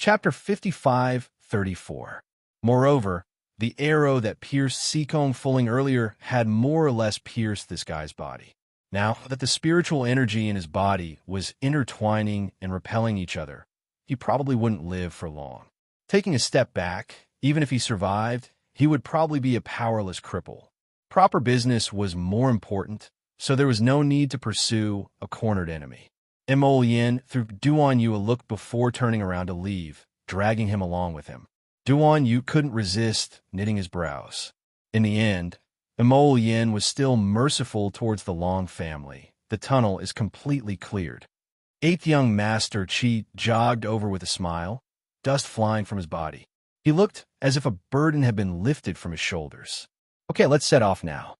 Chapter 55:34. Moreover, the arrow that pierced Seekong Fulling earlier had more or less pierced this guy's body. Now that the spiritual energy in his body was intertwining and repelling each other, he probably wouldn't live for long. Taking a step back, even if he survived, he would probably be a powerless cripple. Proper business was more important, so there was no need to pursue a cornered enemy. Mo Yin threw Duan Yu a look before turning around to leave, dragging him along with him. Duan Yu couldn't resist knitting his brows. In the end, Mo Yin was still merciful towards the Long family. The tunnel is completely cleared. Eighth young Master Qi jogged over with a smile, dust flying from his body. He looked as if a burden had been lifted from his shoulders. Okay, let's set off now.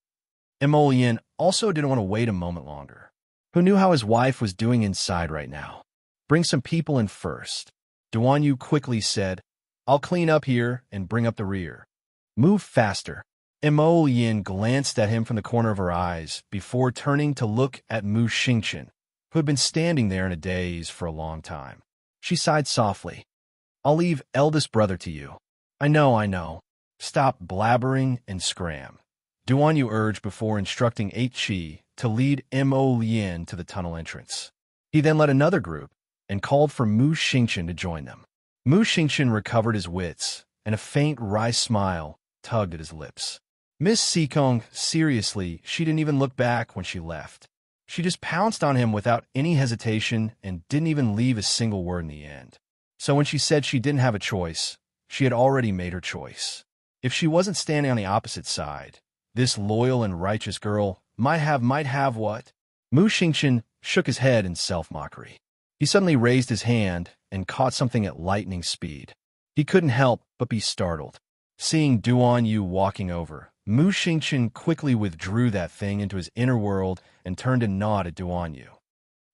Mo Yin also didn't want to wait a moment longer. Who knew how his wife was doing inside right now? Bring some people in first. Duan Yu quickly said, I'll clean up here and bring up the rear. Move faster. Mo Yin glanced at him from the corner of her eyes before turning to look at Mu Xingqian, who had been standing there in a daze for a long time. She sighed softly. I'll leave eldest brother to you. I know. Stop blabbering and scram. Duan Yu urged before instructing 8 Qi to lead Mo Yin to the tunnel entrance. He then led another group and called for Mu Xingqian to join them. Mu Xingqian recovered his wits, and a faint wry smile tugged at his lips. Miss Seekong, seriously, she didn't even look back when she left. She just pounced on him without any hesitation and didn't even leave a single word in the end. So when she said she didn't have a choice, she had already made her choice. If she wasn't standing on the opposite side, this loyal and righteous girl might have what? Mu Xingqian shook his head in self-mockery. He suddenly raised his hand and caught something at lightning speed. He couldn't help but be startled. Seeing Duan Yu walking over, Mu Xingqian quickly withdrew that thing into his inner world and turned to nod at Duan Yu.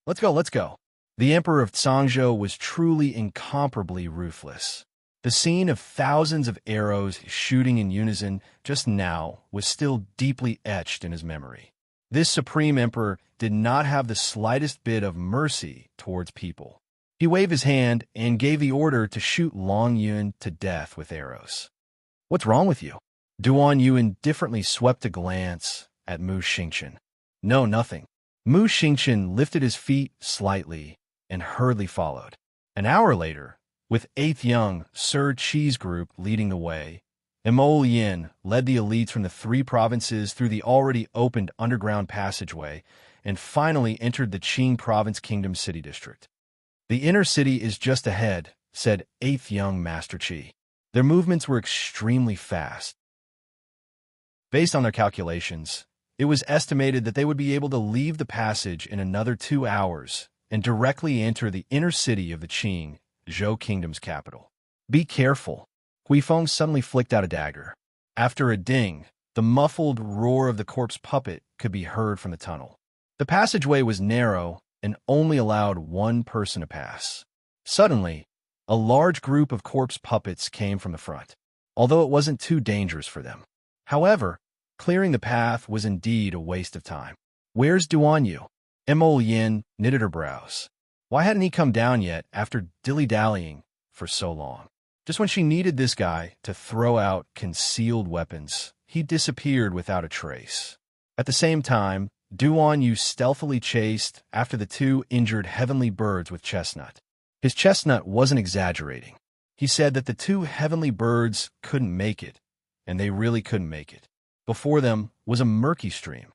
Let's go. The Emperor of Zhangzhou was truly incomparably ruthless. The scene of thousands of arrows shooting in unison just now was still deeply etched in his memory. This supreme emperor did not have the slightest bit of mercy towards people. He waved his hand and gave the order to shoot Long Yun to death with arrows. What's wrong with you? Duan Yu indifferently swept a glance at Mu Xingqian. No, nothing. Mu Xingqian lifted his feet slightly and hurriedly followed. An hour later, with 8th Young Sir Qi's group leading the way, Mo Yin led the elites from the 3 provinces through the already opened underground passageway and finally entered the Qing Province Kingdom City District. The inner city is just ahead, said 8th Young Master Qi. Their movements were extremely fast. Based on their calculations, it was estimated that they would be able to leave the passage in another 2 hours and directly enter the inner city of the Qing, Zhou Kingdom's capital. Be careful. Huifeng suddenly flicked out a dagger. After a ding, the muffled roar of the corpse puppet could be heard from the tunnel. The passageway was narrow and only allowed 1 person to pass. Suddenly, a large group of corpse puppets came from the front, although it wasn't too dangerous for them. However, clearing the path was indeed a waste of time. Where's Duan Yu? Mo Yin knitted her brows. Why hadn't he come down yet after dilly-dallying for so long? Just when she needed this guy to throw out concealed weapons, he disappeared without a trace. At the same time, Duan Yu stealthily chased after the 2 injured heavenly birds with Chestnut. His Chestnut wasn't exaggerating. He said that the 2 heavenly birds couldn't make it, and they really couldn't make it. Before them was a murky stream.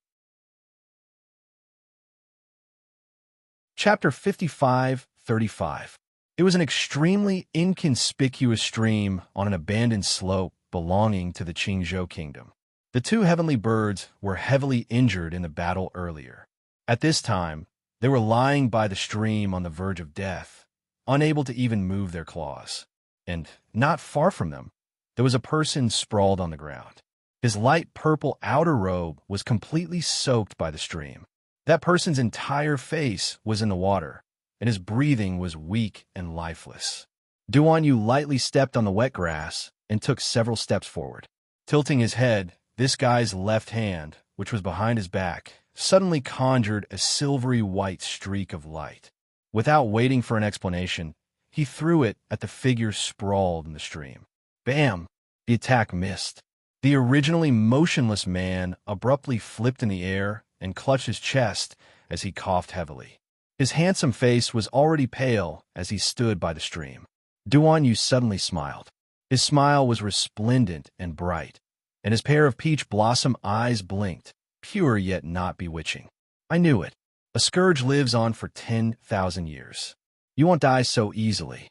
Chapter 55:35. It was an extremely inconspicuous stream on an abandoned slope belonging to the Qingzhou Kingdom. The 2 heavenly birds were heavily injured in the battle earlier. At this time, they were lying by the stream on the verge of death, unable to even move their claws. And not far from them, there was a person sprawled on the ground. His light purple outer robe was completely soaked by the stream. That person's entire face was in the water, and his breathing was weak and lifeless. Duan Yu lightly stepped on the wet grass and took several steps forward. Tilting his head, this guy's left hand, which was behind his back, suddenly conjured a silvery white streak of light. Without waiting for an explanation, He threw it at the figure sprawled in the stream. Bam! The attack missed. The originally motionless man abruptly flipped in the air and clutched his chest as he coughed heavily. His handsome face was already pale as he stood by the stream. Duan Yu suddenly smiled. His smile was resplendent and bright, and his pair of peach blossom eyes blinked, pure yet not bewitching. I knew it. A scourge lives on for 10,000 years. You won't die so easily.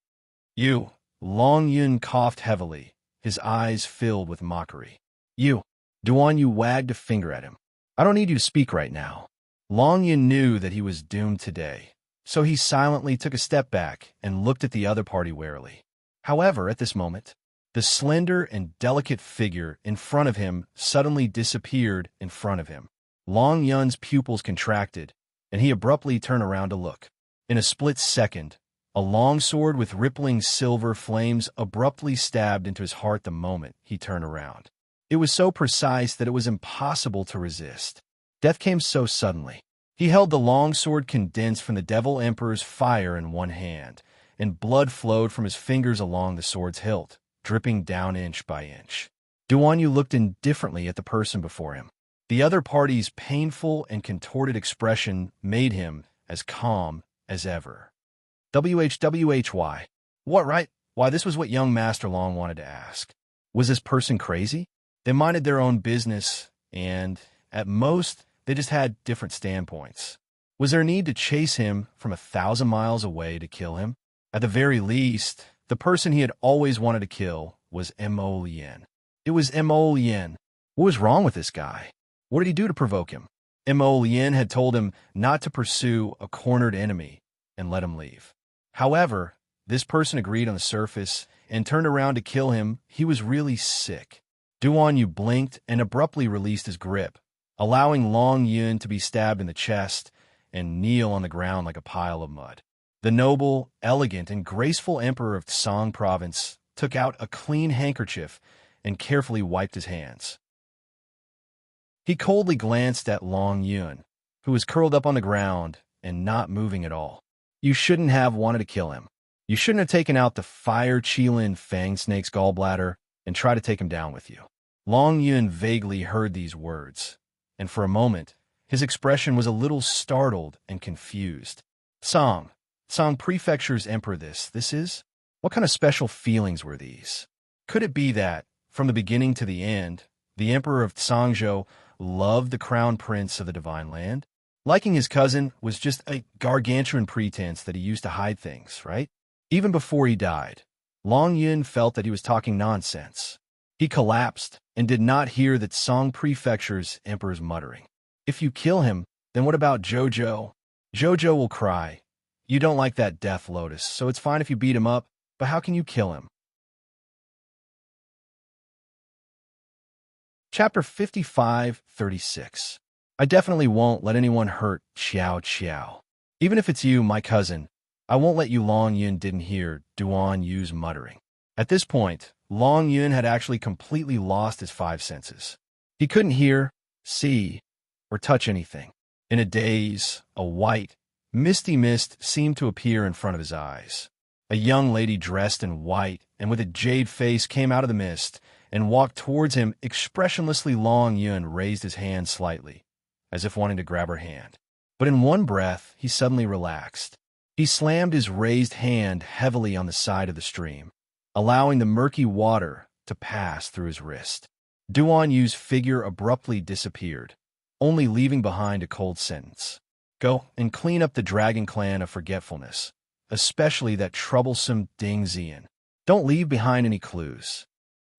You. Long Yun coughed heavily, his eyes filled with mockery. You. Duan Yu wagged a finger at him. I don't need you to speak right now. Long Yun knew that he was doomed today, so he silently took a step back and looked at the other party warily. However, at this moment, the slender and delicate figure in front of him suddenly disappeared in front of him. Long Yun's pupils contracted, and he abruptly turned around to look. In a split second, a long sword with rippling silver flames abruptly stabbed into his heart the moment he turned around. It was so precise that it was impossible to resist. Death came so suddenly. He held the long sword condensed from the Devil Emperor's fire in one hand, and blood flowed from his fingers along the sword's hilt, dripping down inch by inch. Duan Yu looked indifferently at the person before him. The other party's painful and contorted expression made him as calm as ever. WHWHY. What, right? Why, this was what young Master Long wanted to ask. Was this person crazy? They minded their own business, and, at most, they just had different standpoints. Was there a need to chase him from 1,000 miles away to kill him? At the very least, the person he had always wanted to kill was Mo Lien. It was Mo Lien. What was wrong with this guy? What did he do to provoke him? Mo Lien had told him not to pursue a cornered enemy and let him leave. However, this person agreed on the surface and turned around to kill him. He was really sick. Duan Yu blinked and abruptly released his grip, allowing Long Yun to be stabbed in the chest and kneel on the ground like a pile of mud. The noble, elegant, and graceful emperor of Tsang province took out a clean handkerchief and carefully wiped his hands. He coldly glanced at Long Yun, who was curled up on the ground and not moving at all. You shouldn't have wanted to kill him. You shouldn't have taken out the fire Qilin Fang Snake's gallbladder and tried to take him down with you. Long Yun vaguely heard these words, and for a moment, his expression was a little startled and confused. Tsang Prefecture's emperor this is? What kind of special feelings were these? Could it be that, from the beginning to the end, the emperor of Tsangzhou loved the crown prince of the divine land? Liking his cousin was just a gargantuan pretense that he used to hide things, right? Even before he died, Long Yun felt that he was talking nonsense. He collapsed and did not hear the Tsang Prefecture's emperor's muttering. If you kill him, then what about Jojo? Jojo will cry. You don't like that Death Lotus, so it's fine if you beat him up, but how can you kill him? Chapter 55:36. I definitely won't let anyone hurt Xiao Xiao. Even if it's you, my cousin, I won't let you. Long Yun didn't hear Duan Yu's muttering. At this point, Long Yun had actually completely lost his five senses. He couldn't hear, see, or touch anything. In a daze, a white, misty mist seemed to appear in front of his eyes. A young lady dressed in white and with a jade face came out of the mist and walked towards him expressionlessly. Long Yun raised his hand slightly, as if wanting to grab her hand. But in one breath, he suddenly relaxed. He slammed his raised hand heavily on the side of the stream, allowing the murky water to pass through his wrist. Duan Yu's figure abruptly disappeared, only leaving behind a cold sentence. Go and clean up the Dragon Clan of Forgetfulness, especially that troublesome Ding Xian. Don't leave behind any clues.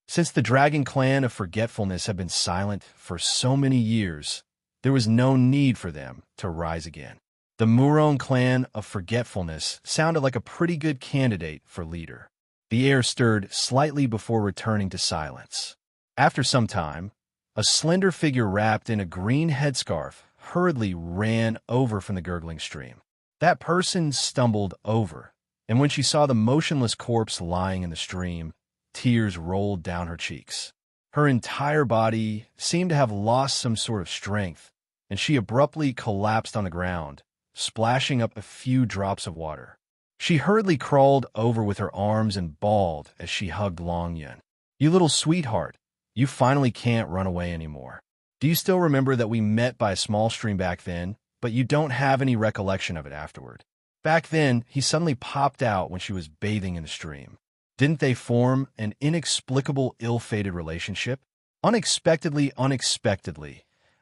Since the Dragon Clan of Forgetfulness had been silent for so many years, there was no need for them to rise again. The Murong Clan of Forgetfulness sounded like a pretty good candidate for leader. The air stirred slightly before returning to silence. After some time, a slender figure wrapped in a green headscarf hurriedly ran over from the gurgling stream. That person stumbled over, and when she saw the motionless corpse lying in the stream, tears rolled down her cheeks. Her entire body seemed to have lost some sort of strength, and she abruptly collapsed on the ground, splashing up a few drops of water. She hurriedly crawled over with her arms and bawled as she hugged Long Yun. You little sweetheart, you finally can't run away anymore. Do you still remember that we met by a small stream back then, but you don't have any recollection of it afterward? Back then, he suddenly popped out when she was bathing in the stream. Didn't they form an inexplicable, ill-fated relationship? Unexpectedly,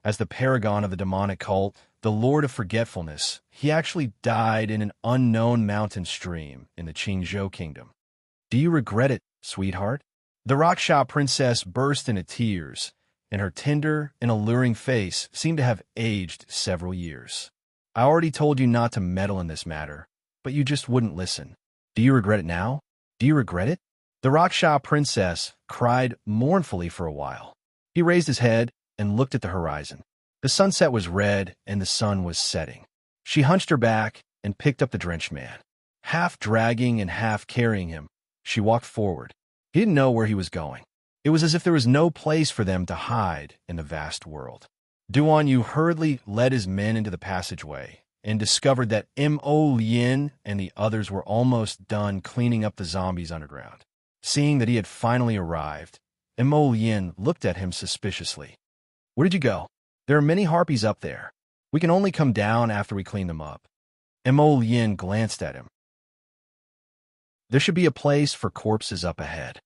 as the paragon of the demonic cult, the Lord of Forgetfulness, he actually died in an unknown mountain stream in the Qingzhou Kingdom. Do you regret it, sweetheart? The Rakshasa princess burst into tears, and her tender and alluring face seemed to have aged several years. I already told you not to meddle in this matter, but you just wouldn't listen. Do you regret it now? Do you regret it? The Rakshasa princess cried mournfully for a while. He raised his head and looked at the horizon. The sunset was red and the sun was setting. She hunched her back and picked up the drenched man. Half dragging and half carrying him, she walked forward. He didn't know where he was going. It was as if there was no place for them to hide in the vast world. Duan Yu hurriedly led his men into the passageway and discovered that Mo Lien and the others were almost done cleaning up the zombies underground. Seeing that he had finally arrived, Mo Lien looked at him suspiciously. Where did you go? There are many harpies up there. We can only come down after we clean them up. Mo Lien glanced at him. There should be a place for corpses up ahead.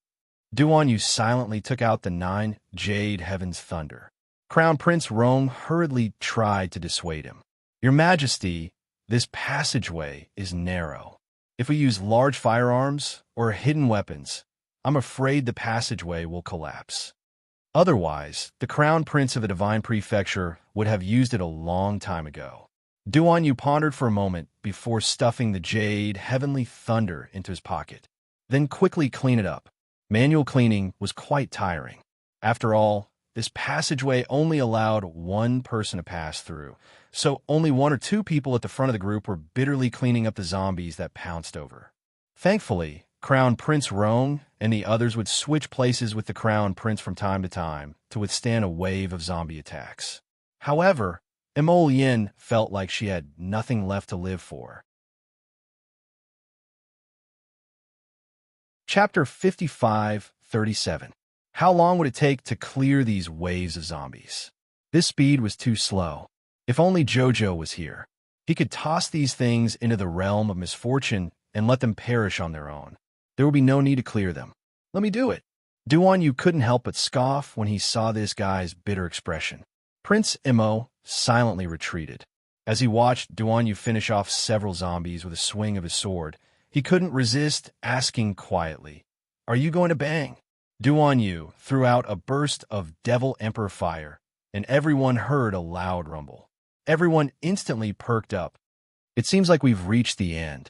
Duan Yu silently took out the 9 Jade Heaven's Thunder. Crown Prince Rong hurriedly tried to dissuade him. Your Majesty, this passageway is narrow. If we use large firearms or hidden weapons, I'm afraid the passageway will collapse. Otherwise, the Crown Prince of the Divine Prefecture would have used it a long time ago. Duan Yu pondered for a moment before stuffing the Jade Heavenly Thunder into his pocket, then quickly cleaned it up. Manual cleaning was quite tiring. After all, this passageway only allowed one person to pass through, so only 1 or 2 people at the front of the group were bitterly cleaning up the zombies that pounced over. Thankfully, Crown Prince Rong and the others would switch places with the Crown Prince from time to time to withstand a wave of zombie attacks. However, Mo Lien felt like she had nothing left to live for. Chapter 55-37. How long would it take to clear these waves of zombies? This speed was too slow. If only Jojo was here. He could toss these things into the realm of misfortune and let them perish on their own. There would be no need to clear them. Let me do it. Duan Yu couldn't help but scoff when he saw this guy's bitter expression. Prince Mo silently retreated. As he watched Duan Yu finish off several zombies with a swing of his sword, he couldn't resist asking quietly, Are you going to bang? Duan Yu threw out a burst of Devil Emperor fire, and everyone heard a loud rumble. Everyone instantly perked up. It seems like we've reached the end.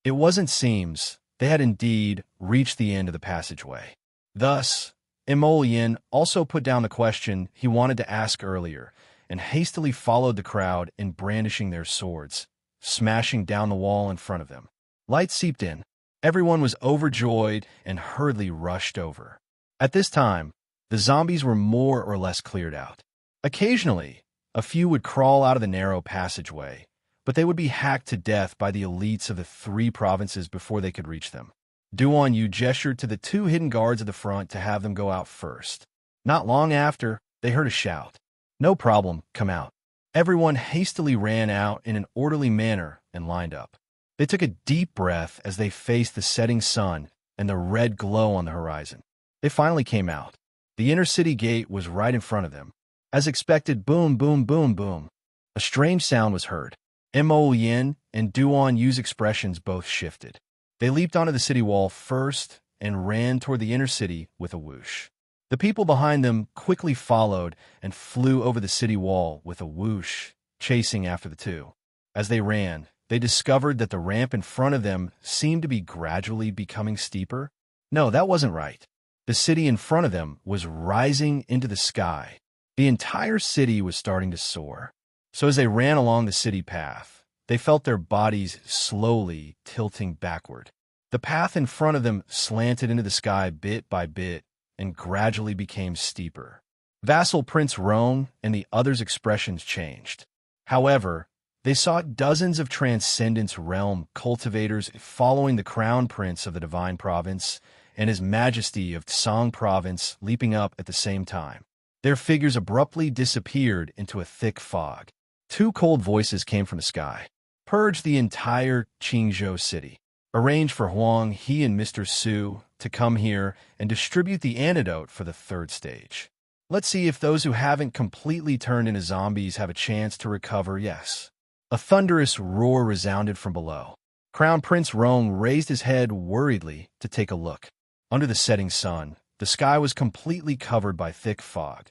It wasn't seems. They had indeed reached the end of the passageway. Thus, Mo Lien also put down the question he wanted to ask earlier and hastily followed the crowd in brandishing their swords, smashing down the wall in front of them. Light seeped in. Everyone was overjoyed and hurriedly rushed over. At this time, the zombies were more or less cleared out. Occasionally, a few would crawl out of the narrow passageway, but they would be hacked to death by the elites of the 3 provinces before they could reach them. Duan Yu gestured to the 2 hidden guards at the front to have them go out first. Not long after, they heard a shout. No problem, come out. Everyone hastily ran out in an orderly manner and lined up. They took a deep breath as they faced the setting sun and the red glow on the horizon. They finally came out. The inner city gate was right in front of them. As expected, boom, boom, boom, boom. A strange sound was heard. Mo Lien and Duan Yu's expressions both shifted. They leaped onto the city wall first and ran toward the inner city with a whoosh. The people behind them quickly followed and flew over the city wall with a whoosh, chasing after the 2. As they ran, they discovered that the ramp in front of them seemed to be gradually becoming steeper. No, that wasn't right. The city in front of them was rising into the sky. The entire city was starting to soar. So as they ran along the city path, they felt their bodies slowly tilting backward. The path in front of them slanted into the sky bit by bit and gradually became steeper. Vassal Prince Rong and the others' expressions changed. However, They saw dozens of Transcendence Realm cultivators following the Crown Prince of the Divine Province and His Majesty of Tsang Province leaping up at the same time. Their figures abruptly disappeared into a thick fog. Two cold voices came from the sky. Purge the entire Qingzhou city. Arrange for Huang He and Mr. Su to come here and distribute the antidote for the third stage. Let's see if those who haven't completely turned into zombies have a chance to recover. Yes. A thunderous roar resounded from below. Crown Prince Rong raised his head worriedly to take a look. Under the setting sun, the sky was completely covered by thick fog.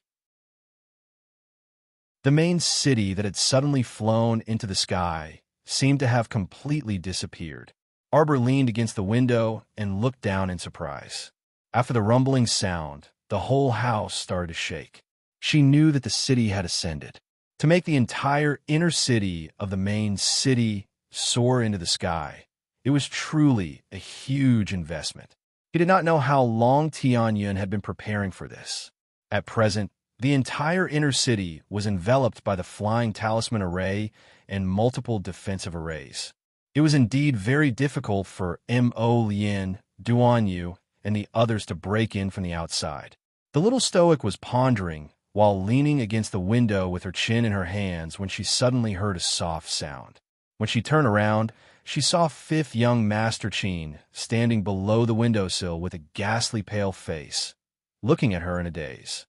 The main city that had suddenly flown into the sky seemed to have completely disappeared. Arbor leaned against the window and looked down in surprise. After the rumbling sound, the whole house started to shake. She knew that the city had ascended. To make the entire inner city of the main city soar into the sky, it was truly a huge investment. He did not know how long Tianyun had been preparing for this. At present, the entire inner city was enveloped by the flying talisman array and multiple defensive arrays. It was indeed very difficult for Mo Lien, Duan Yu, and the others to break in from the outside. The little stoic was pondering while leaning against the window with her chin in her hands when she suddenly heard a soft sound. When she turned around, she saw fifth young Master Qin standing below the windowsill with a ghastly pale face, looking at her in a daze.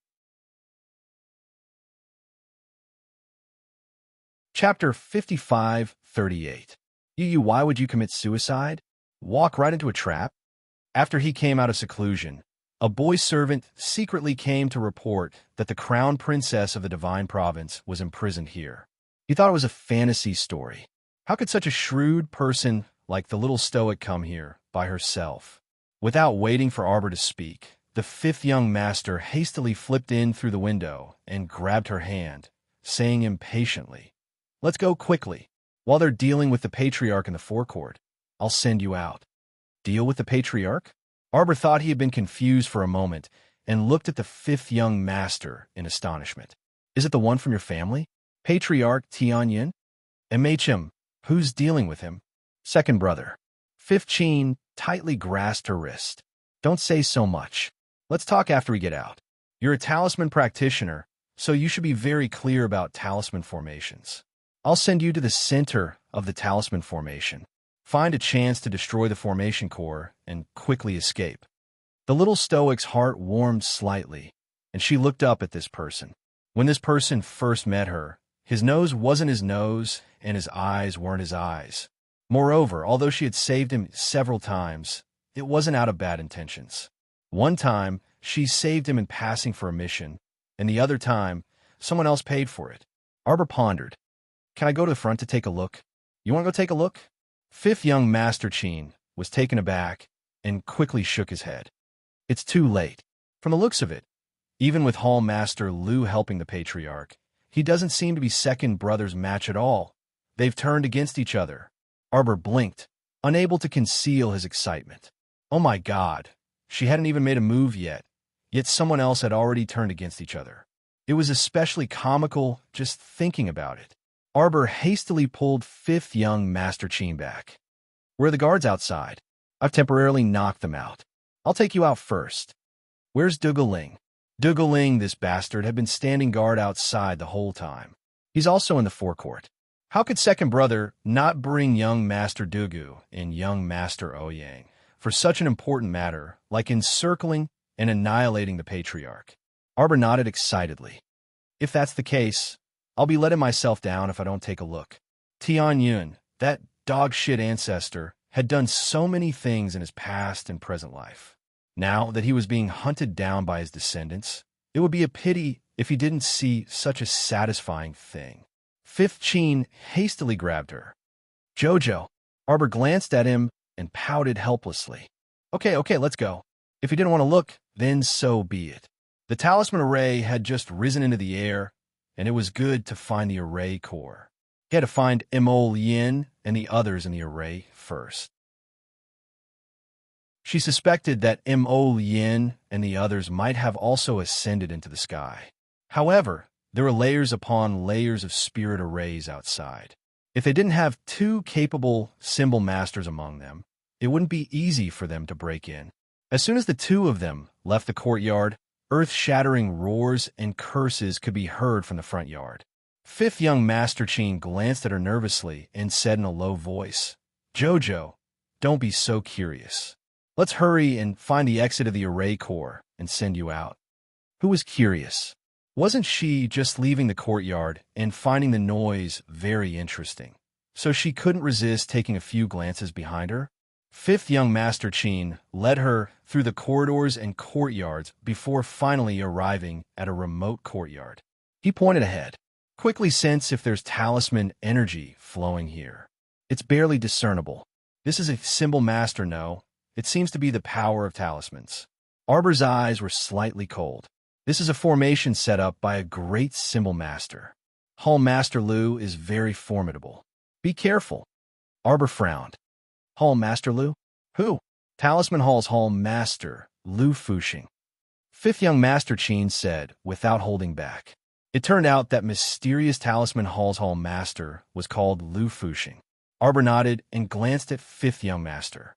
Chapter 55-38. Yu, why would you commit suicide? Walk right into a trap? After he came out of seclusion, a boy servant secretly came to report that the crown princess of the Divine Province was imprisoned here. He thought it was a fantasy story. How could such a shrewd person like the little stoic come here by herself? Without waiting for Arbor to speak, the fifth young master hastily flipped in through the window and grabbed her hand, saying impatiently, "Let's go quickly. While they're dealing with the patriarch in the forecourt, I'll send you out." Deal with the patriarch? Arbor thought he had been confused for a moment and looked at the fifth young master in astonishment. Is it the one from your family? Patriarch Tianyun? MHM, who's dealing with him? Second brother. Fifth Qin tightly grasped her wrist. Don't say so much. Let's talk after we get out. You're a talisman practitioner, so you should be very clear about talisman formations. I'll send you to the center of the talisman formation. Find a chance to destroy the formation core and quickly escape. The little stoic's heart warmed slightly, and she looked up at this person. When this person first met her, his nose wasn't his nose, and his eyes weren't his eyes. Moreover, although she had saved him several times, it wasn't out of bad intentions. One time, she saved him in passing for a mission, and the other time, someone else paid for it. Arbor pondered. Can I go to the front to take a look? You want to go take a look? Fifth young Master Qin was taken aback and quickly shook his head. It's too late. From the looks of it, even with Hall Master Lu helping the patriarch, he doesn't seem to be second brother's match at all. They've turned against each other. Arbor blinked, unable to conceal his excitement. Oh my God, she hadn't even made a move yet someone else had already turned against each other. It was especially comical just thinking about it. Arbor hastily pulled fifth young Master Qin back. Where are the guards outside? I've temporarily knocked them out. I'll take you out first. Where's Dugaling? Dugaling, this bastard, had been standing guard outside the whole time. He's also in the forecourt. How could second brother not bring young Master Dugu and young Master Ouyang for such an important matter like encircling and annihilating the patriarch? Arbor nodded excitedly. If that's the case, I'll be letting myself down if I don't take a look. Tianyun, that dog-shit ancestor, had done so many things in his past and present life. Now that he was being hunted down by his descendants, it would be a pity if he didn't see such a satisfying thing. Fifth Qin hastily grabbed her. Jojo. Arbor glanced at him and pouted helplessly. Okay, let's go. If he didn't want to look, then so be it. The talisman array had just risen into the air, and it was good to find the array core. He had to find Mo Lien and the others in the array first. She suspected that Mo Lien and the others might have also ascended into the sky. However, there were layers upon layers of spirit arrays outside. If they didn't have two capable symbol masters among them, it wouldn't be easy for them to break in. As soon as the two of them left the courtyard, earth-shattering roars and curses could be heard from the front yard. Fifth young Master Chin glanced at her nervously and said in a low voice, "Jojo, don't be so curious. Let's hurry and find the exit of the array core and send you out." Who was curious? Wasn't she just leaving the courtyard and finding the noise very interesting? So she couldn't resist taking a few glances behind her? Fifth young Master Chin led her through the corridors and courtyards before finally arriving at a remote courtyard. He pointed ahead. "Quickly sense if there's talisman energy flowing here. It's barely discernible. This is a symbol master, no? It seems to be the power of talismans." Arbor's eyes were slightly cold. This is a formation set up by a great symbol master. Hall Master Lu is very formidable. Be careful. Arbor frowned. Hall Master Lu? Who? Talisman Hall's Hall Master, Lu Fuxing. Fifth young Master Chin said, without holding back. It turned out that mysterious Talisman Hall's Hall Master was called Lu Fuxing. Arbor nodded and glanced at Fifth young Master.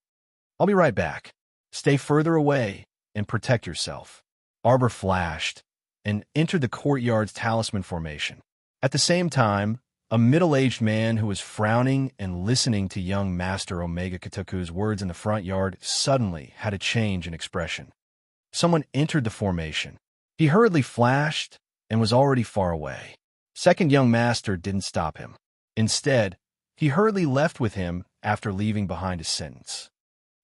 "I'll be right back. Stay further away and protect yourself." Arbor flashed and entered the courtyard's talisman formation. At the same time, a middle-aged man who was frowning and listening to young Master Omega Katoku's words in the front yard suddenly had a change in expression. Someone entered the formation. He hurriedly flashed and was already far away. Second young master didn't stop him. Instead, he hurriedly left with him after leaving behind a sentence.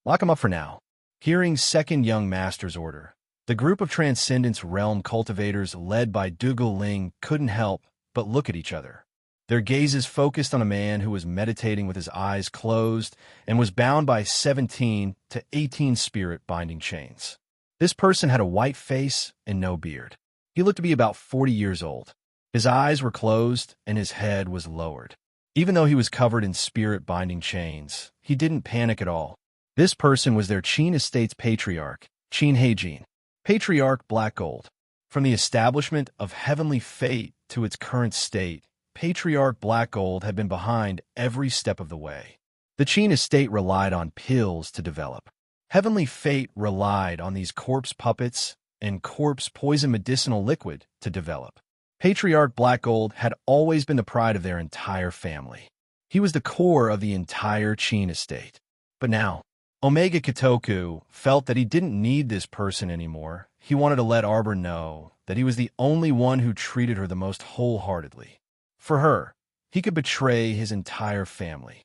"Lock him up for now." Hearing second young master's order, the group of Transcendence Realm cultivators led by Dougal Ling couldn't help but look at each other. Their gazes focused on a man who was meditating with his eyes closed and was bound by 17 to 18 spirit-binding chains. This person had a white face and no beard. He looked to be about 40 years old. His eyes were closed and his head was lowered. Even though he was covered in spirit-binding chains, he didn't panic at all. This person was their Qin Estate's patriarch, Qin Heijin. Patriarch Black Gold. From the establishment of Heavenly Fate to its current state, Patriarch Black Gold had been behind every step of the way. The Qin Estate relied on pills to develop. Heavenly Fate relied on these corpse puppets and corpse poison medicinal liquid to develop. Patriarch Black Gold had always been the pride of their entire family. He was the core of the entire Qin Estate. But now, Omega Katoku felt that he didn't need this person anymore. He wanted to let Arbor know that he was the only one who treated her the most wholeheartedly. For her, he could betray his entire family.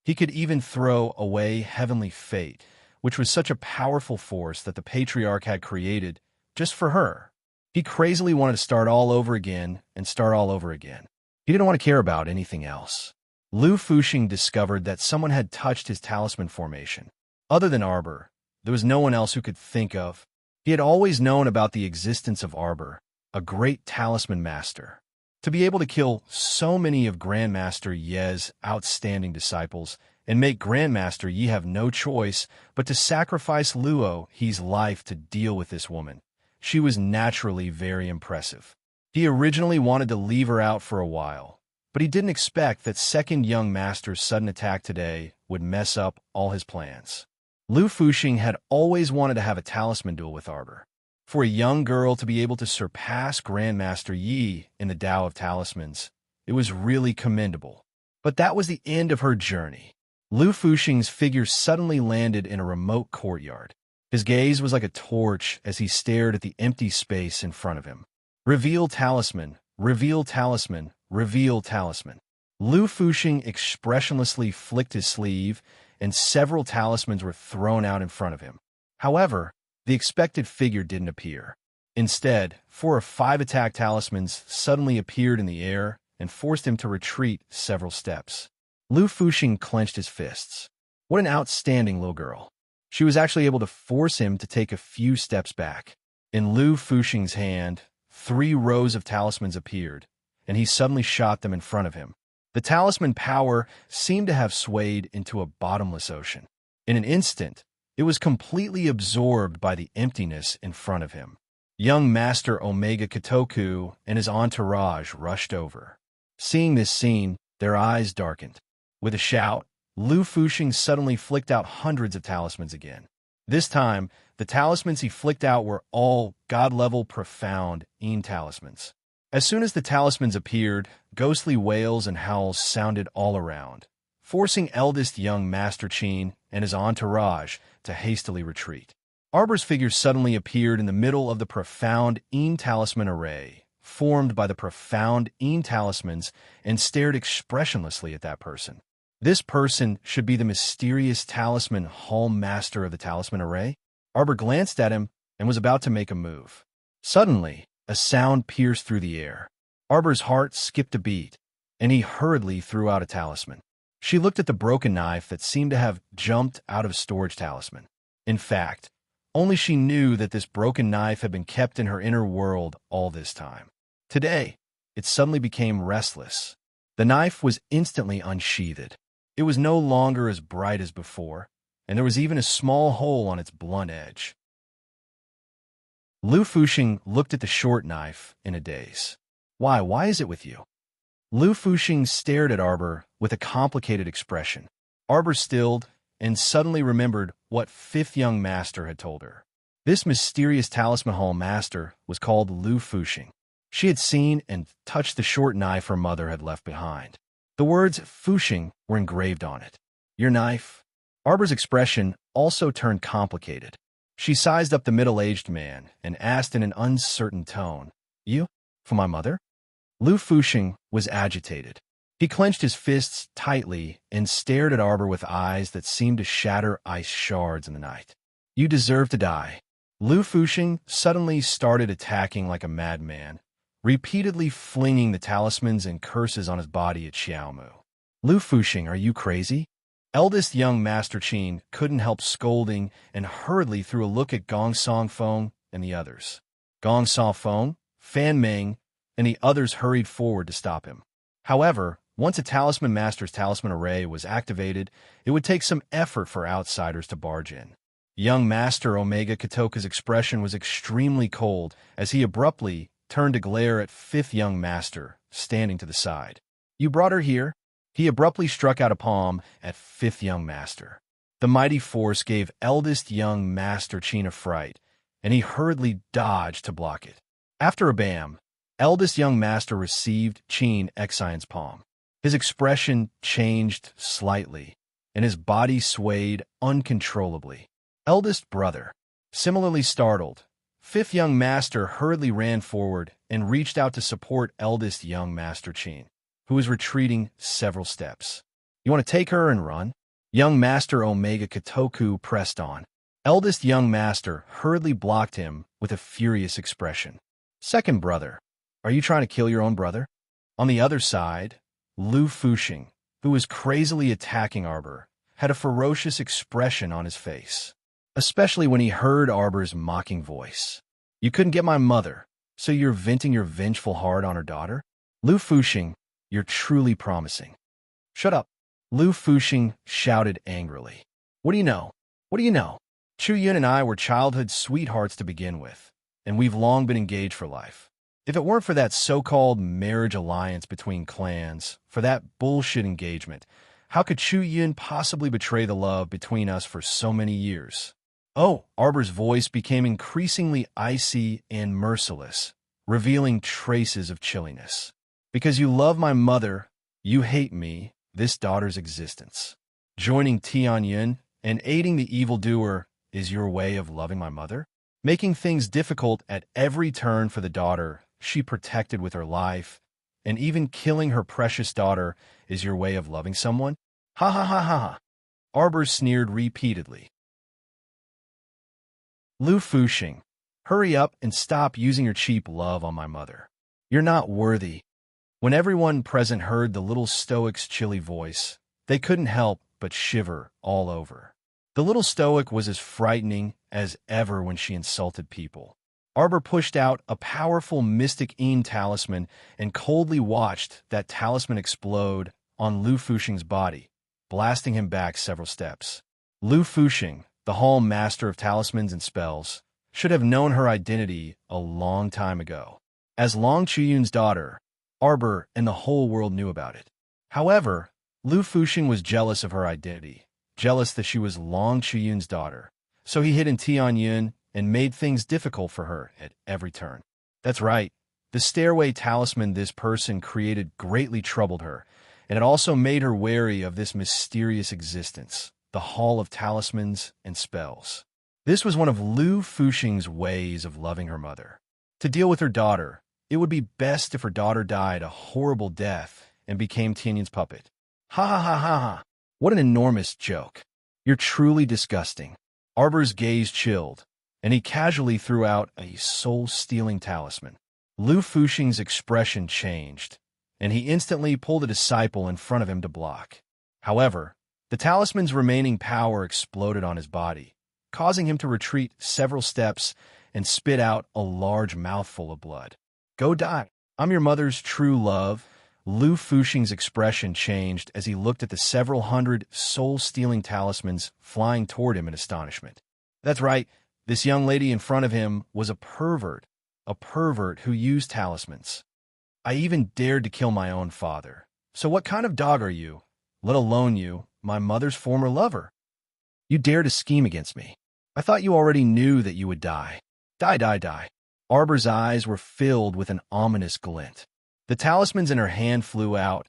He could even throw away Heavenly Fate, which was such a powerful force that the Patriarch had created just for her. He crazily wanted to start all over again and start all over again. He didn't want to care about anything else. Lu Fuxing discovered that someone had touched his talisman formation. Other than Arbor, there was no one else who could think of. He had always known about the existence of Arbor, a great talisman master. To be able to kill so many of Grandmaster Ye's outstanding disciples and make Grandmaster Yi have no choice but to sacrifice Luo He's life to deal with this woman. She was naturally very impressive. He originally wanted to leave her out for a while, but he didn't expect that second young master's sudden attack today would mess up all his plans. Lu Fuxing had always wanted to have a talisman duel with Arbor. For a young girl to be able to surpass Grandmaster Yi in the Tao of Talismans, it was really commendable. But that was the end of her journey. Lu Fuxing's figure suddenly landed in a remote courtyard. His gaze was like a torch as he stared at the empty space in front of him. Reveal talisman, reveal talisman, reveal talisman. Lu Fuxing expressionlessly flicked his sleeve, and several talismans were thrown out in front of him. However, the expected figure didn't appear. Instead, 4 or 5 attack talismans suddenly appeared in the air and forced him to retreat several steps. Lu Fuxing clenched his fists. What an outstanding little girl. She was actually able to force him to take a few steps back. In Lu Fuxing's hand, 3 rows of talismans appeared, and he suddenly shot them in front of him. The talisman power seemed to have swayed into a bottomless ocean. In an instant, it was completely absorbed by the emptiness in front of him. Young Master Omega Katoku and his entourage rushed over. Seeing this scene, their eyes darkened. With a shout, Lu Fuxing suddenly flicked out hundreds of talismans again. This time, the talismans he flicked out were all god-level profound talismans. As soon as the talismans appeared, ghostly wails and howls sounded all around, forcing eldest young Master Qin and his entourage to hastily retreat. Arbor's figure suddenly appeared in the middle of the profound talisman array, formed by the profound talismans, and stared expressionlessly at that person. This person should be the mysterious talisman hall master of the talisman array? Arbor glanced at him and was about to make a move. Suddenly, a sound pierced through the air. Arbor's heart skipped a beat, and he hurriedly threw out a talisman. She looked at the broken knife that seemed to have jumped out of a storage talisman. In fact, only she knew that this broken knife had been kept in her inner world all this time. Today, it suddenly became restless. The knife was instantly unsheathed. It was no longer as bright as before, and there was even a small hole on its blunt edge. Lu Fuxing looked at the short knife in a daze. Why is it with you? Lu Fuxing stared at Arbor with a complicated expression. Arbor stilled and suddenly remembered what fifth young master had told her. This mysterious talisman hall master was called Lu Fuxing. She had seen and touched the short knife her mother had left behind. The words Fuxing were engraved on it. Your knife? Arbor's expression also turned complicated. She sized up the middle-aged man and asked in an uncertain tone, You? For my mother? Lu Fuxing was agitated. He clenched his fists tightly and stared at Arbor with eyes that seemed to shatter ice shards in the night. You deserve to die. Lu Fuxing suddenly started attacking like a madman, repeatedly flinging the talismans and curses on his body at Xiaomu. Lu Fuxing, are you crazy? Eldest young Master Qin couldn't help scolding and hurriedly threw a look at Gong Song Feng and the others. Gong Song Feng, Fan Ming, and the others hurried forward to stop him. However, once a talisman master's talisman array was activated, it would take some effort for outsiders to barge in. Young Master Omega Katoka's expression was extremely cold as he abruptly turned to glare at fifth young master, standing to the side. You brought her here? He abruptly struck out a palm at fifth young master. The mighty force gave eldest young Master Qin a fright, and he hurriedly dodged to block it. After a bam, eldest young master received Qin Xion's palm. His expression changed slightly, and his body swayed uncontrollably. Eldest brother, similarly startled, fifth young master hurriedly ran forward and reached out to support eldest young Master Qin, who was retreating several steps. You want to take her and run? Young Master Omega Katoku pressed on. Eldest young master hurriedly blocked him with a furious expression. Second brother, are you trying to kill your own brother? On the other side, Lu Fuxing, who was crazily attacking Arbor, had a ferocious expression on his face, especially when he heard Arbor's mocking voice. You couldn't get my mother, so you're venting your vengeful heart on her daughter? Lu Fuxing, you're truly promising. Shut up. Lu Fuxing shouted angrily. What do you know? What do you know? Chu Yun and I were childhood sweethearts to begin with, and we've long been engaged for life. If it weren't for that so-called marriage alliance between clans, for that bullshit engagement, how could Chu Yun possibly betray the love between us for so many years? Oh, Arbor's voice became increasingly icy and merciless, revealing traces of chilliness. Because you love my mother, you hate me, this daughter's existence. Joining Tianyun and aiding the evildoer is your way of loving my mother? Making things difficult at every turn for the daughter she protected with her life, and even killing her precious daughter is your way of loving someone? Ha ha ha ha ha. Arbor sneered repeatedly. Lu Fuxing, hurry up and stop using your cheap love on my mother. You're not worthy. When everyone present heard the little stoic's chilly voice, they couldn't help but shiver all over. The little stoic was as frightening as ever when she insulted people. Arbor pushed out a powerful mystic talisman and coldly watched that talisman explode on Lu Fuxing's body, blasting him back several steps. Lu Fuxing, the hall master of talismans and spells, should have known her identity a long time ago. As Long Chuyun's daughter, Arbor and the whole world knew about it. However, Lu Fuxing was jealous of her identity, jealous that she was Long Chuyun's daughter. So he hid in Tianyun and made things difficult for her at every turn. That's right. The stairway talisman this person created greatly troubled her, and it also made her wary of this mysterious existence, the Hall of Talismans and Spells. This was one of Lu Fuxing's ways of loving her mother. To deal with her daughter, it would be best if her daughter died a horrible death and became Tianyun's puppet. Ha ha ha ha ha! What an enormous joke. You're truly disgusting. Arbor's gaze chilled, and he casually threw out a soul-stealing talisman. Lu Fuxing's expression changed, and he instantly pulled a disciple in front of him to block. However, the talisman's remaining power exploded on his body, causing him to retreat several steps and spit out a large mouthful of blood. Go die. I'm your mother's true love. Lu Fuxing's expression changed as he looked at the several hundred soul-stealing talismans flying toward him in astonishment. That's right, this young lady in front of him was a pervert who used talismans. I even dared to kill my own father. So what kind of dog are you, let alone you, my mother's former lover? You dare to scheme against me. I thought you already knew that you would die. Die, die, die. Arbor's eyes were filled with an ominous glint. The talismans in her hand flew out,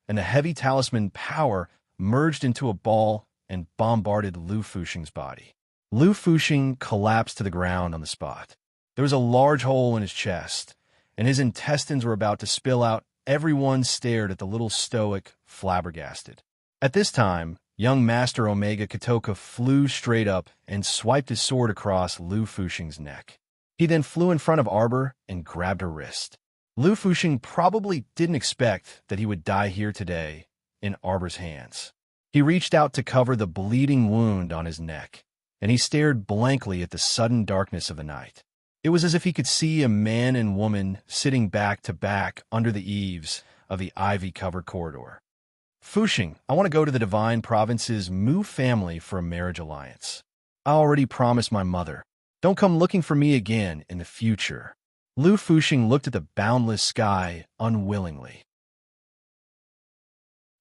and the heavy talisman power merged into a ball and bombarded Lu Fuxing's body. Lu Fuxing collapsed to the ground on the spot. There was a large hole in his chest, and his intestines were about to spill out. Everyone stared at the little stoic, flabbergasted. At this time, young Master Omega Kotoka flew straight up and swiped his sword across Lu Fuxing's neck. He then flew in front of Arbor and grabbed her wrist. Lu Fuxing probably didn't expect that he would die here today in Arbor's hands. He reached out to cover the bleeding wound on his neck, and he stared blankly at the sudden darkness of the night. It was as if he could see a man and woman sitting back to back under the eaves of the ivy-covered corridor. Fuxing, I want to go to the Divine Province's Mu family for a marriage alliance. I already promised my mother. Don't come looking for me again in the future. Lu Fuxing looked at the boundless sky unwillingly.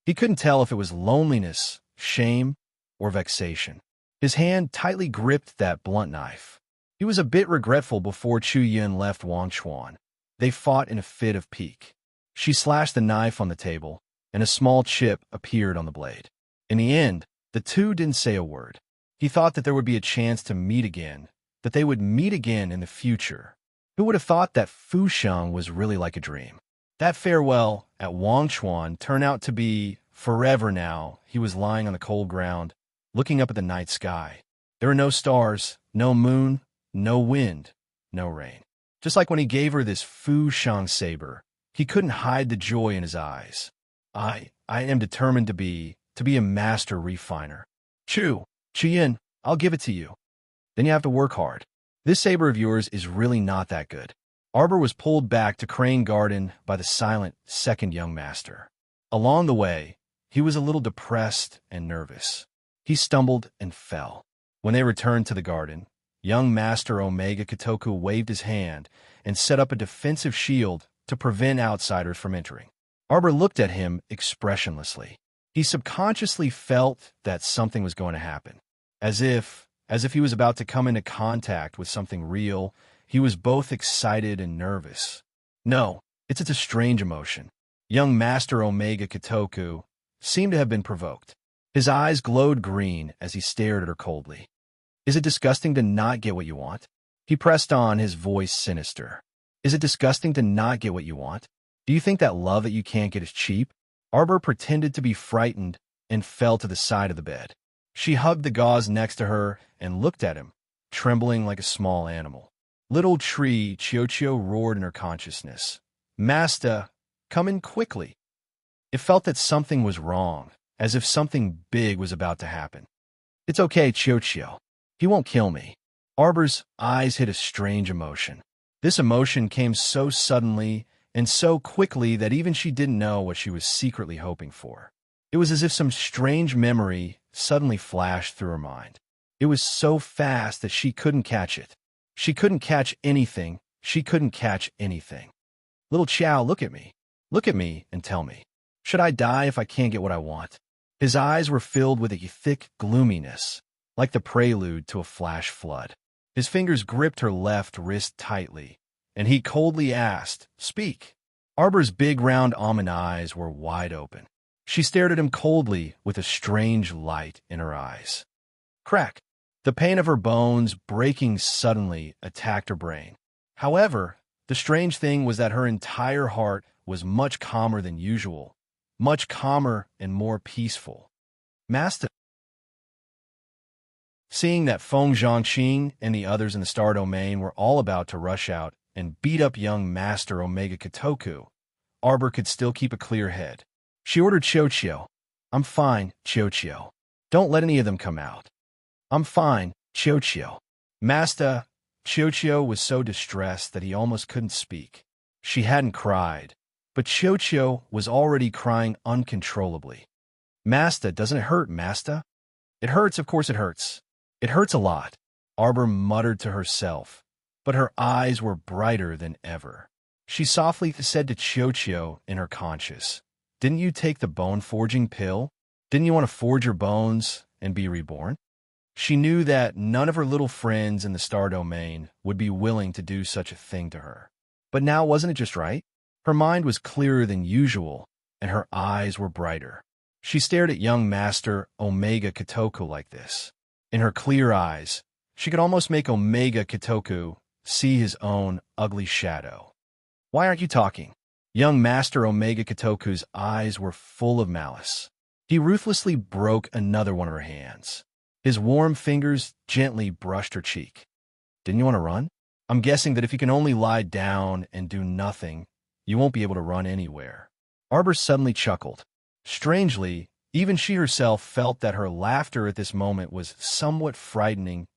He couldn't tell if it was loneliness, shame, or vexation. His hand tightly gripped that blunt knife. He was a bit regretful before Chuyun left Wangchuan. They fought in a fit of pique. She slashed the knife on the table, and a small chip appeared on the blade. In the end, the two didn't say a word. He thought that there would be a chance to meet again, that they would meet again in the future. Who would have thought that Fuxiang was really like a dream? That farewell at Wangchuan turned out to be forever now. He was lying on the cold ground, looking up at the night sky. There were no stars, no moon, no wind, no rain. Just like when he gave her this Fuxiang saber, he couldn't hide the joy in his eyes. I am determined to be a master refiner. Chuyun, I'll give it to you. Then you have to work hard. This saber of yours is really not that good. Arbor was pulled back to Crane Garden by the silent second young master. Along the way, he was a little depressed and nervous. He stumbled and fell. When they returned to the garden, young Master Omega Kotoku waved his hand and set up a defensive shield to prevent outsiders from entering. Arbor looked at him expressionlessly. He subconsciously felt that something was going to happen. As if he was about to come into contact with something real, he was both excited and nervous. No, it's a strange emotion. Young Master Omega Kotoku seemed to have been provoked. His eyes glowed green as he stared at her coldly. Is it disgusting to not get what you want? He pressed on, his voice sinister. Is it disgusting to not get what you want? Do you think that love that you can't get is cheap? Arbor pretended to be frightened and fell to the side of the bed. She hugged the gauze next to her and looked at him, trembling like a small animal. Little tree, Chiochio roared in her consciousness. Master, come in quickly. It felt that something was wrong, as if something big was about to happen. It's okay, Chiochio. He won't kill me. Arbor's eyes hid a strange emotion. This emotion came so suddenly and so quickly that even she didn't know what she was secretly hoping for. It was as if some strange memory suddenly flashed through her mind. It was so fast that she couldn't catch it. She couldn't catch anything. She couldn't catch anything. Little Chow, look at me. Look at me and tell me. Should I die if I can't get what I want? His eyes were filled with a thick gloominess, like the prelude to a flash flood. His fingers gripped her left wrist tightly, and he coldly asked, "Speak." Arbor's big round almond eyes were wide open. She stared at him coldly with a strange light in her eyes. Crack! The pain of her bones breaking suddenly attacked her brain. However, the strange thing was that her entire heart was much calmer than usual, much calmer and more peaceful. Master. Seeing that Feng Zhongqing and the others in the Star Domain were all about to rush out and beat up young Master Omega Katoku, Arbor could still keep a clear head. She ordered Qiuqiu. "I'm fine, Qiuqiu. Don't let any of them come out." "I'm fine, Qiuqiu." Master Qiuqiu was so distressed that he almost couldn't speak. She hadn't cried, but Qiuqiu was already crying uncontrollably. "Master, doesn't it hurt, Master?" "It hurts, of course it hurts. It hurts a lot," Arbor muttered to herself, but her eyes were brighter than ever. She softly said to Qiuqiu in her conscience, "Didn't you take the bone-forging pill? Didn't you want to forge your bones and be reborn?" She knew that none of her little friends in the Star Domain would be willing to do such a thing to her. But now wasn't it just right? Her mind was clearer than usual, and her eyes were brighter. She stared at young Master Omega Katoku like this. In her clear eyes, she could almost make Omega Katoku see his own ugly shadow. "Why aren't you talking?" Young Master Omega Katoku's eyes were full of malice. He ruthlessly broke another one of her hands. His warm fingers gently brushed her cheek. "Didn't you want to run? I'm guessing that if you can only lie down and do nothing, you won't be able to run anywhere." Arbor suddenly chuckled. Strangely, even she herself felt that her laughter at this moment was somewhat frightening.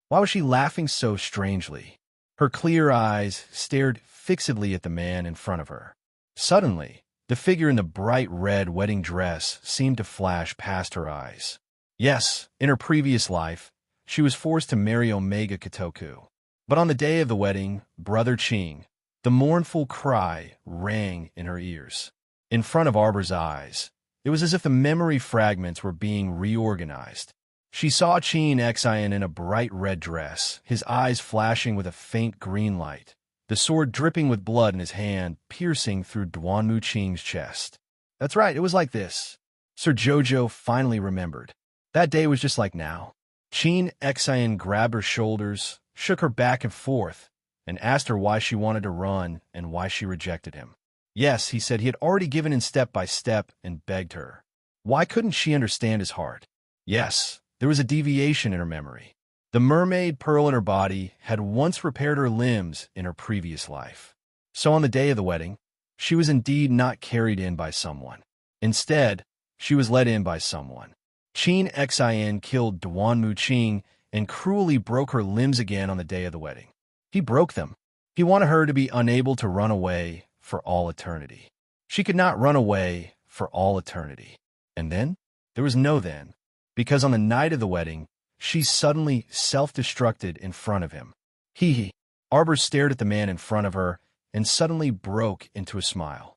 Why was she laughing so strangely? Her clear eyes stared fixedly at the man in front of her. Suddenly, the figure in the bright red wedding dress seemed to flash past her eyes. Yes, in her previous life, she was forced to marry Omega Katoku. But on the day of the wedding, Brother Qing, the mournful cry rang in her ears. In front of Arbor's eyes, it was as if the memory fragments were being reorganized. She saw Qing Xian in a bright red dress, his eyes flashing with a faint green light, the sword dripping with blood in his hand, piercing through Duanmu Qing's chest. That's right, it was like this. Sir Jojo finally remembered. That day was just like now. Qing Xian grabbed her shoulders, shook her back and forth, and asked her why she wanted to run and why she rejected him. Yes, he said he had already given in step by step and begged her. Why couldn't she understand his heart? Yes, there was a deviation in her memory. The mermaid pearl in her body had once repaired her limbs in her previous life. So on the day of the wedding, she was indeed not carried in by someone. Instead, she was led in by someone. Qing Xian killed Duanmu Qing and cruelly broke her limbs again on the day of the wedding. He broke them. He wanted her to be unable to run away for all eternity. She could not run away for all eternity. And then? There was no then, because on the night of the wedding, she suddenly self-destructed in front of him. Hee. Arbor stared at the man in front of her and suddenly broke into a smile.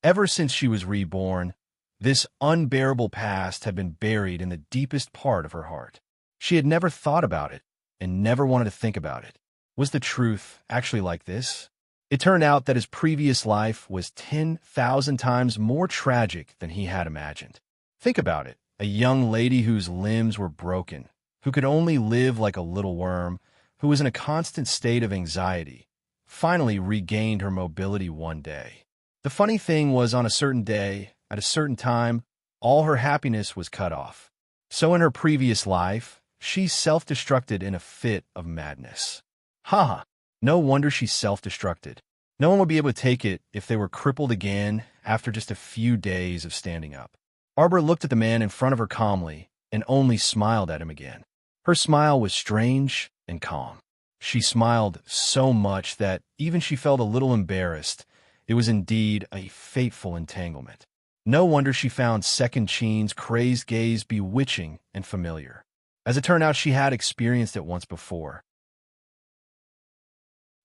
Ever since she was reborn, this unbearable past had been buried in the deepest part of her heart. She had never thought about it and never wanted to think about it. Was the truth actually like this? It turned out that his previous life was 10,000 times more tragic than he had imagined. Think about it. A young lady whose limbs were broken, who could only live like a little worm, who was in a constant state of anxiety, finally regained her mobility one day. The funny thing was, on a certain day, at a certain time, all her happiness was cut off. So in her previous life, she self-destructed in a fit of madness. Ha! No wonder she self-destructed. No one would be able to take it if they were crippled again after just a few days of standing up. Arbor looked at the man in front of her calmly and only smiled at him again. Her smile was strange and calm. She smiled so much that even she felt a little embarrassed. It was indeed a fateful entanglement. No wonder she found Second Qing's crazed gaze bewitching and familiar. As it turned out, she had experienced it once before.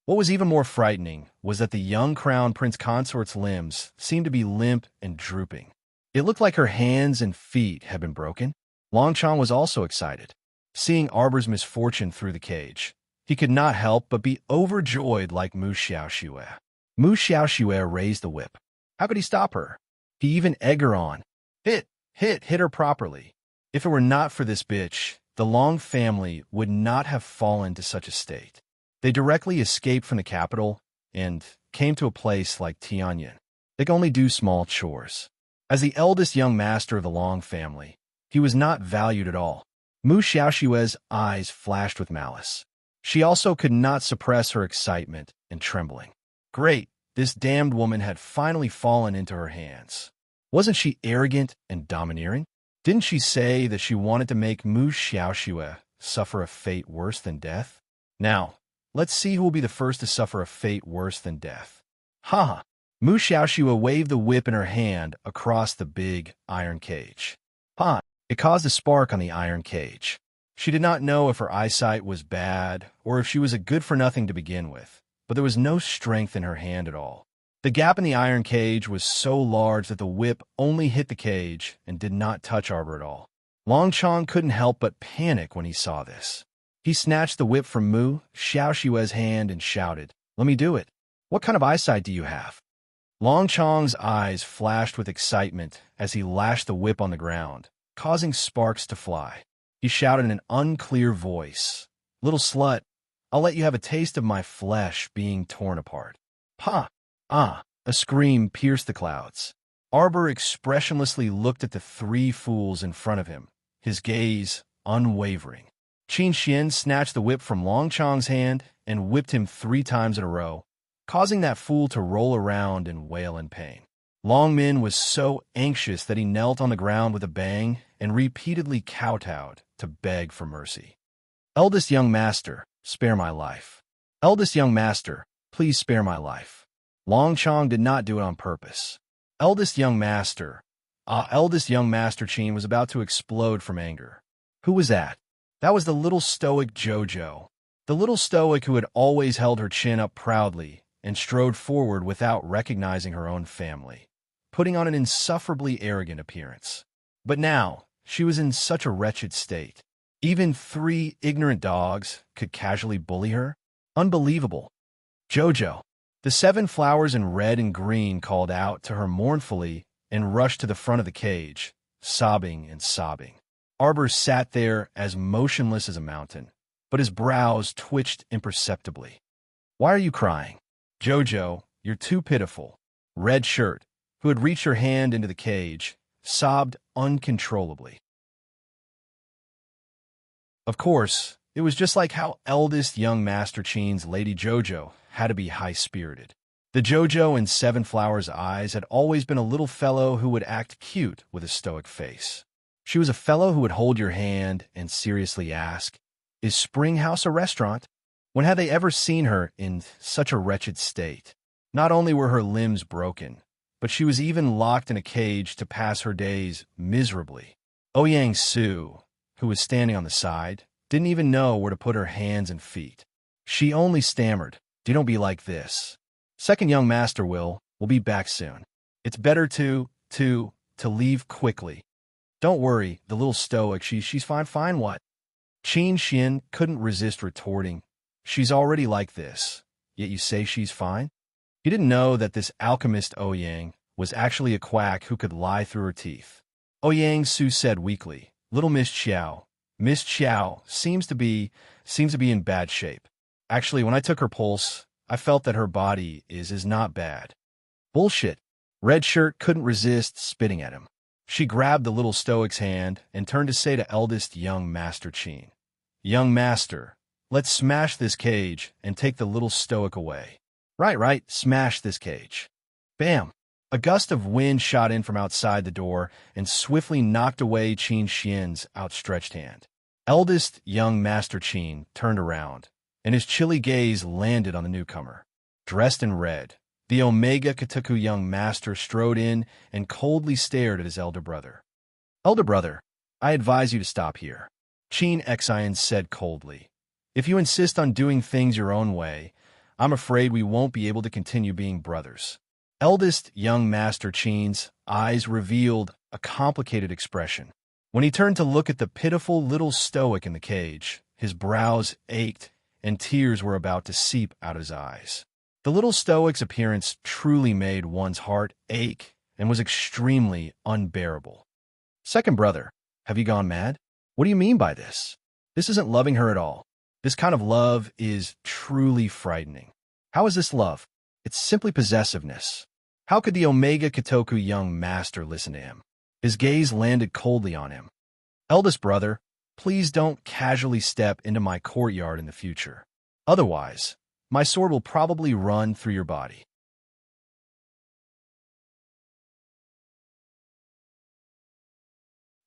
What was even more frightening was that the young crown prince consort's limbs seemed to be limp and drooping. It looked like her hands and feet had been broken. Longchong was also excited, seeing Arbor's misfortune through the cage. He could not help but be overjoyed like Mu Xiaoxue. Mu Xiaoxue raised the whip. How could he stop her? He even egged her on. Hit her properly. If it were not for this bitch, the Long family would not have fallen to such a state. They directly escaped from the capital and came to a place like Tianyin. They could only do small chores. As the eldest young master of the Long family, he was not valued at all. Mu Xiaoxue's eyes flashed with malice. She also could not suppress her excitement and trembling. Great, this damned woman had finally fallen into her hands. Wasn't she arrogant and domineering? Didn't she say that she wanted to make Mu Xiaoxue suffer a fate worse than death? Now, let's see who will be the first to suffer a fate worse than death. Ha! Mu Xiaoxue waved the whip in her hand across the big iron cage. Ha! It caused a spark on the iron cage. She did not know if her eyesight was bad or if she was a good-for-nothing to begin with, but there was no strength in her hand at all. The gap in the iron cage was so large that the whip only hit the cage and did not touch Arbor at all. Longchong couldn't help but panic when he saw this. He snatched the whip from Mu Xiaoxue's hand and shouted, "Let me do it. What kind of eyesight do you have?" Longchong's eyes flashed with excitement as he lashed the whip on the ground, causing sparks to fly. He shouted in an unclear voice, "Little slut, I'll let you have a taste of my flesh being torn apart." Ha! Ah! A scream pierced the clouds. Arbor expressionlessly looked at the three fools in front of him, his gaze unwavering. Qin Xian snatched the whip from Longchong's hand and whipped him 3 times in a row, causing that fool to roll around and wail in pain. Long Min was so anxious that he knelt on the ground with a bang and repeatedly kowtowed to beg for mercy. "Eldest young master, spare my life. Eldest young master, please spare my life." Longchong did not do it on purpose. Eldest young master Qin was about to explode from anger. Who was that? That was the little stoic Jojo. The little stoic who had always held her chin up proudly and strode forward without recognizing her own family, putting on an insufferably arrogant appearance. But now, she was in such a wretched state. Even 3 ignorant dogs could casually bully her? Unbelievable. Jojo. The 7 flowers in red and green called out to her mournfully and rushed to the front of the cage, sobbing and sobbing. Arbor sat there as motionless as a mountain, but his brows twitched imperceptibly. "Why are you crying?" "Jojo, you're too pitiful." Red Shirt, who had reached her hand into the cage, sobbed uncontrollably. Of course, it was just like how eldest young Master Qin's Lady Jojo had to be high-spirited. The Jojo in 7 Flowers' eyes had always been a little fellow who would act cute with a stoic face. She was a fellow who would hold your hand and seriously ask, "Is Spring House a restaurant?" When had they ever seen her in such a wretched state? Not only were her limbs broken, but she was even locked in a cage to pass her days miserably. Ouyang Su, who was standing on the side, didn't even know where to put her hands and feet. She only stammered, "Don't be like this. Second young master will be back soon. It's better to leave quickly." "Don't worry, the little stoic, she's fine what?" Qin Xian couldn't resist retorting, "She's already like this, yet you say she's fine?" He didn't know that this alchemist Ouyang was actually a quack who could lie through her teeth. Ouyang Su said weakly, "Little Miss Xiao seems to be in bad shape. Actually, when I took her pulse, I felt that her body is not bad." "Bullshit." Red Shirt couldn't resist spitting at him. She grabbed the little stoic's hand and turned to say to eldest young Master Qin, "Young master, let's smash this cage and take the little stoic away." Right, smash this cage." Bam! A gust of wind shot in from outside the door and swiftly knocked away Qin Xian's outstretched hand. Eldest young Master Qin turned around, and his chilly gaze landed on the newcomer. Dressed in red, the Omega Kataku young master strode in and coldly stared at his elder brother. "Elder brother, I advise you to stop here," Qin Xian said coldly. "If you insist on doing things your own way, I'm afraid we won't be able to continue being brothers." Eldest young Master Chin's eyes revealed a complicated expression. When he turned to look at the pitiful little stoic in the cage, his brows ached and tears were about to seep out of his eyes. The little stoic's appearance truly made one's heart ache and was extremely unbearable. "Second brother, have you gone mad? What do you mean by this? This isn't loving her at all. This kind of love is truly frightening. How is this love? It's simply possessiveness." How could the Omega Kitoku young master listen to him? His gaze landed coldly on him. "Eldest brother, please don't casually step into my courtyard in the future. Otherwise, my sword will probably run through your body."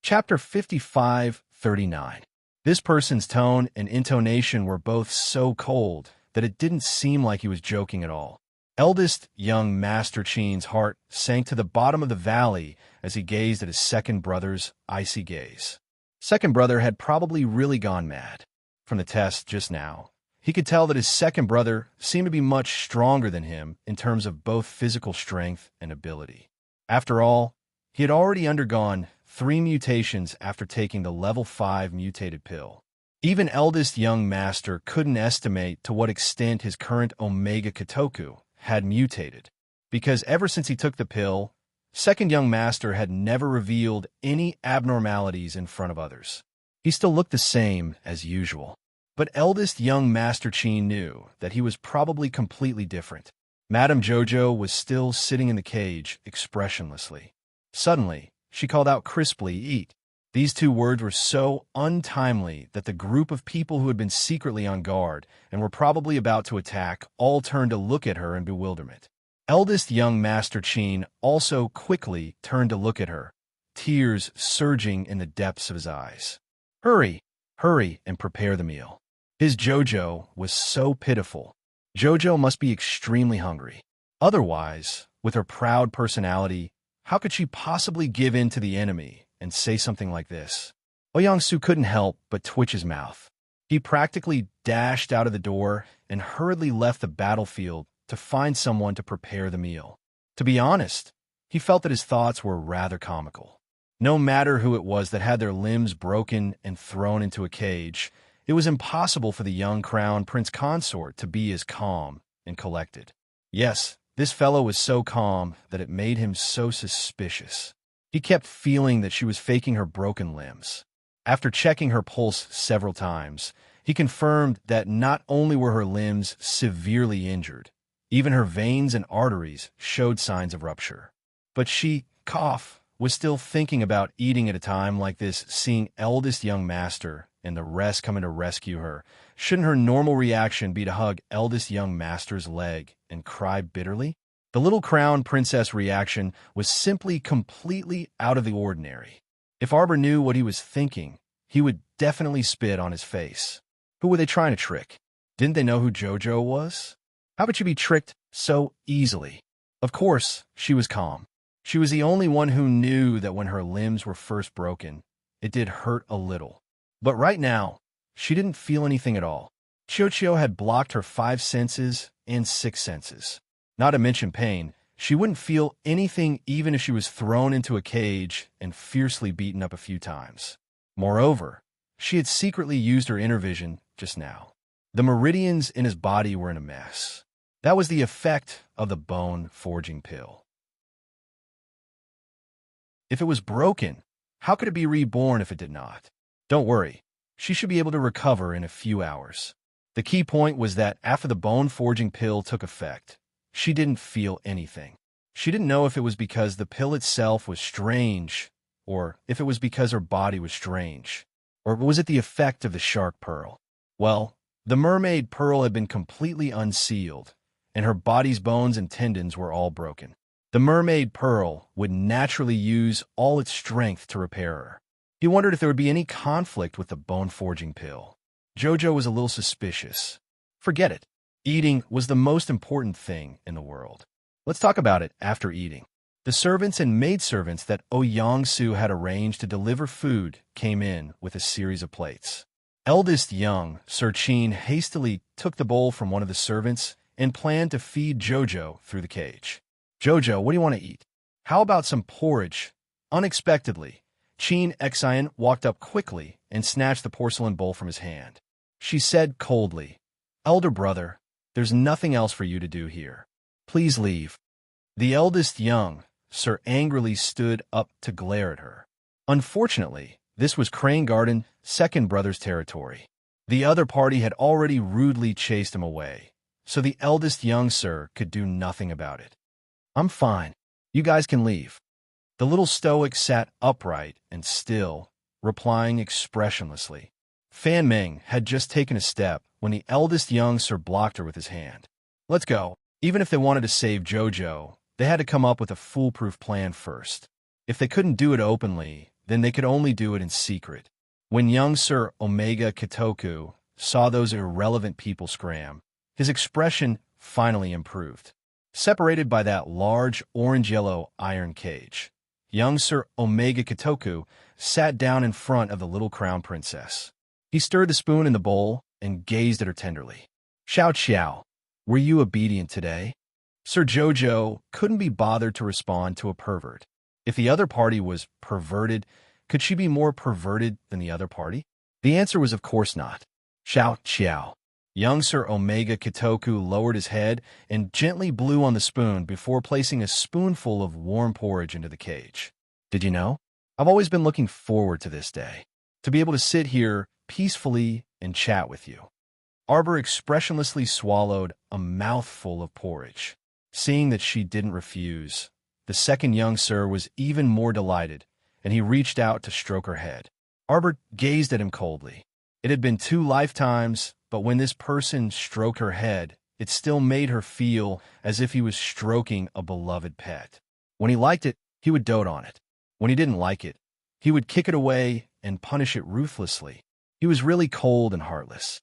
Chapter 55:39. This person's tone and intonation were both so cold that it didn't seem like he was joking at all. Eldest young Master Chin's heart sank to the bottom of the valley as he gazed at his second brother's icy gaze. Second brother had probably really gone mad. From the test just now, he could tell that his second brother seemed to be much stronger than him in terms of both physical strength and ability. After all, he had already undergone 3 mutations after taking the level 5 mutated pill. Even eldest young master couldn't estimate to what extent his current Omega Kitoku had mutated, because ever since he took the pill, second young master had never revealed any abnormalities in front of others. He still looked the same as usual. But eldest young Master Chin knew that he was probably completely different. Madame Jojo was still sitting in the cage, expressionlessly. Suddenly, she called out crisply, "Eat." These 2 words were so untimely that the group of people who had been secretly on guard and were probably about to attack all turned to look at her in bewilderment. Eldest young Master Chin also quickly turned to look at her, tears surging in the depths of his eyes. "Hurry, hurry, and prepare the meal." His Jojo was so pitiful. Jojo must be extremely hungry. Otherwise, with her proud personality, how could she possibly give in to the enemy and say something like this? Oyang-su couldn't help but twitch his mouth. He practically dashed out of the door and hurriedly left the battlefield to find someone to prepare the meal. To be honest, he felt that his thoughts were rather comical. No matter who it was that had their limbs broken and thrown into a cage, it was impossible for the young crown Prince Consort to be as calm and collected. Yes, this fellow was so calm that it made him so suspicious. He kept feeling that she was faking her broken limbs. After checking her pulse several times, he confirmed that not only were her limbs severely injured, even her veins and arteries showed signs of rupture. But she, was still thinking about eating at a time like this, seeing eldest young master and the rest coming to rescue her. Shouldn't her normal reaction be to hug eldest young master's leg and cry bitterly? The little crown princess reaction was simply completely out of the ordinary. If Arbor knew what he was thinking, he would definitely spit on his face. Who were they trying to trick? Didn't they know who Jojo was? How could she be tricked so easily? Of course, she was calm. She was the only one who knew that when her limbs were first broken, it did hurt a little. But right now, she didn't feel anything at all. Chio had blocked her 5 senses and 6 senses. Not to mention pain, she wouldn't feel anything even if she was thrown into a cage and fiercely beaten up a few times. Moreover, she had secretly used her inner vision just now. The meridians in his body were in a mess. That was the effect of the bone-forging pill. If it was broken, how could it be reborn if it did not? Don't worry, she should be able to recover in a few hours. The key point was that after the bone-forging pill took effect, she didn't feel anything. She didn't know if it was because the pill itself was strange, or if it was because her body was strange, or was it the effect of the shark pearl? Well, the mermaid pearl had been completely unsealed, and her body's bones and tendons were all broken. The mermaid pearl would naturally use all its strength to repair her. He wondered if there would be any conflict with the bone-forging pill. Jojo was a little suspicious. Forget it. Eating was the most important thing in the world. Let's talk about it after eating. The servants and maidservants that Oyang-su had arranged to deliver food came in with a series of plates. Eldest young Sir Chin hastily took the bowl from one of the servants and planned to feed Jojo through the cage. "Jojo, what do you want to eat? How about some porridge?" Unexpectedly, Chin Xian walked up quickly and snatched the porcelain bowl from his hand. She said coldly, "Elder brother, there's nothing else for you to do here. Please leave." The eldest young sir angrily stood up to glare at her. Unfortunately, this was Crane Garden second brother's territory. The other party had already rudely chased him away, so the eldest young sir could do nothing about it. "I'm fine. You guys can leave." The little stoic sat upright and still, replying expressionlessly. Fan Ming had just taken a step when the eldest young sir blocked her with his hand. "Let's go." Even if they wanted to save Jojo, they had to come up with a foolproof plan first. If they couldn't do it openly, then they could only do it in secret. When young Sir Omega Kitoku saw those irrelevant people scram, his expression finally improved. Separated by that large orange-yellow iron cage, young Sir Omega Kitoku sat down in front of the little crown princess. He stirred the spoon in the bowl and gazed at her tenderly. "Xiao Xiao, were you obedient today?" Sir Jojo couldn't be bothered to respond to a pervert. If the other party was perverted, could she be more perverted than the other party? The answer was of course not. "Xiao Xiao." Young Sir Omega Kitoku lowered his head and gently blew on the spoon before placing a spoonful of warm porridge into the cage. "Did you know? I've always been looking forward to this day, to be able to sit here peacefully and chat with you." Arbor expressionlessly swallowed a mouthful of porridge. Seeing that she didn't refuse, the second young sir was even more delighted, and he reached out to stroke her head. Arbor gazed at him coldly. It had been 2 lifetimes, but when this person stroked her head, it still made her feel as if he was stroking a beloved pet. When he liked it, he would dote on it. When he didn't like it, he would kick it away and punish it ruthlessly. He was really cold and heartless.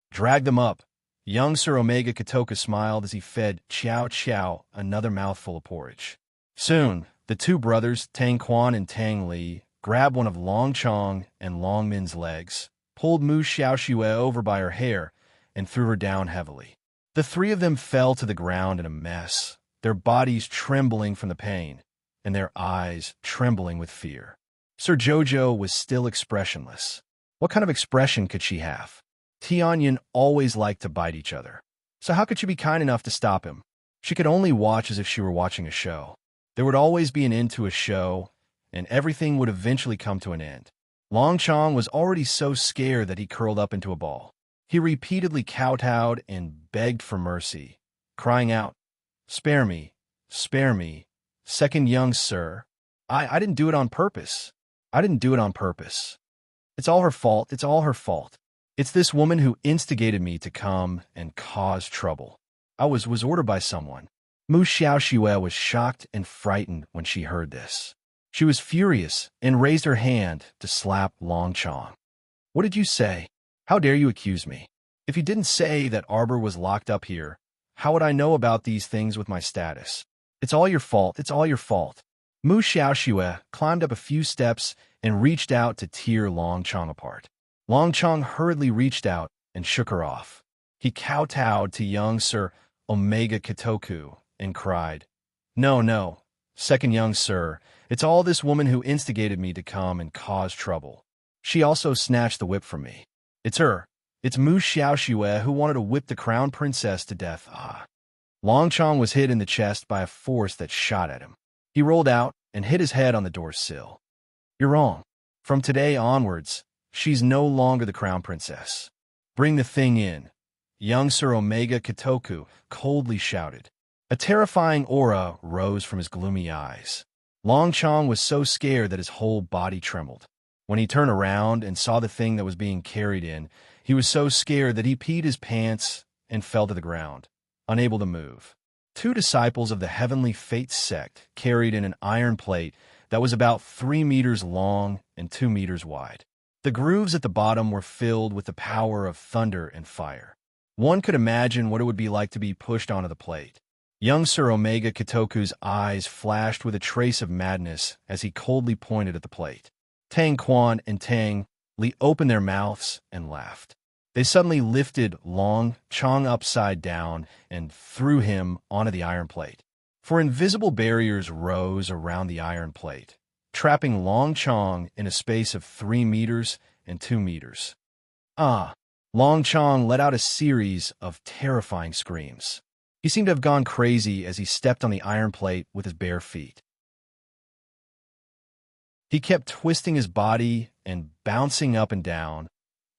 "Drag them up." Young Sir Omega Kitoka smiled as he fed Xiao Xiao another mouthful of porridge. Soon, the 2 brothers, Tang Quan and Tang Li, grabbed one of Long Chong and Long Min's legs, pulled Mu Xiaoxue over by her hair, and threw her down heavily. The 3 of them fell to the ground in a mess, their bodies trembling from the pain, and their eyes trembling with fear. Sir Jojo was still expressionless. What kind of expression could she have? Tianyin always liked to bite each other, so how could she be kind enough to stop him? She could only watch as if she were watching a show. There would always be an end to a show, and everything would eventually come to an end. Long Chong was already so scared that he curled up into a ball. He repeatedly kowtowed and begged for mercy, crying out, "Spare me, spare me, second young sir. I didn't do it on purpose. I didn't do it on purpose. It's all her fault, it's all her fault. It's this woman who instigated me to come and cause trouble. I was ordered by someone." Mu Xiaoxue was shocked and frightened when she heard this. She was furious and raised her hand to slap Long Chong. "What did you say? How dare you accuse me? If you didn't say that Arbor was locked up here, how would I know about these things with my status? It's all your fault, it's all your fault." Mu Xiaoxue climbed up a few steps and reached out to tear Long Chong apart. Long Chong hurriedly reached out and shook her off. He kowtowed to young Sir Omega Kitoku and cried, "No, no, second young sir, it's all this woman who instigated me to come and cause trouble. She also snatched the whip from me. It's her. It's Mu Xiaoxue who wanted to whip the crown princess to death." Long Chong was hit in the chest by a force that shot at him. He rolled out and hit his head on the door sill. "You're wrong. From today onwards, she's no longer the crown princess. Bring the thing in." Young Sir Omega Kitoku coldly shouted. A terrifying aura rose from his gloomy eyes. Long Chong was so scared that his whole body trembled. When he turned around and saw the thing that was being carried in, he was so scared that he peed his pants and fell to the ground, unable to move. 2 disciples of the Heavenly Fate sect carried in an iron plate that was about 3 meters long and 2 meters wide. The grooves at the bottom were filled with the power of thunder and fire. One could imagine what it would be like to be pushed onto the plate. Young Sir Omega Kitoku's eyes flashed with a trace of madness as he coldly pointed at the plate. Tang Quan and Tang Li opened their mouths and laughed. They suddenly lifted Long Chong upside down and threw him onto the iron plate. For invisible barriers rose around the iron plate, trapping Long Chong in a space of 3 meters and 2 meters. Long Chong let out a series of terrifying screams. He seemed to have gone crazy as he stepped on the iron plate with his bare feet. He kept twisting his body and bouncing up and down,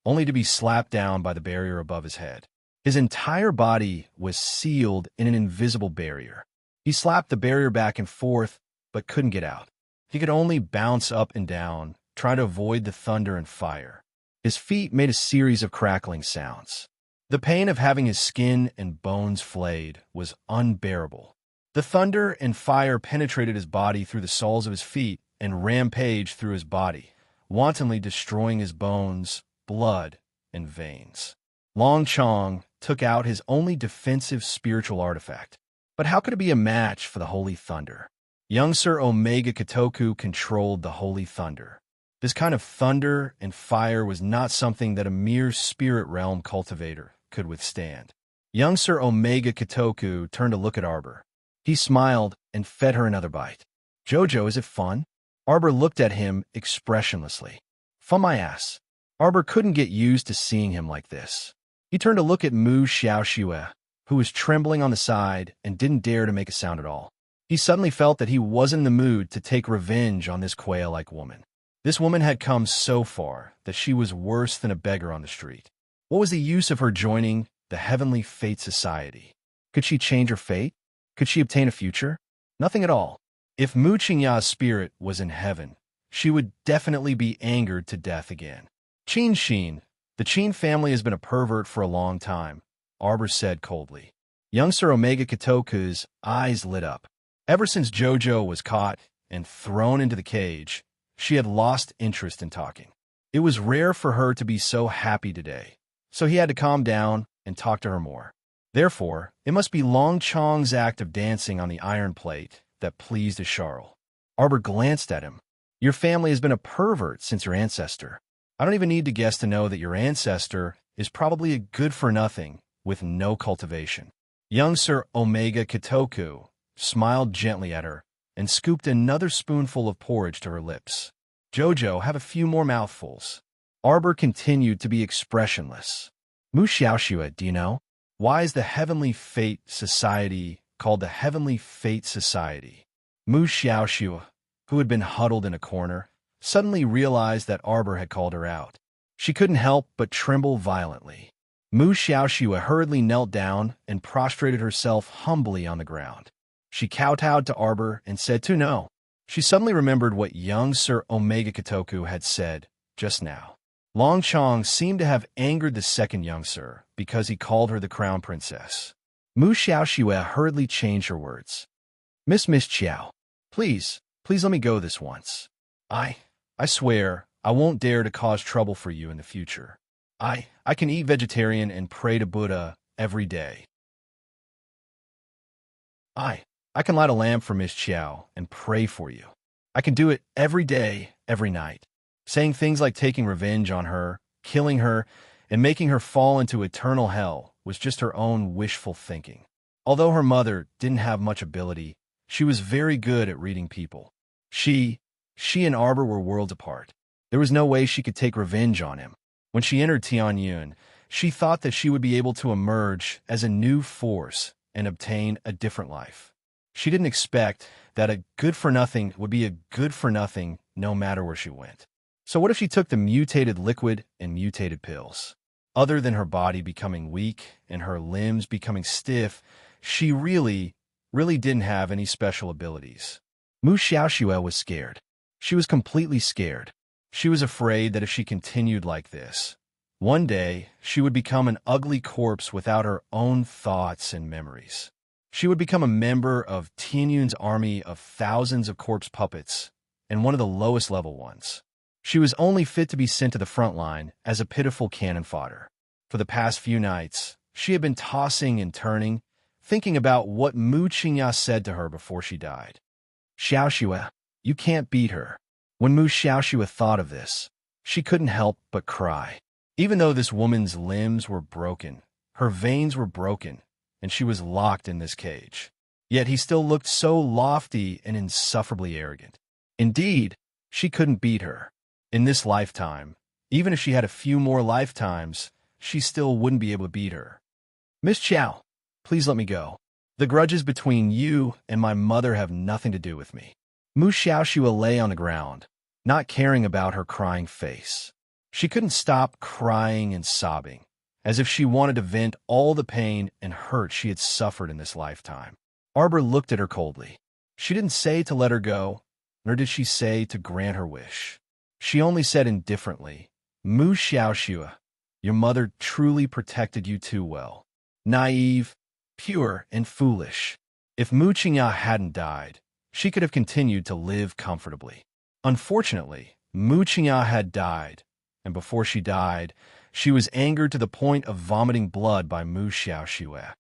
only to be slapped down by the barrier above his head. His entire body was sealed in an invisible barrier. He slapped the barrier back and forth, but couldn't get out. He could only bounce up and down, trying to avoid the thunder and fire. His feet made a series of crackling sounds. The pain of having his skin and bones flayed was unbearable. The thunder and fire penetrated his body through the soles of his feet and rampaged through his body, wantonly destroying his bones, blood, and veins. Long Chong took out his only defensive spiritual artifact. But how could it be a match for the Holy Thunder? Young Sir Omega Katoku controlled the Holy Thunder. This kind of thunder and fire was not something that a mere spirit realm cultivator could withstand. Young Sir Omega Katoku turned to look at Arbor. He smiled and fed her another bite. "Jojo, is it fun?" Arbor looked at him expressionlessly. "Fun my ass." Arbor couldn't get used to seeing him like this. He turned to look at Mu Xiaoxue, who was trembling on the side and didn't dare to make a sound at all. He suddenly felt that he wasn't in the mood to take revenge on this quail-like woman. This woman had come so far that she was worse than a beggar on the street. What was the use of her joining the Heavenly Fate Society? Could she change her fate? Could she obtain a future? Nothing at all. If Mu Qingya's spirit was in heaven, she would definitely be angered to death again. "Qin Xin, the Qin family has been a pervert for a long time," Arbor said coldly. Young Sir Omega Katoku's eyes lit up. Ever since Jojo was caught and thrown into the cage, she had lost interest in talking. It was rare for her to be so happy today, so he had to calm down and talk to her more. Therefore, it must be Long Chong's act of dancing on the iron plate that pleased Isharl. Arbor glanced at him. "Your family has been a pervert since your ancestor. I don't even need to guess to know that your ancestor is probably a good-for-nothing with no cultivation." Young Sir Omega Katoku smiled gently at her and scooped another spoonful of porridge to her lips. "Jojo, have a few more mouthfuls." Arbor continued to be expressionless. "Mu Xiaoxue, do you know? Why is the Heavenly Fate Society called the Heavenly Fate Society?" Mu Xiaoxue, who had been huddled in a corner, suddenly realized that Arbor had called her out. She couldn't help but tremble violently. Mu Xiaoxue hurriedly knelt down and prostrated herself humbly on the ground. She kowtowed to Arbor and said to no. She suddenly remembered what young Sir Omega Katoku had said just now. Long Chong seemed to have angered the second young sir because he called her the crown princess. Mu Xiaoxue hurriedly changed her words. Miss Chiao, please let me go this once. I swear I won't dare to cause trouble for you in the future. I can eat vegetarian and pray to Buddha every day. I can light a lamp for Miss Chiao and pray for you. I can do it every day, every night. Saying things like taking revenge on her, killing her, and making her fall into eternal hell was just her own wishful thinking. Although her mother didn't have much ability, she was very good at reading people. She and Arbor were worlds apart. There was no way she could take revenge on him. When she entered Tianyun, she thought that she would be able to emerge as a new force and obtain a different life. She didn't expect that a good-for-nothing would be a good-for-nothing no matter where she went. So what if she took the mutated liquid and mutated pills? Other than her body becoming weak and her limbs becoming stiff, she really didn't have any special abilities. Mu Xiaoxue was scared. She was completely scared. She was afraid that if she continued like this, one day she would become an ugly corpse without her own thoughts and memories. She would become a member of Tianyun's army of thousands of corpse puppets, and one of the lowest level ones. She was only fit to be sent to the front line as a pitiful cannon fodder. For the past few nights, she had been tossing and turning, thinking about what Mu Qingya said to her before she died. Xiaoxue, you can't beat her. When Mu Xiaoxue thought of this, she couldn't help but cry. Even though this woman's limbs were broken, her veins were broken, and she was locked in this cage. Yet he still looked so lofty and insufferably arrogant. Indeed, she couldn't beat her. In this lifetime, even if she had a few more lifetimes, she still wouldn't be able to beat her. Miss Chow, please let me go. The grudges between you and my mother have nothing to do with me. Mu Xiaoxua lay on the ground, not caring about her crying face. She couldn't stop crying and sobbing, as if she wanted to vent all the pain and hurt she had suffered in this lifetime. Arbor looked at her coldly. She didn't say to let her go, nor did she say to grant her wish. She only said indifferently, Mu Xiaoxua, your mother truly protected you too well. Naive, pure, and foolish. If Mu Qingya hadn't died, she could have continued to live comfortably. Unfortunately, Mu Qingya had died, and before she died, she was angered to the point of vomiting blood by Mu Xiaoxue.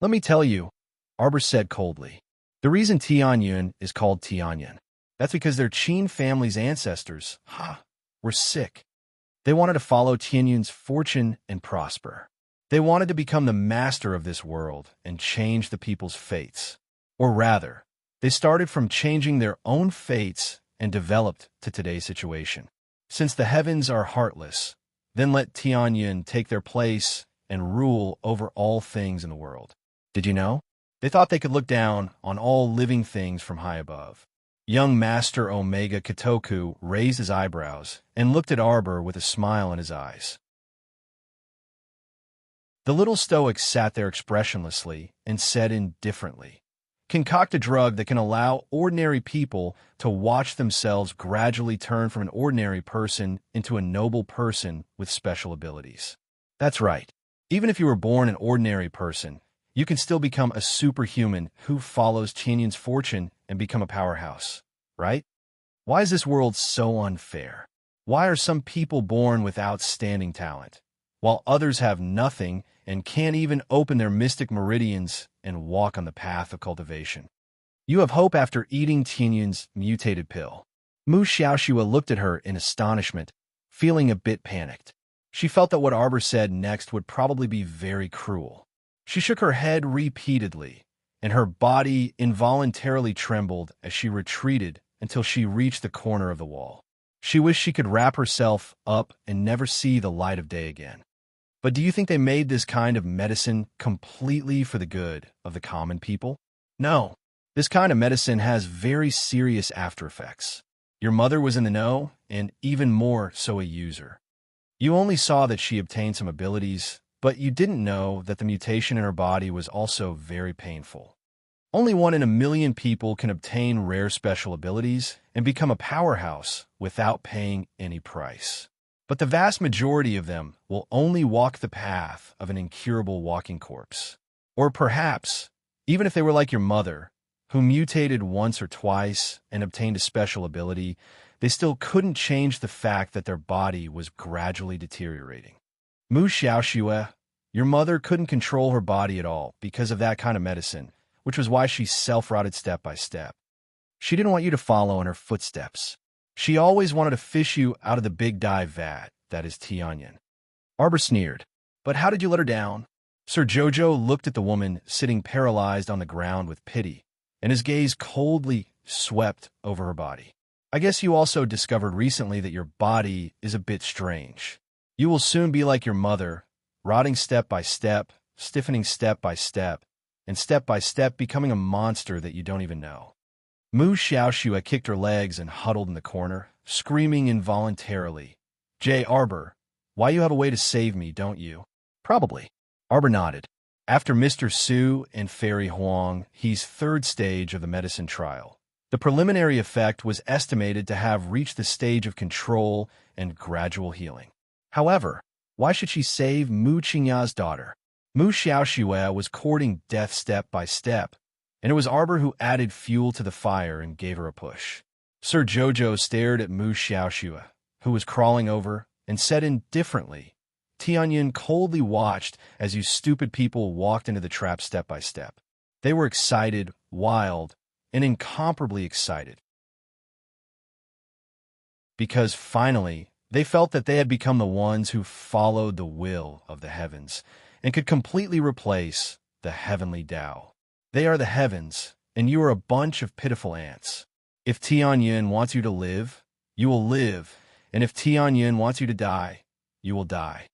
Let me tell you, Arbor said coldly, the reason Tianyun is called Tianyun, that's because their Qin family's ancestors, were sick. They wanted to follow Tianyun's fortune and prosper. They wanted to become the master of this world and change the people's fates. Or rather, they started from changing their own fates and developed to today's situation. Since the heavens are heartless, then let Tianyun take their place and rule over all things in the world. Did you know? They thought they could look down on all living things from high above. Young Master Omega Katoku raised his eyebrows and looked at Arbor with a smile in his eyes. The little stoic sat there expressionlessly and said indifferently, concoct a drug that can allow ordinary people to watch themselves gradually turn from an ordinary person into a noble person with special abilities. That's right. Even if you were born an ordinary person, you can still become a superhuman who follows Tianyun's fortune and become a powerhouse, right? Why is this world so unfair? Why are some people born with outstanding talent, while others have nothing and can't even open their mystic meridians and walk on the path of cultivation? You have hope after eating Tianyun's mutated pill. Mu Xiaoxua looked at her in astonishment, feeling a bit panicked. She felt that what Arbor said next would probably be very cruel. She shook her head repeatedly, and her body involuntarily trembled as she retreated until she reached the corner of the wall. She wished she could wrap herself up and never see the light of day again. But do you think they made this kind of medicine completely for the good of the common people? No. This kind of medicine has very serious after effects. Your mother was in the know, and even more so a user. You only saw that she obtained some abilities, but you didn't know that the mutation in her body was also very painful. Only 1 in a million people can obtain rare special abilities and become a powerhouse without paying any price. But the vast majority of them will only walk the path of an incurable walking corpse. Or perhaps, even if they were like your mother, who mutated once or twice and obtained a special ability, they still couldn't change the fact that their body was gradually deteriorating. Mu Xiaoxue, your mother couldn't control her body at all because of that kind of medicine, which was why she self-rotted step by step. She didn't want you to follow in her footsteps. She always wanted to fish you out of the big dive vat, that is Tianyun. Arbor sneered. But how did you let her down? Sir Jojo looked at the woman sitting paralyzed on the ground with pity, and his gaze coldly swept over her body. I guess you also discovered recently that your body is a bit strange. You will soon be like your mother, rotting step by step, stiffening step by step becoming a monster that you don't even know. Mu Xiaoxua kicked her legs and huddled in the corner, screaming involuntarily. J. Arbor, why you have a way to save me, don't you? Probably. Arbor nodded. After Mr. Su and Fairy Huang, he's 3rd stage of the medicine trial. The preliminary effect was estimated to have reached the stage of control and gradual healing. However, why should she save Mu Qingya's daughter? Mu Xiaoxue was courting death step by step, and it was Arbor who added fuel to the fire and gave her a push. Sir Jojo stared at Mu Xiaoxue, who was crawling over, and said indifferently, Tianyun coldly watched as you stupid people walked into the trap step by step. They were excited, wild, and incomparably excited. Because finally, They felt that they had become the ones who followed the will of the heavens and could completely replace the heavenly Tao. They are the heavens, and you are a bunch of pitiful ants. If Tianyin wants you to live, you will live, and if Tianyin wants you to die, you will die.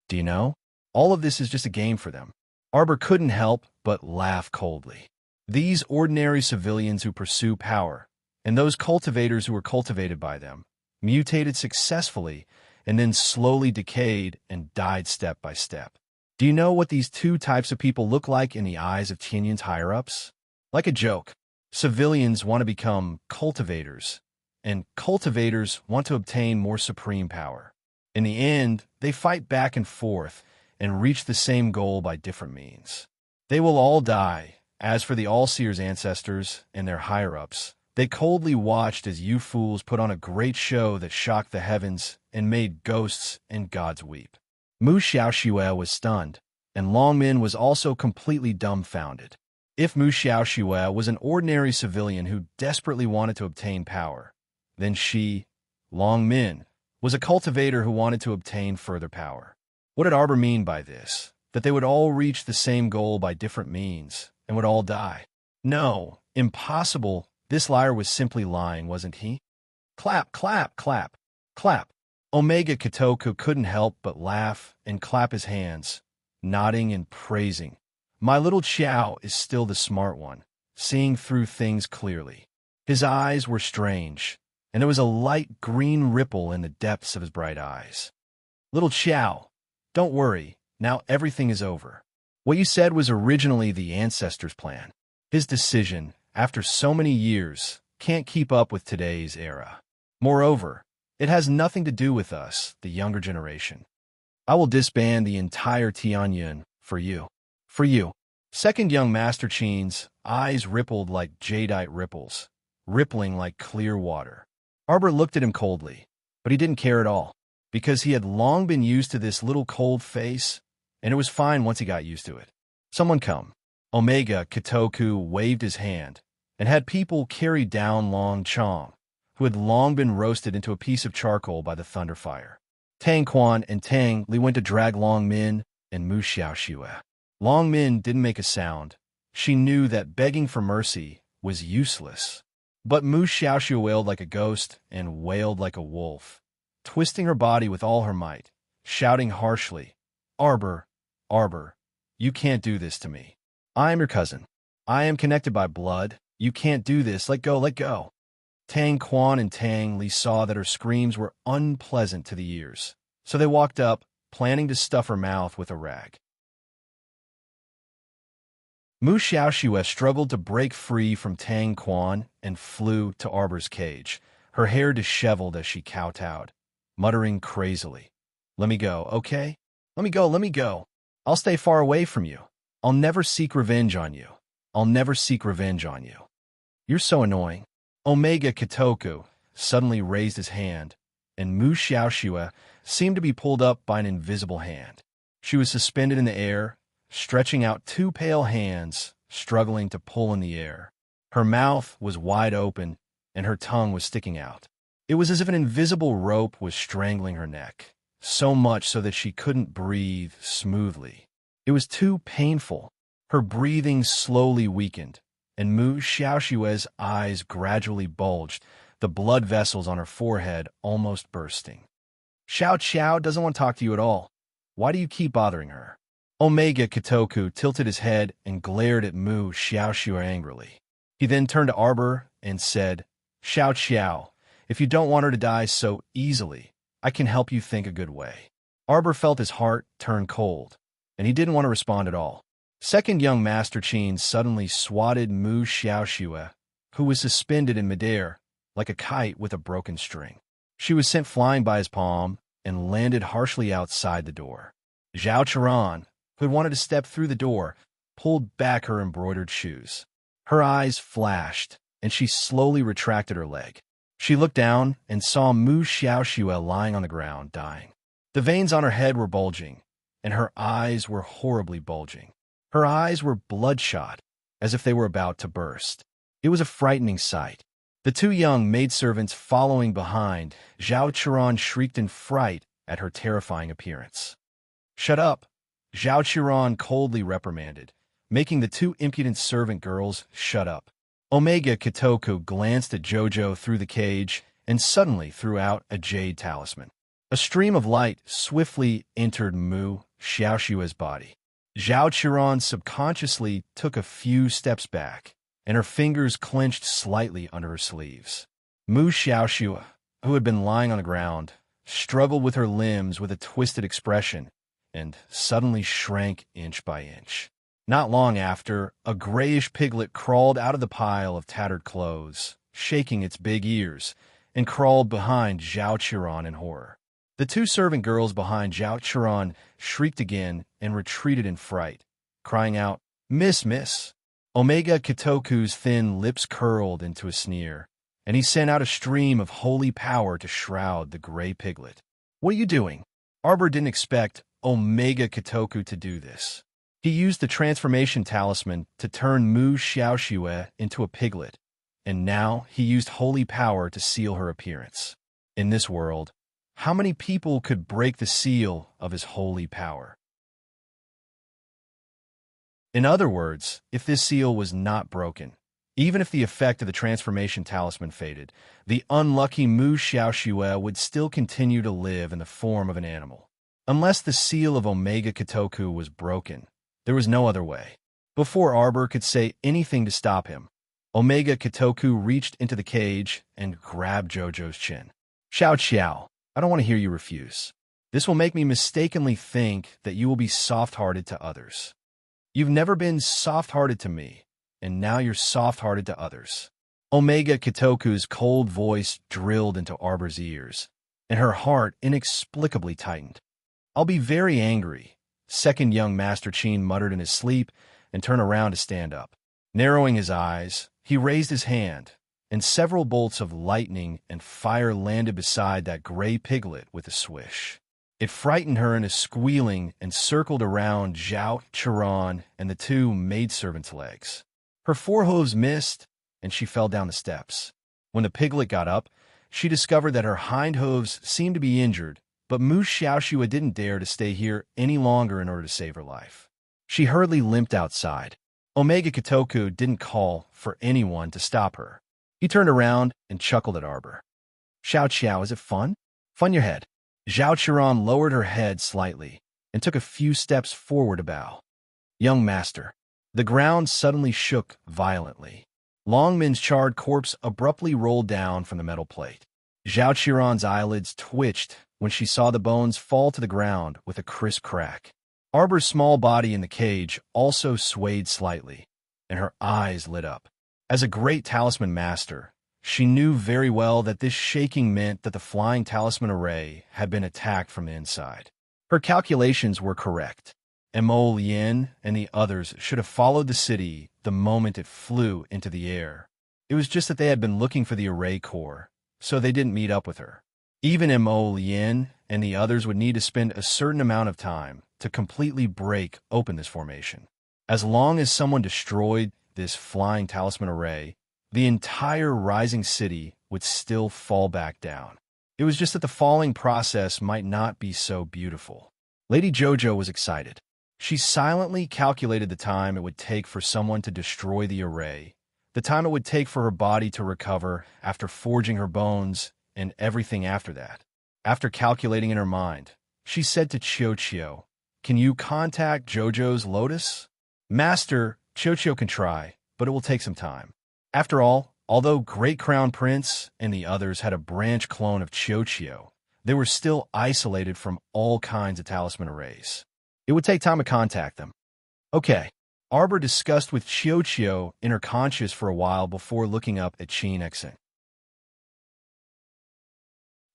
Do you know? All of this is just a game for them. Arbor couldn't help but laugh coldly. These ordinary civilians who pursue power, and those cultivators who were cultivated by them, mutated successfully and then slowly decayed and died step by step. Do you know what these two types of people look like in the eyes of Tianyin's higher-ups? Like a joke. Civilians want to become cultivators, and cultivators want to obtain more supreme power. In the end, they fight back and forth and reach the same goal by different means. They will all die. As for the All-Seer's ancestors and their higher-ups, they coldly watched as you fools put on a great show that shocked the heavens and made ghosts and gods weep. Mu Xiaoxue was stunned, and Longmin was also completely dumbfounded. If Mu Xiaoxue was an ordinary civilian who desperately wanted to obtain power, then she, Longmin, was a cultivator who wanted to obtain further power. What did Arbor mean by this? That they would all reach the same goal by different means and would all die? No, impossible. This liar was simply lying, wasn't he? Clap, clap, clap, clap. Omega Kitoku couldn't help but laugh and clap his hands, nodding and praising. My little Qiao is still the smart one, seeing through things clearly. His eyes were strange, and there was a light green ripple in the depths of his bright eyes. Little Qiao, don't worry, now everything is over. What you said was originally the ancestors' plan. His decision, after so many years, can't keep up with today's era. Moreover, it has nothing to do with us, the younger generation. I will disband the entire Tianyin for you. For you. Second young Master Qin's eyes rippled like jadeite ripples, rippling like clear water. Arbor looked at him coldly, but he didn't care at all, because he had long been used to this little cold face, and it was fine once he got used to it. Someone come. Omega Kitoku waved his hand, and had people carry down Long Chong, who had long been roasted into a piece of charcoal by the thunder fire. Tang Quan and Tang Li went to drag Long Min and Mu Xiaoxue. Long Min didn't make a sound. She knew that begging for mercy was useless. But Mu Xiaoxue wailed like a ghost and wailed like a wolf, twisting her body with all her might, shouting harshly, Arbor, Arbor, you can't do this to me. I am your cousin. I am connected by blood. You can't do this. Let go, let go. Tang Quan and Tang Li saw that her screams were unpleasant to the ears, so they walked up, planning to stuff her mouth with a rag. Mu Xiaoxue struggled to break free from Tang Quan and flew to Arbor's cage, her hair disheveled as she kowtowed, muttering crazily, Let me go, okay? Let me go, let me go. I'll stay far away from you. I'll never seek revenge on you. I'll never seek revenge on you. You're so annoying. Omega Kitoku suddenly raised his hand, and Mu Xiaoxue seemed to be pulled up by an invisible hand. She was suspended in the air, stretching out two pale hands, struggling to pull in the air. Her mouth was wide open, and her tongue was sticking out. It was as if an invisible rope was strangling her neck, so much so that she couldn't breathe smoothly. It was too painful. Her breathing slowly weakened, and Mu Xiaoxue's eyes gradually bulged, the blood vessels on her forehead almost bursting. Xiao Qiao doesn't want to talk to you at all. Why do you keep bothering her? Omega Kitoku tilted his head and glared at Mu Xiaoxue angrily. He then turned to Arbor and said, Xiao Qiao, if you don't want her to die so easily, I can help you think a good way. Arbor felt his heart turn cold, and he didn't want to respond at all. Second young Master Qin suddenly swatted Mu Xiaoxue, who was suspended in midair, like a kite with a broken string. She was sent flying by his palm and landed harshly outside the door. Zhao Charan, who had wanted to step through the door, pulled back her embroidered shoes. Her eyes flashed, and she slowly retracted her leg. She looked down and saw Mu Xiaoxue lying on the ground, dying. The veins on her head were bulging, and her eyes were horribly bulging. Her eyes were bloodshot, as if they were about to burst. It was a frightening sight. The two young maidservants following behind, Zhao Qiran shrieked in fright at her terrifying appearance. "Shut up," Zhao Qiran coldly reprimanded, making the two impudent servant girls shut up. Omega Kitoku glanced at Jojo through the cage and suddenly threw out a jade talisman. A stream of light swiftly entered Mu Xiaoshua's body. Zhao Qiran subconsciously took a few steps back, and her fingers clenched slightly under her sleeves. Mu Xiaoshua, who had been lying on the ground, struggled with her limbs with a twisted expression and suddenly shrank inch by inch. Not long after, a grayish piglet crawled out of the pile of tattered clothes, shaking its big ears, and crawled behind Zhao Qiran in horror. The two servant girls behind Zhao Qiran shrieked again and retreated in fright, crying out, "Miss, miss!" Omega Kitoku's thin lips curled into a sneer, and he sent out a stream of holy power to shroud the gray piglet. "What are you doing?" Arbor didn't expect Omega Kitoku to do this. He used the transformation talisman to turn Mu Xiaoxue into a piglet, and now he used holy power to seal her appearance. In this world, how many people could break the seal of his holy power? In other words, if this seal was not broken, even if the effect of the transformation talisman faded, the unlucky Mu Xiaoxue would still continue to live in the form of an animal. Unless the seal of Omega Kitoku was broken, there was no other way. Before Arbor could say anything to stop him, Omega Kitoku reached into the cage and grabbed Jojo's chin. "Xiao Xiao, I don't want to hear you refuse. This will make me mistakenly think that you will be soft-hearted to others. You've never been soft-hearted to me, and now you're soft-hearted to others." Omega Kitoku's cold voice drilled into Arbor's ears, and her heart inexplicably tightened. "I'll be very angry," second young Master Qin muttered in his sleep and turned around to stand up. Narrowing his eyes, he raised his hand, and several bolts of lightning and fire landed beside that gray piglet with a swish. It frightened her into squealing and circled around Zhao Qiran and the two maidservants' legs. Her forehooves missed, and she fell down the steps. When the piglet got up, she discovered that her hind hooves seemed to be injured, but Mu Xiaoxue didn't dare to stay here any longer in order to save her life. She hurriedly limped outside. Omega Kitoku didn't call for anyone to stop her. He turned around and chuckled at Arbor. "Xiao Xiao, is it fun? Fun your head." Zhao Qiran lowered her head slightly and took a few steps forward to bow. "Young master." The ground suddenly shook violently. Longmin's charred corpse abruptly rolled down from the metal plate. Zhao Qiran's eyelids twitched when she saw the bones fall to the ground with a crisp crack. Arbor's small body in the cage also swayed slightly, and her eyes lit up. As a great talisman master, she knew very well that this shaking meant that the flying talisman array had been attacked from the inside. Her calculations were correct. Mo Lien and the others should have followed the city the moment it flew into the air. It was just that they had been looking for the array core, so they didn't meet up with her. Even Mo Lien and the others would need to spend a certain amount of time to completely break open this formation. As long as someone destroyed this flying talisman array, the entire rising city would still fall back down. It was just that the falling process might not be so beautiful. Lady Jojo was excited. She silently calculated the time it would take for someone to destroy the array, the time it would take for her body to recover after forging her bones, and everything after that. After calculating in her mind, she said to Qiuqiu, "Can you contact Jojo's lotus?" "Master, Qiuqiu can try, but it will take some time." After all, although Great Crown Prince and the others had a branch clone of Qiuqiu, they were still isolated from all kinds of talisman arrays. It would take time to contact them. Okay. Arbor discussed with Qiuqiu in her conscious for a while before looking up at Qin Exing.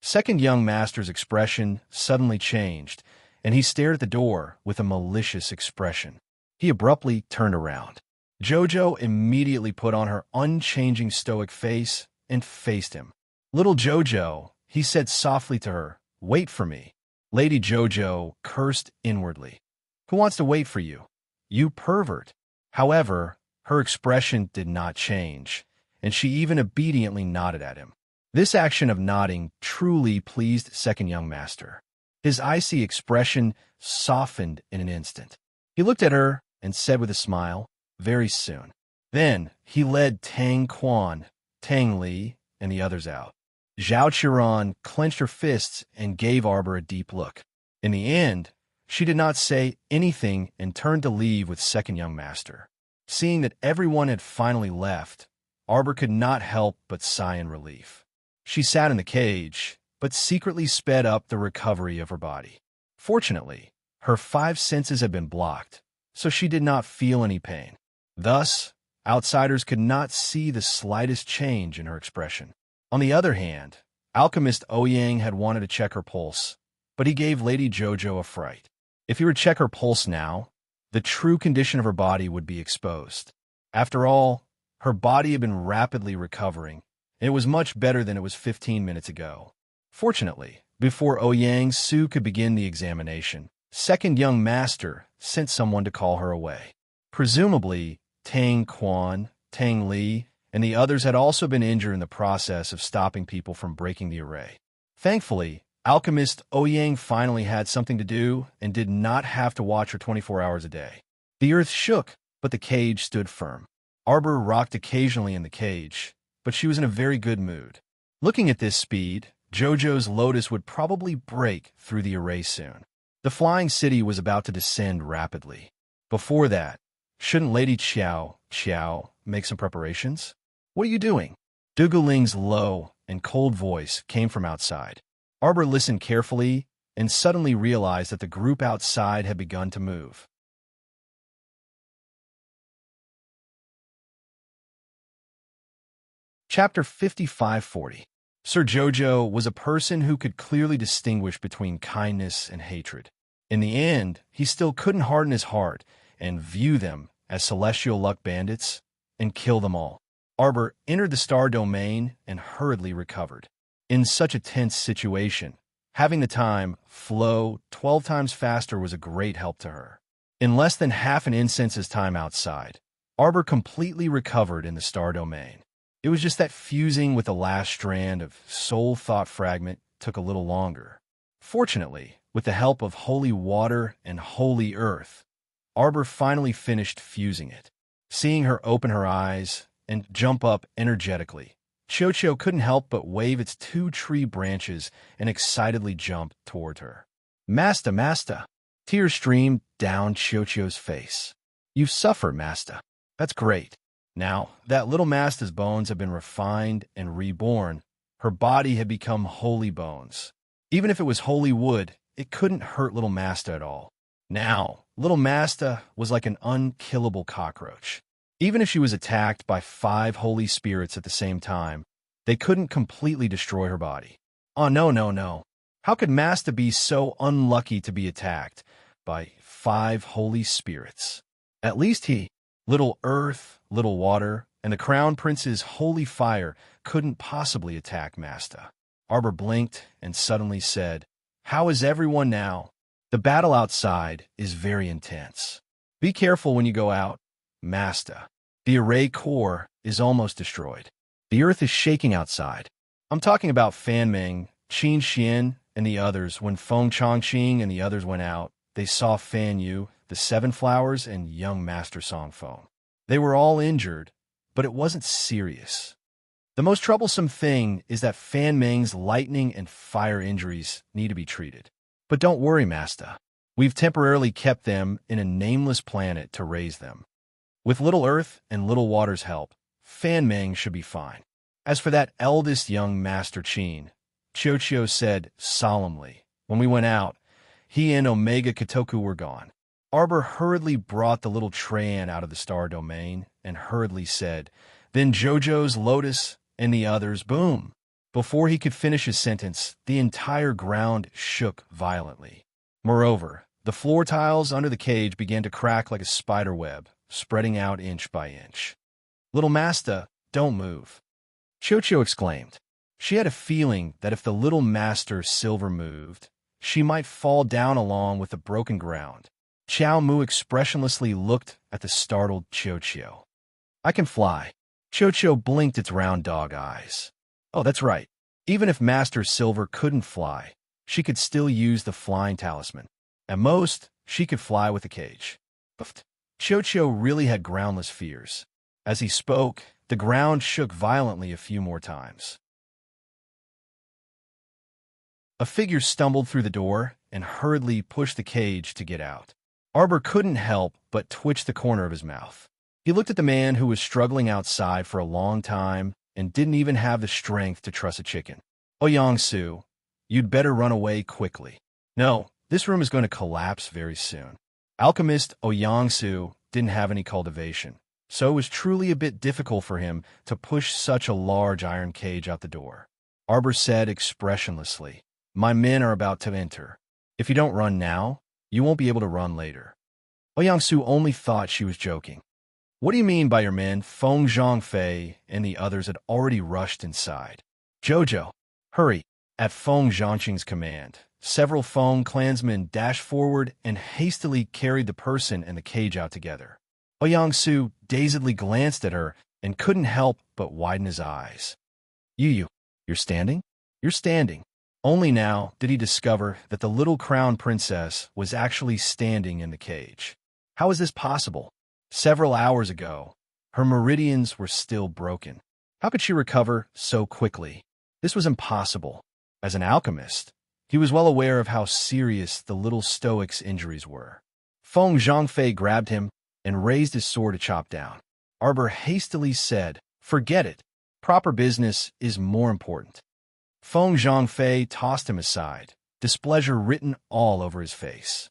Second young master's expression suddenly changed, and he stared at the door with a malicious expression. He abruptly turned around. Jojo immediately put on her unchanging stoic face and faced him. "Little Jojo," he said softly to her, "wait for me." Lady Jojo cursed inwardly. "Who wants to wait for you? You pervert." However, her expression did not change, and she even obediently nodded at him. This action of nodding truly pleased second young master. His icy expression softened in an instant. He looked at her and said with a smile, "Very soon." Then he led Tang Quan, Tang Li, and the others out. Zhao Qiran clenched her fists and gave Arbor a deep look. In the end, she did not say anything and turned to leave with second young master. Seeing that everyone had finally left, Arbor could not help but sigh in relief. She sat in the cage, but secretly sped up the recovery of her body. Fortunately, her 5 senses had been blocked, so she did not feel any pain. Thus, outsiders could not see the slightest change in her expression. On the other hand, alchemist Ouyang had wanted to check her pulse, but he gave Lady Jojo a fright. If he were to check her pulse now, the true condition of her body would be exposed. After all, her body had been rapidly recovering, and it was much better than it was 15 minutes ago. Fortunately, before Ouyang Su could begin the examination, second young master sent someone to call her away. Presumably, Tang Quan, Tang Li, and the others had also been injured in the process of stopping people from breaking the array. Thankfully, alchemist Ouyang finally had something to do and did not have to watch her 24 hours a day. The earth shook, but the cage stood firm. Arbor rocked occasionally in the cage, but she was in a very good mood. Looking at this speed, Jojo's lotus would probably break through the array soon. The flying city was about to descend rapidly. Before that, shouldn't Lady Qiao make some preparations? What are you doing? Duguling's low and cold voice came from outside. Arbor listened carefully and suddenly realized that the group outside had begun to move. Chapter 5540. Sir Jojo was a person who could clearly distinguish between kindness and hatred. In the end, he still couldn't harden his heart and view them as celestial luck bandits and kill them all. Arbor entered the star domain and hurriedly recovered. In such a tense situation, having the time flow 12 times faster was a great help to her. In less than half an incense's time outside, Arbor completely recovered in the star domain. It was just that fusing with the last strand of soul thought fragment took a little longer. Fortunately, with the help of holy water and holy earth, Arbor finally finished fusing it. Seeing her open her eyes and jump up energetically, Qiao couldn't help but wave its 2 tree branches and excitedly jump toward her. "Master, master!" Tears streamed down Qiao's face. "You suffer, master. That's great. Now, that little master's bones have been refined and reborn. Her body had become holy bones. Even if it was holy wood, it couldn't hurt little master at all. Now, little master was like an unkillable cockroach. Even if she was attacked by 5 holy spirits at the same time, they couldn't completely destroy her body. Oh, no. How could master be so unlucky to be attacked by 5 holy spirits? At least he, little earth, little water, and the crown prince's holy fire couldn't possibly attack master. Arbor blinked and suddenly said, "How is everyone now? The battle outside is very intense. Be careful when you go out, master. The array core is almost destroyed. The earth is shaking outside." I'm talking about Fan Ming, Qin Xian, and the others. When Feng Chongqing and the others went out, they saw Fan Yu, the 7 flowers, and young Master Song Feng. They were all injured, but it wasn't serious. The most troublesome thing is that Fan Ming's lightning and fire injuries need to be treated. But don't worry, master. We've temporarily kept them in a nameless planet to raise them. With Little Earth and Little Water's help, Fan Ming should be fine. As for that eldest young Master Qin, Qiao said solemnly, when we went out, he and Omega Katoku were gone. Arbor hurriedly brought the little Tran out of the star domain and hurriedly said, "Then Jojo's lotus and the others, boom." Before he could finish his sentence, the entire ground shook violently. Moreover, the floor tiles under the cage began to crack like a spider web, spreading out inch by inch. "Little master, don't move," Qiao exclaimed. She had a feeling that if the little master Silver moved, she might fall down along with the broken ground. Qiao Mu expressionlessly looked at the startled Qiao. "I can fly." Chocho blinked its round dog eyes. Oh, that's right. Even if Master Silver couldn't fly, she could still use the flying talisman. At most, she could fly with a cage. But Chocho really had groundless fears. As he spoke, the ground shook violently a few more times. A figure stumbled through the door and hurriedly pushed the cage to get out. Arbor couldn't help but twitch the corner of his mouth. He looked at the man who was struggling outside for a long time and didn't even have the strength to truss a chicken. Oyang-su, you'd better run away quickly. No, this room is going to collapse very soon. Alchemist Oyang-su didn't have any cultivation, so it was truly a bit difficult for him to push such a large iron cage out the door. Arbor said expressionlessly, "My men are about to enter. If you don't run now, you won't be able to run later." Oyang-su only thought she was joking. "What do you mean by your men?" Feng Zhangfei and the others had already rushed inside. "Jojo, hurry!" At Feng Zhangqing's command, several Feng clansmen dashed forward and hastily carried the person and the cage out together. Oyang-su dazedly glanced at her and couldn't help but widen his eyes. You're standing? You're standing." Only now did he discover that the little crown princess was actually standing in the cage. How is this possible? Several hours ago, her meridians were still broken. How could she recover so quickly? This was impossible. As an alchemist, he was well aware of how serious the little stoic's injuries were. Feng Zhangfei grabbed him and raised his sword to chop down. Arbor hastily said, "Forget it. Proper business is more important." Feng Zhangfei tossed him aside, displeasure written all over his face.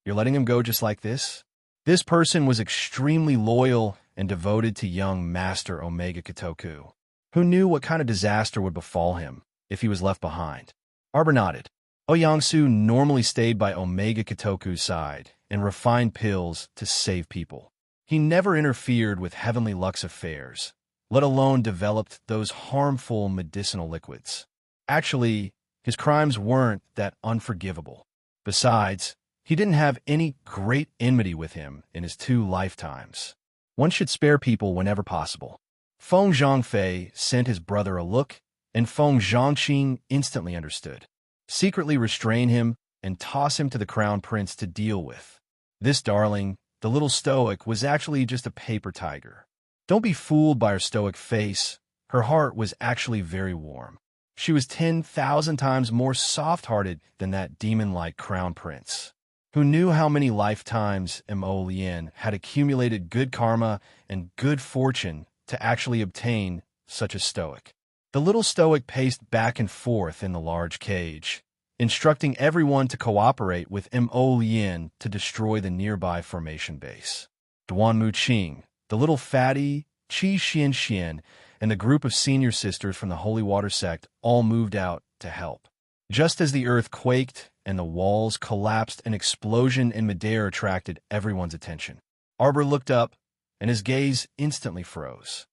"You're letting him go just like this?" This person was extremely loyal and devoted to young Master Omega Kitoku, who knew what kind of disaster would befall him if he was left behind. Arbor nodded. Oyang-su normally stayed by Omega Kitoku's side and refined pills to save people. He never interfered with Heavenly Luck's affairs, let alone developed those harmful medicinal liquids. Actually, his crimes weren't that unforgivable. Besides, he didn't have any great enmity with him in his 2 lifetimes. One should spare people whenever possible. Feng Zhangfei sent his brother a look, and Feng Zhangqing instantly understood. Secretly restrain him and toss him to the crown prince to deal with. This darling, the little stoic, was actually just a paper tiger. Don't be fooled by her stoic face. Her heart was actually very warm. She was 10,000 times more soft-hearted than that demon-like crown prince, who knew how many lifetimes Mo Lien had accumulated good karma and good fortune to actually obtain such a stoic. The little stoic paced back and forth in the large cage, instructing everyone to cooperate with Mo Lien to destroy the nearby formation base. Duan Muqing, the little fatty, Qi Xian, and the group of senior sisters from the Holy Water sect all moved out to help. Just as the earth quaked and the walls collapsed, an explosion in midair attracted everyone's attention. Arbor looked up, and his gaze instantly froze.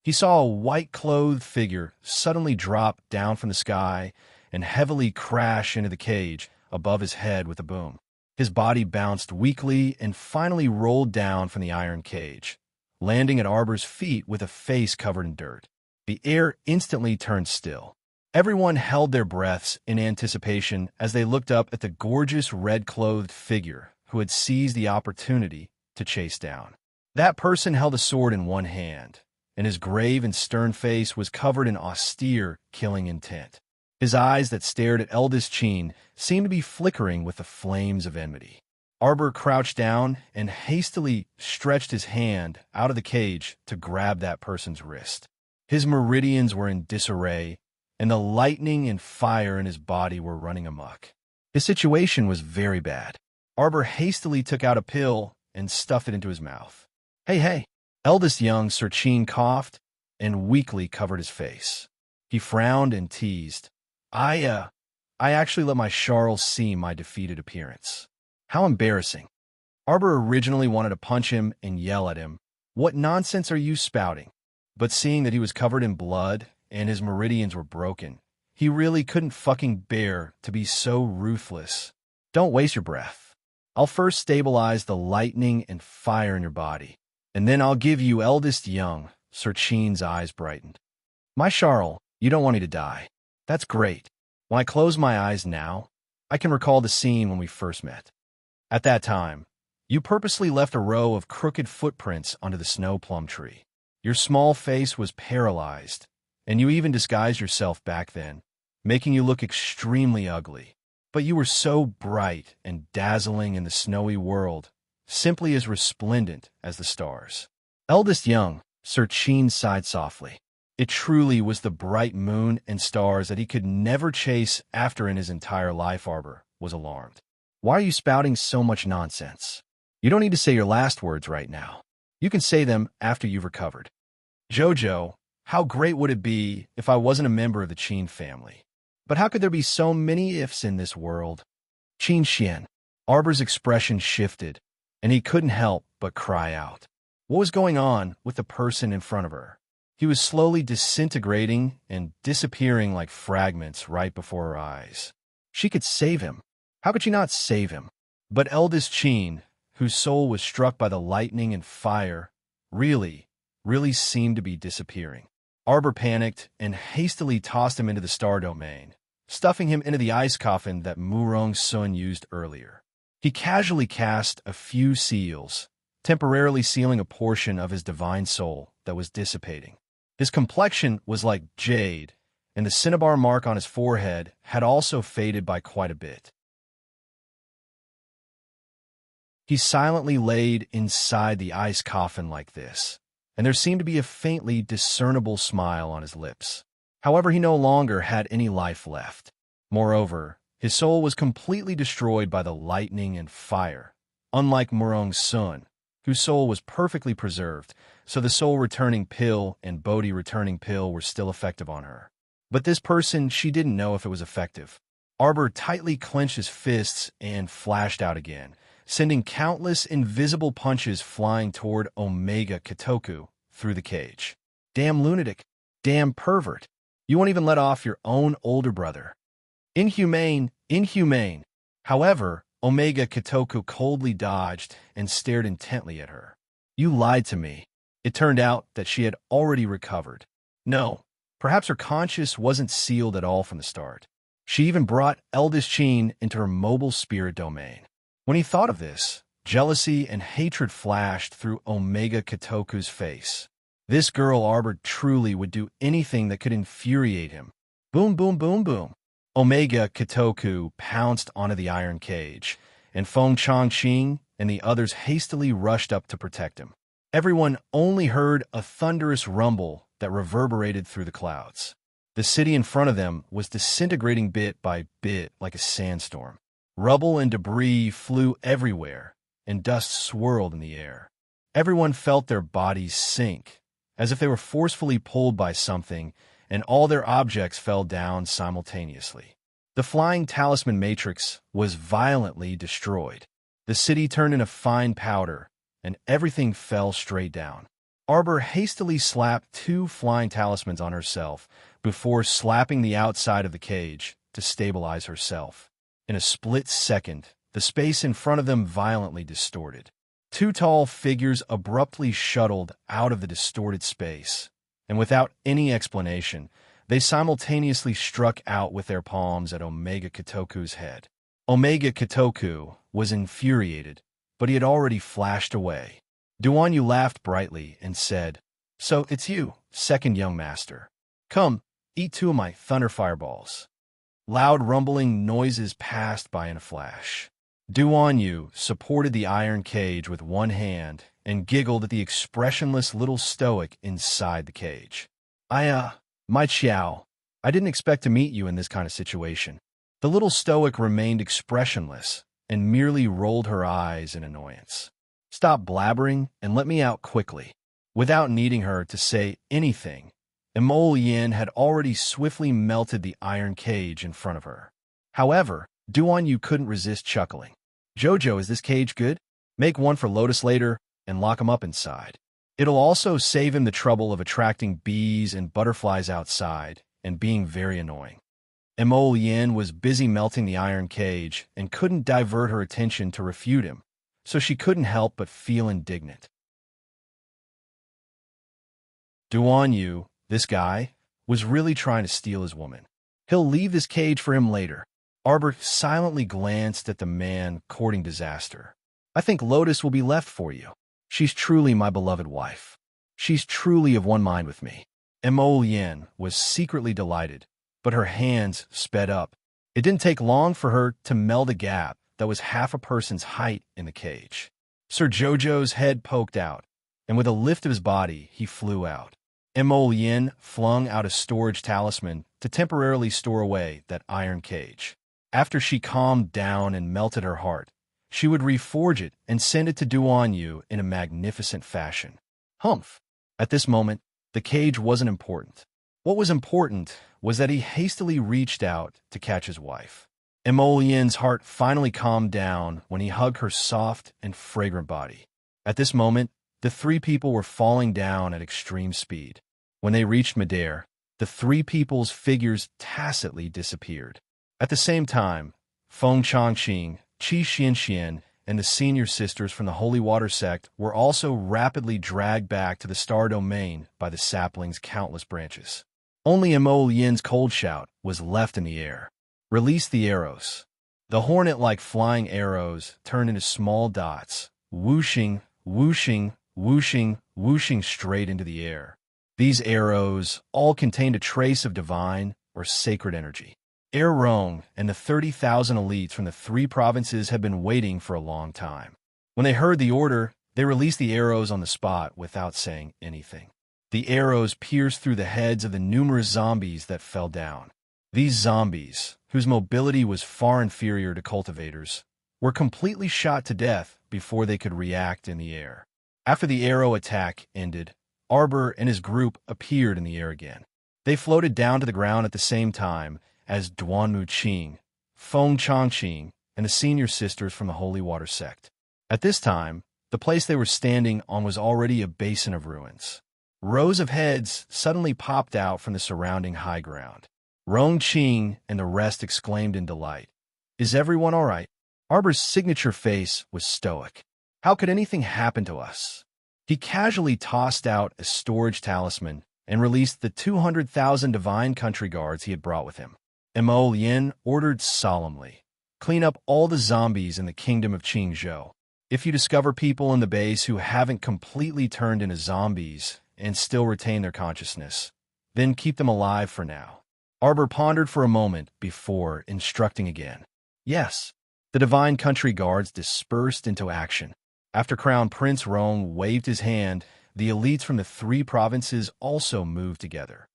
He saw a white-clothed figure suddenly drop down from the sky and heavily crash into the cage above his head with a boom. His body bounced weakly and finally rolled down from the iron cage, landing at Arbor's feet with a face covered in dirt. The air instantly turned still. Everyone held their breaths in anticipation as they looked up at the gorgeous red-clothed figure who had seized the opportunity to chase down. That person held a sword in one hand, and his grave and stern face was covered in austere, killing intent. His eyes that stared at eldest Qin seemed to be flickering with the flames of enmity. Arbor crouched down and hastily stretched his hand out of the cage to grab that person's wrist. His meridians were in disarray, and the lightning and fire in his body were running amok. His situation was very bad. Arbor hastily took out a pill and stuffed it into his mouth. Hey. Eldest young Sir Qin coughed and weakly covered his face. He frowned and teased. I actually let my Charles see my defeated appearance. How embarrassing. Arbor originally wanted to punch him and yell at him, "What nonsense are you spouting?" But seeing that he was covered in blood and his meridians were broken, he really couldn't fucking bear to be so ruthless. "Don't waste your breath. I'll first stabilize the lightning and fire in your body. And then I'll give you eldest young. Sir Chin's eyes brightened. My Charles, you don't want me to die. That's great. When I close my eyes now, I can recall the scene when we first met. At that time, you purposely left a row of crooked footprints onto the snow plum tree. Your small face was paralyzed, and you even disguised yourself back then, making you look extremely ugly. But you were so bright and dazzling in the snowy world, simply as resplendent as the stars. Eldest young, Sir Chin sighed softly. It truly was the bright moon and stars that he could never chase after in his entire life. Arbor was alarmed. Why are you spouting so much nonsense? You don't need to say your last words right now. You can say them after you've recovered. Jojo, how great would it be if I wasn't a member of the Qin family? But how could there be so many ifs in this world? Qin Xian. Arbor's expression shifted, and he couldn't help but cry out. What was going on with the person in front of her? He was slowly disintegrating and disappearing like fragments right before her eyes. She could save him. How could she not save him? But eldest Qin, whose soul was struck by the lightning and fire, really seemed to be disappearing. Arbor panicked and hastily tossed him into the star domain, stuffing him into the ice coffin that Murong Sun used earlier. He casually cast a few seals, temporarily sealing a portion of his divine soul that was dissipating. His complexion was like jade, and the cinnabar mark on his forehead had also faded by quite a bit. He silently laid inside the ice coffin like this, and there seemed to be a faintly discernible smile on his lips. However, he no longer had any life left. Moreover, his soul was completely destroyed by the lightning and fire, unlike Murong Sun, whose soul was perfectly preserved, so the soul-returning pill and body-returning pill were still effective on her. But this person, she didn't know if it was effective. Arbor tightly clenched his fists and flashed out again, sending countless invisible punches flying toward Omega Kitoku through the cage. Damn lunatic. Damn pervert. You won't even let off your own older brother. Inhumane, inhumane. However, Omega Kitoku coldly dodged and stared intently at her. You lied to me. It turned out that she had already recovered. No, perhaps her conscience wasn't sealed at all from the start. She even brought eldest Qin into her mobile spirit domain. When he thought of this, jealousy and hatred flashed through Omega Kitoku's face. This girl Arbor truly would do anything that could infuriate him. Boom, boom, boom, boom. Omega Kitoku pounced onto the iron cage, and Feng Changqing and the others hastily rushed up to protect him. Everyone only heard a thunderous rumble that reverberated through the clouds. The city in front of them was disintegrating bit by bit like a sandstorm. Rubble and debris flew everywhere, and dust swirled in the air. Everyone felt their bodies sink, as if they were forcefully pulled by something, and all their objects fell down simultaneously. The flying talisman matrix was violently destroyed. The city turned into fine powder, and everything fell straight down. Arbor hastily slapped 2 flying talismans on herself before slapping the outside of the cage to stabilize herself. In a split second, the space in front of them violently distorted. 2 tall figures abruptly shuttled out of the distorted space, and without any explanation, they simultaneously struck out with their palms at Omega Kitoku's head. Omega Kitoku was infuriated, but he had already flashed away. Duanyu laughed brightly and said, "So it's you, second young master. Come, eat 2 of my thunder fireballs." Loud rumbling noises passed by in a flash. Duanyu supported the iron cage with one hand and giggled at the expressionless little stoic inside the cage. My Chiao, I didn't expect to meet you in this kind of situation." The little stoic remained expressionless and merely rolled her eyes in annoyance. "Stop blabbering and let me out quickly." Without needing her to say anything, Emol Yin had already swiftly melted the iron cage in front of her. However, Duanyu couldn't resist chuckling. "Jojo, is this cage good? Make one for Lotus later and lock him up inside. It'll also save him the trouble of attracting bees and butterflies outside and being very annoying." Emol Yin was busy melting the iron cage and couldn't divert her attention to refute him, so she couldn't help but feel indignant. Duan Yu, this guy, was really trying to steal his woman. He'll leave this cage for him later. Arbor silently glanced at the man courting disaster. I think Lotus will be left for you. She's truly my beloved wife. She's truly of one mind with me. Mo Yin was secretly delighted, but her hands sped up. It didn't take long for her to meld a gap that was half a person's height in the cage. Sir Jojo's head poked out, and with a lift of his body, he flew out. Mo Yin flung out a storage talisman to temporarily store away that iron cage. After she calmed down and melted her heart, she would reforge it and send it to Duan Yu in a magnificent fashion. Humph! At this moment, the cage wasn't important. What was important was that he hastily reached out to catch his wife. Mo Yin's heart finally calmed down when he hugged her soft and fragrant body. At this moment, the three people were falling down at extreme speed. When they reached midair, the three people's figures tacitly disappeared. At the same time, Feng Changqing, Qi Xianxian, and the senior sisters from the Holy Water sect were also rapidly dragged back to the star domain by the sapling's countless branches. Only Mo Yin's cold shout was left in the air. Release the arrows. The hornet-like flying arrows turned into small dots, whooshing, whooshing, whooshing, whooshing straight into the air. These arrows all contained a trace of divine or sacred energy. Er Rong and the 30,000 elites from the three provinces had been waiting for a long time. When they heard the order, they released the arrows on the spot without saying anything. The arrows pierced through the heads of the numerous zombies that fell down. These zombies, whose mobility was far inferior to cultivators, were completely shot to death before they could react in the air. After the arrow attack ended, Arbor and his group appeared in the air again. They floated down to the ground at the same time as Duanmu Qing, Feng Changqing, and the senior sisters from the Holy Water sect. At this time, the place they were standing on was already a basin of ruins. Rows of heads suddenly popped out from the surrounding high ground. Rong Qing and the rest exclaimed in delight. Is everyone all right? Arbor's signature face was stoic. How could anything happen to us? He casually tossed out a storage talisman and released the 200,000 divine country guards he had brought with him. Mo Yin ordered solemnly, clean up all the zombies in the kingdom of Qingzhou. If you discover people in the base who haven't completely turned into zombies and still retain their consciousness, then keep them alive for now. Arbor pondered for a moment before instructing again. Yes, the divine country guards dispersed into action. After Crown Prince Rong waved his hand, the elites from the three provinces also moved together.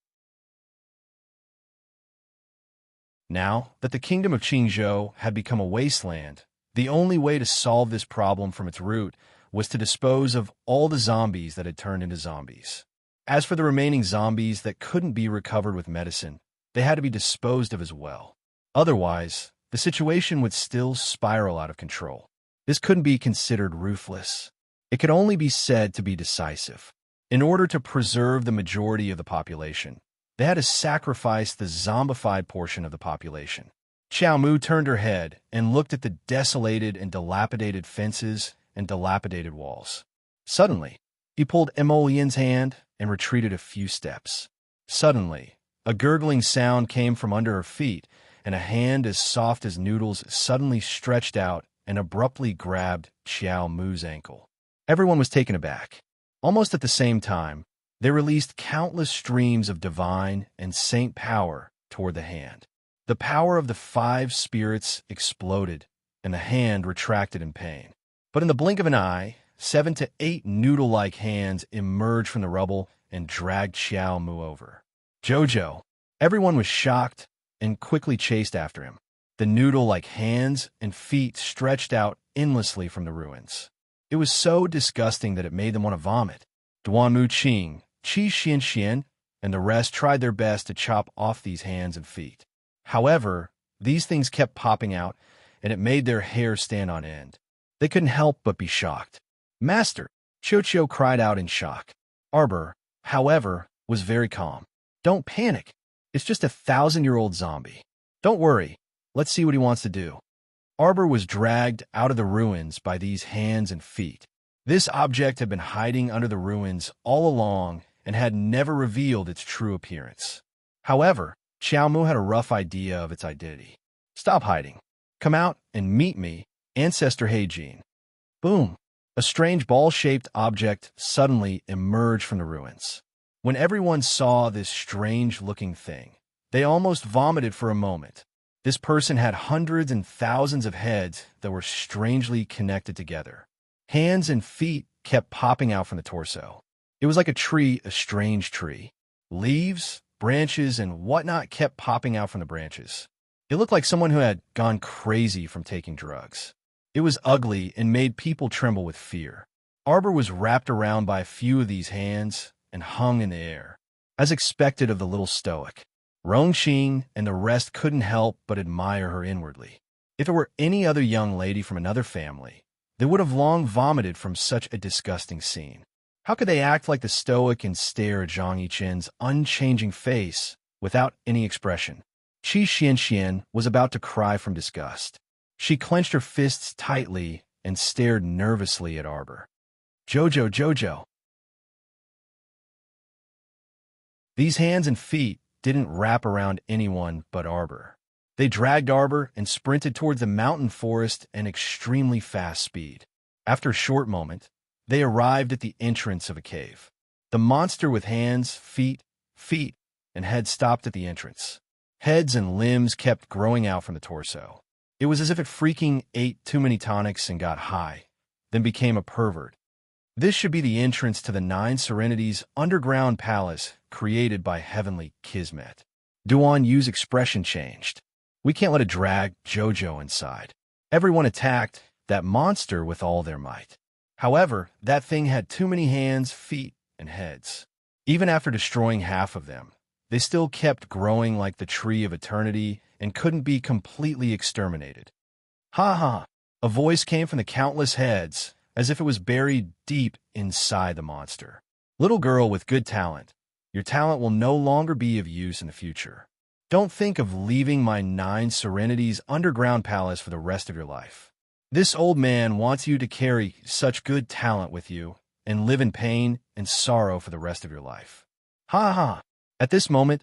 Now that the kingdom of Qingzhou had become a wasteland, the only way to solve this problem from its root was to dispose of all the zombies that had turned into zombies. As for the remaining zombies that couldn't be recovered with medicine, they had to be disposed of as well. Otherwise, the situation would still spiral out of control. This couldn't be considered ruthless. It could only be said to be decisive. In order to preserve the majority of the population, they had to sacrifice the zombified portion of the population. Xiao Mu turned her head and looked at the desolated and dilapidated fences and dilapidated walls. Suddenly, he pulled Mo Yin's hand and retreated a few steps. Suddenly, a gurgling sound came from under her feet, and a hand as soft as noodles suddenly stretched out and abruptly grabbed Xiao Mu's ankle. Everyone was taken aback. Almost at the same time, they released countless streams of divine and saint power toward the hand. The power of the 5 spirits exploded, and the hand retracted in pain. But in the blink of an eye, 7 to 8 noodle-like hands emerged from the rubble and dragged Xiao Mu over. Jojo. Everyone was shocked and quickly chased after him. The noodle-like hands and feet stretched out endlessly from the ruins. It was so disgusting that it made them want to vomit. Duanmu Qing, Qi Xianxian, and the rest tried their best to chop off these hands and feet. However, these things kept popping out, and it made their hair stand on end. They couldn't help but be shocked. Master, Qiu cried out in shock. Arbor, however, was very calm. Don't panic. It's just a 1,000-year-old zombie. Don't worry. Let's see what he wants to do. Arbor was dragged out of the ruins by these hands and feet. This object had been hiding under the ruins all along and had never revealed its true appearance. However, Xiao Mu had a rough idea of its identity. Stop hiding. Come out and meet me, Ancestor Heijin. Boom! A strange ball-shaped object suddenly emerged from the ruins. When everyone saw this strange-looking thing, they almost vomited for a moment. This person had hundreds and thousands of heads that were strangely connected together. Hands and feet kept popping out from the torso. It was like a tree, a strange tree. Leaves, branches, and whatnot kept popping out from the branches. It looked like someone who had gone crazy from taking drugs. It was ugly and made people tremble with fear. Arbor was wrapped around by a few of these hands and hung in the air, as expected of the little stoic. Rongqing and the rest couldn't help but admire her inwardly. If it were any other young lady from another family, they would have long vomited from such a disgusting scene. How could they act like the stoic and stare at Zhang Yiqin's unchanging face without any expression? Qi Xianxian was about to cry from disgust. She clenched her fists tightly and stared nervously at Arbor. Jojo, Jojo. These hands and feet didn't wrap around anyone but Arbor. They dragged Arbor and sprinted towards the mountain forest at extremely fast speed. After a short moment, they arrived at the entrance of a cave. The monster with hands, feet, and head stopped at the entrance. Heads and limbs kept growing out from the torso. It was as if it freaking ate too many tonics and got high, then became a pervert. This should be the entrance to the Nine Serenities underground palace created by Heavenly Kismet. Duan Yu's expression changed. We can't let it drag Jojo inside. Everyone attacked that monster with all their might. However, that thing had too many hands, feet, and heads. Even after destroying half of them, they still kept growing like the tree of eternity and couldn't be completely exterminated. Ha ha! A voice came from the countless heads, as if it was buried deep inside the monster. Little girl with good talent, your talent will no longer be of use in the future. Don't think of leaving my Nine Serenities underground palace for the rest of your life. This old man wants you to carry such good talent with you and live in pain and sorrow for the rest of your life. Ha ha! At this moment,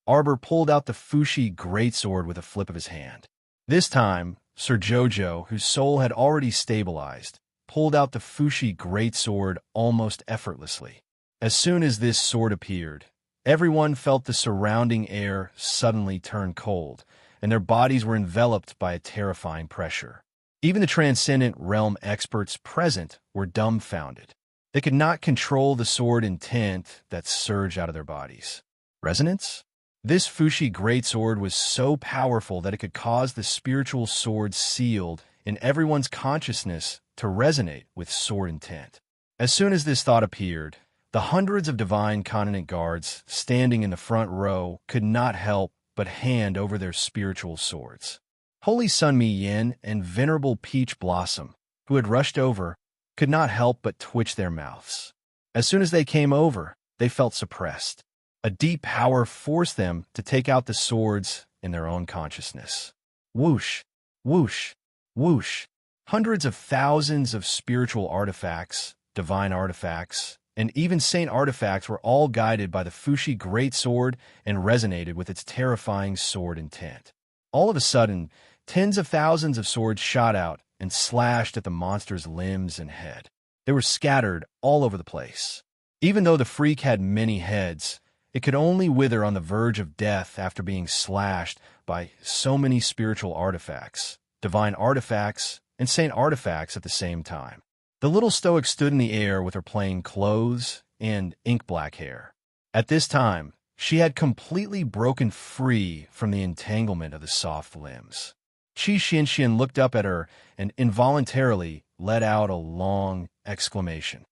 Arbor pulled out the Fushi greatsword with a flip of his hand. This time, Sir Jojo, whose soul had already stabilized, pulled out the Fushi greatsword almost effortlessly. As soon as this sword appeared, everyone felt the surrounding air suddenly turn cold, and their bodies were enveloped by a terrifying pressure. Even the transcendent realm experts present were dumbfounded. They could not control the sword intent that surged out of their bodies. Resonance? This Fushi greatsword was so powerful that it could cause the spiritual sword sealed in everyone's consciousness to resonate with sword intent. As soon as this thought appeared, the hundreds of divine continent guards standing in the front row could not help but hand over their spiritual swords. Holy Sun Mi Yin and Venerable Peach Blossom, who had rushed over, could not help but twitch their mouths. As soon as they came over, they felt suppressed. A deep power forced them to take out the swords in their own consciousness. Whoosh, whoosh, whoosh. Hundreds of thousands of spiritual artifacts, divine artifacts, and even saint artifacts were all guided by the Fushi greatsword and resonated with its terrifying sword intent. All of a sudden, tens of thousands of swords shot out and slashed at the monster's limbs and head. They were scattered all over the place. Even though the freak had many heads, it could only wither on the verge of death after being slashed by so many spiritual artifacts, divine artifacts, and saint artifacts at the same time. The little stoic stood in the air with her plain clothes and ink-black hair. At this time, she had completely broken free from the entanglement of the soft limbs. Qi Xianxian looked up at her and involuntarily let out a long exclamation.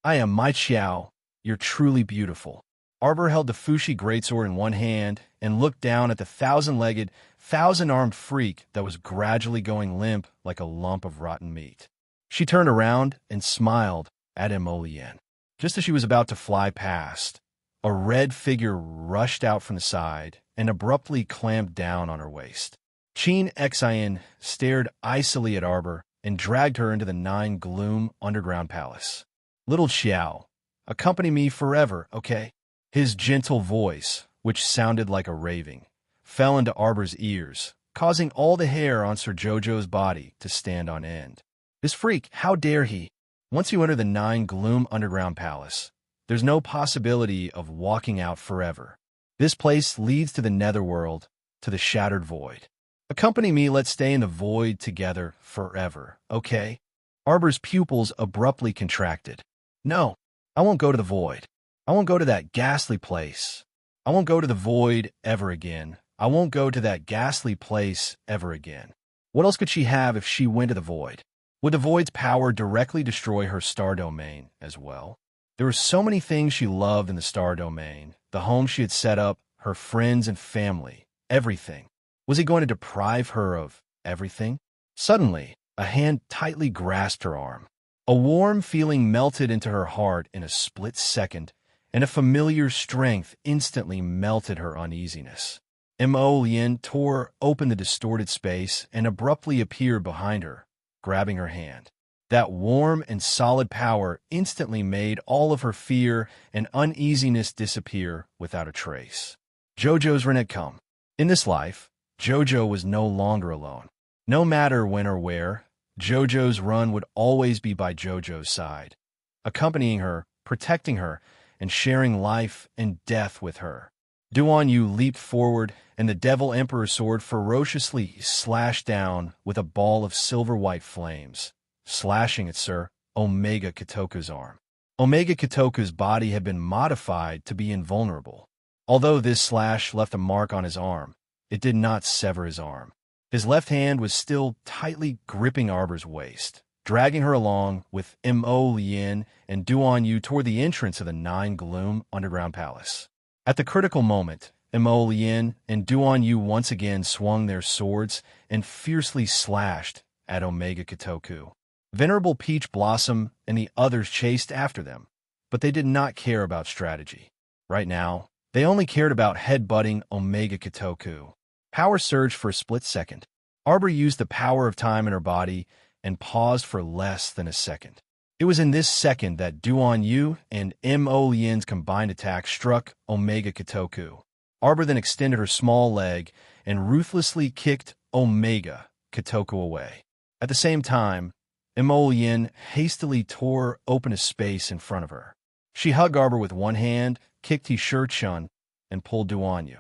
I am Mai Qiao, you're truly beautiful. Arbor held the Fushi greatsword in one hand and looked down at the thousand-legged, thousand-armed freak that was gradually going limp like a lump of rotten meat. She turned around and smiled at Emolien. Just as she was about to fly past, a red figure rushed out from the side and abruptly clamped down on her waist. Qin Xian stared icily at Arbor and dragged her into the Nine Gloom underground palace. Little Xiao, accompany me forever, okay? His gentle voice, which sounded like a raving, fell into Arbor's ears, causing all the hair on Sir Jojo's body to stand on end. This freak, how dare he? Once you enter the Nine Gloom Underground Palace, there's no possibility of walking out forever. This place leads to the netherworld, to the shattered void. Accompany me, let's stay in the void together forever, okay? Arbor's pupils abruptly contracted. No, I won't go to the void. I won't go to that ghastly place. I won't go to the void ever again. I won't go to that ghastly place ever again. What else could she have if she went to the void? Would the void's power directly destroy her star domain as well? There were so many things she loved in the star domain, the home she had set up, her friends and family, everything. Was he going to deprive her of everything? Suddenly, a hand tightly grasped her arm. A warm feeling melted into her heart in a split second, and a familiar strength instantly melted her uneasiness. Mo Lien tore open the distorted space and abruptly appeared behind her, grabbing her hand. That warm and solid power instantly made all of her fear and uneasiness disappear without a trace. Jojo's run had come. In this life, Jojo was no longer alone. No matter when or where, Jojo's run would always be by Jojo's side, accompanying her, protecting her, and sharing life and death with her. Duan Yu leaped forward, and the Devil Emperor's sword ferociously slashed down with a ball of silver-white flames, slashing at Sir Omega Kitoku's arm. Omega Kitoku's body had been modified to be invulnerable. Although this slash left a mark on his arm, it did not sever his arm. His left hand was still tightly gripping Arbor's waist, dragging her along with Mo Lien and Duan Yu toward the entrance of the Nine Gloom Underground Palace. At the critical moment, Mo Lien and Duan Yu once again swung their swords and fiercely slashed at Omega Kitoku. Venerable Peach Blossom and the others chased after them, but they did not care about strategy. Right now, they only cared about headbutting Omega Kitoku. Power surged for a split second. Arbor used the power of time in her body and paused for less than a second. It was in this second that Duan Yu and Mo Lien's combined attack struck Omega Kitoku. Arbor then extended her small leg and ruthlessly kicked Omega Kitoku away. At the same time, Mo Lien hastily tore open a space in front of her. She hugged Arbor with one hand, kicked his shirt shun, and pulled Duan Yu.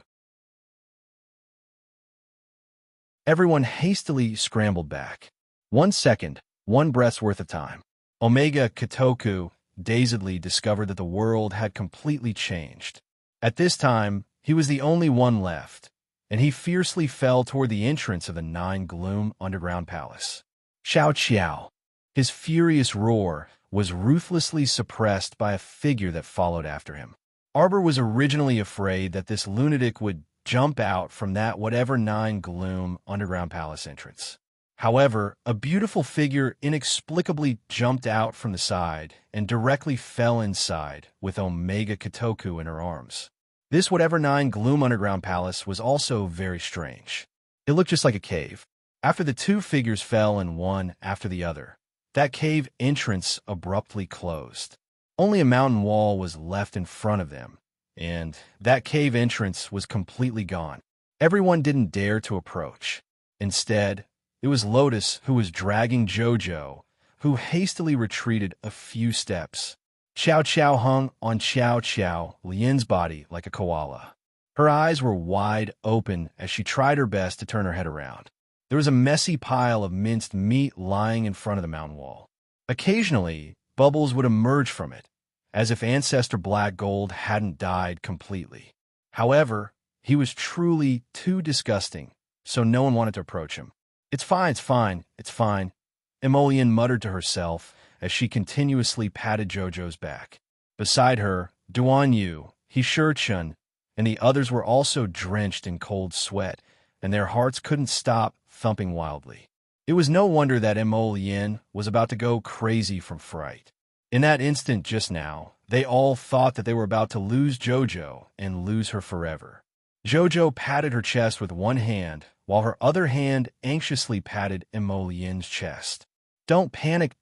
Everyone hastily scrambled back. 1 second, one breath's worth of time. Omega Kitoku dazedly discovered that the world had completely changed. At this time, he was the only one left, and he fiercely fell toward the entrance of the Nine Gloom Underground Palace. Xiao Xiao. His furious roar was ruthlessly suppressed by a figure that followed after him. Arbor was originally afraid that this lunatic would jump out from that whatever Nine Gloom Underground Palace entrance. However, a beautiful figure inexplicably jumped out from the side and directly fell inside with Omega Kitoku in her arms. This whatever Nine Gloom Underground Palace was also very strange. It looked just like a cave. After the two figures fell in one after the other, that cave entrance abruptly closed. Only a mountain wall was left in front of them, and that cave entrance was completely gone. Everyone didn't dare to approach. Instead, it was Lotus who was dragging Jojo, who hastily retreated a few steps. Xiao Xiao hung on Xiao Lien's body like a koala. Her eyes were wide open as she tried her best to turn her head around. There was a messy pile of minced meat lying in front of the mountain wall. Occasionally, bubbles would emerge from it, as if Ancestor Black Gold hadn't died completely. However, he was truly too disgusting, so no one wanted to approach him. It's fine. Emolian muttered to herself as she continuously patted Jojo's back. Beside her, Duan Yu, Hishurchun, and the others were also drenched in cold sweat, and their hearts couldn't stop thumping wildly. It was no wonder that Emolian was about to go crazy from fright. In that instant just now, they all thought that they were about to lose Jojo and lose her forever. Jojo patted her chest with one hand, while her other hand anxiously patted Emolian's chest. Don't panic.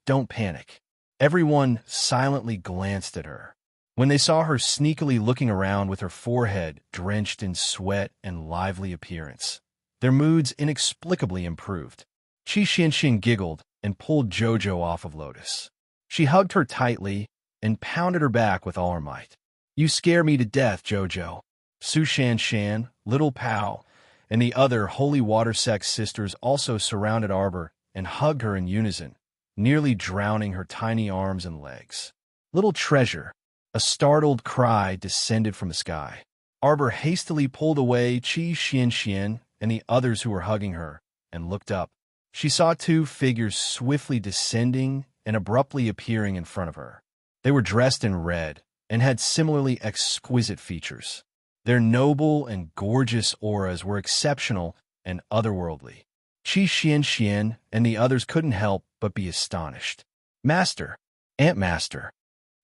Everyone silently glanced at her. When they saw her sneakily looking around with her forehead drenched in sweat and lively appearance, their moods inexplicably improved. Chi Xianxian giggled and pulled Jojo off of Lotus. She hugged her tightly and pounded her back with all her might. "You scare me to death, Jojo." Su Shanshan, Little Pao, and the other holy water sex sisters also surrounded Arbor and hugged her in unison, nearly drowning her tiny arms and legs. "Little treasure." A startled cry descended from the sky. Arbor hastily pulled away Chi Xianxian and the others who were hugging her and looked up. She saw two figures swiftly descending and abruptly appearing in front of her. They were dressed in red and had similarly exquisite features. Their noble and gorgeous auras were exceptional and otherworldly. Chi Xianxian and the others couldn't help but be astonished. "Master, Aunt Master."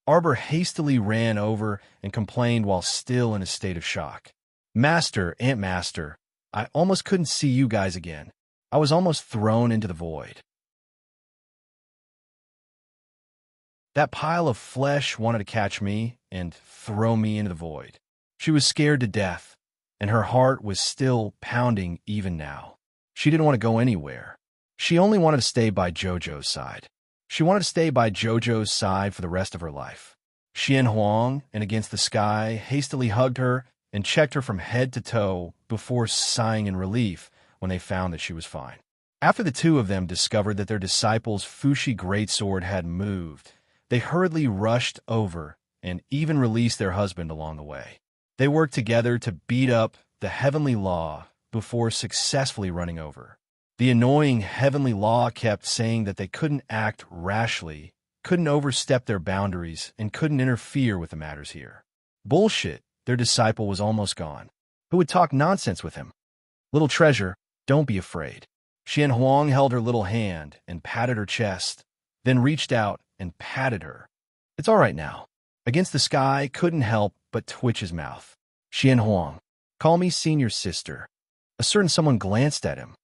Arbor hastily ran over and complained while still in a state of shock. "Master, Aunt Master, I almost couldn't see you guys again. I was almost thrown into the void. That pile of flesh wanted to catch me and throw me into the void." She was scared to death, and her heart was still pounding even now. She didn't want to go anywhere. She only wanted to stay by Jojo's side. She wanted to stay by Jojo's side for the rest of her life. Xian Huang and Against the Sky hastily hugged her and checked her from head to toe before sighing in relief when they found that she was fine. After the two of them discovered that their disciple's Fushi greatsword had moved, they hurriedly rushed over and even released their husband along the way. They worked together to beat up the heavenly law before successfully running over. The annoying heavenly law kept saying that they couldn't act rashly, couldn't overstep their boundaries, and couldn't interfere with the matters here. Bullshit, their disciple was almost gone. Who would talk nonsense with him? "Little treasure, don't be afraid." Xian Huang held her little hand and patted her chest, then reached out and patted her. "It's all right now." Against the Sky couldn't help but twitch his mouth. "Xian Huang, call me senior sister." A certain someone glanced at him.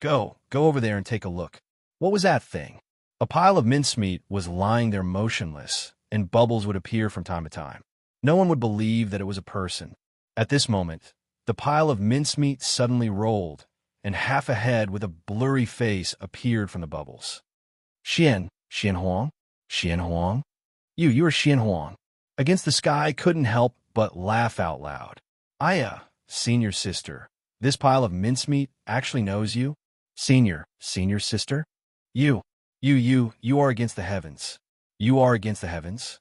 Go over there and take a look." What was that thing? A pile of mincemeat was lying there motionless, and bubbles would appear from time to time. No one would believe that it was a person. At this moment, the pile of mincemeat suddenly rolled, and half a head with a blurry face appeared from the bubbles. Xian Huang? Xian Huang? You are Xian Huang." Against the Sky couldn't help but laugh out loud. Senior sister, this pile of mincemeat actually knows you? Senior sister? You are against the heavens. You are against the heavens?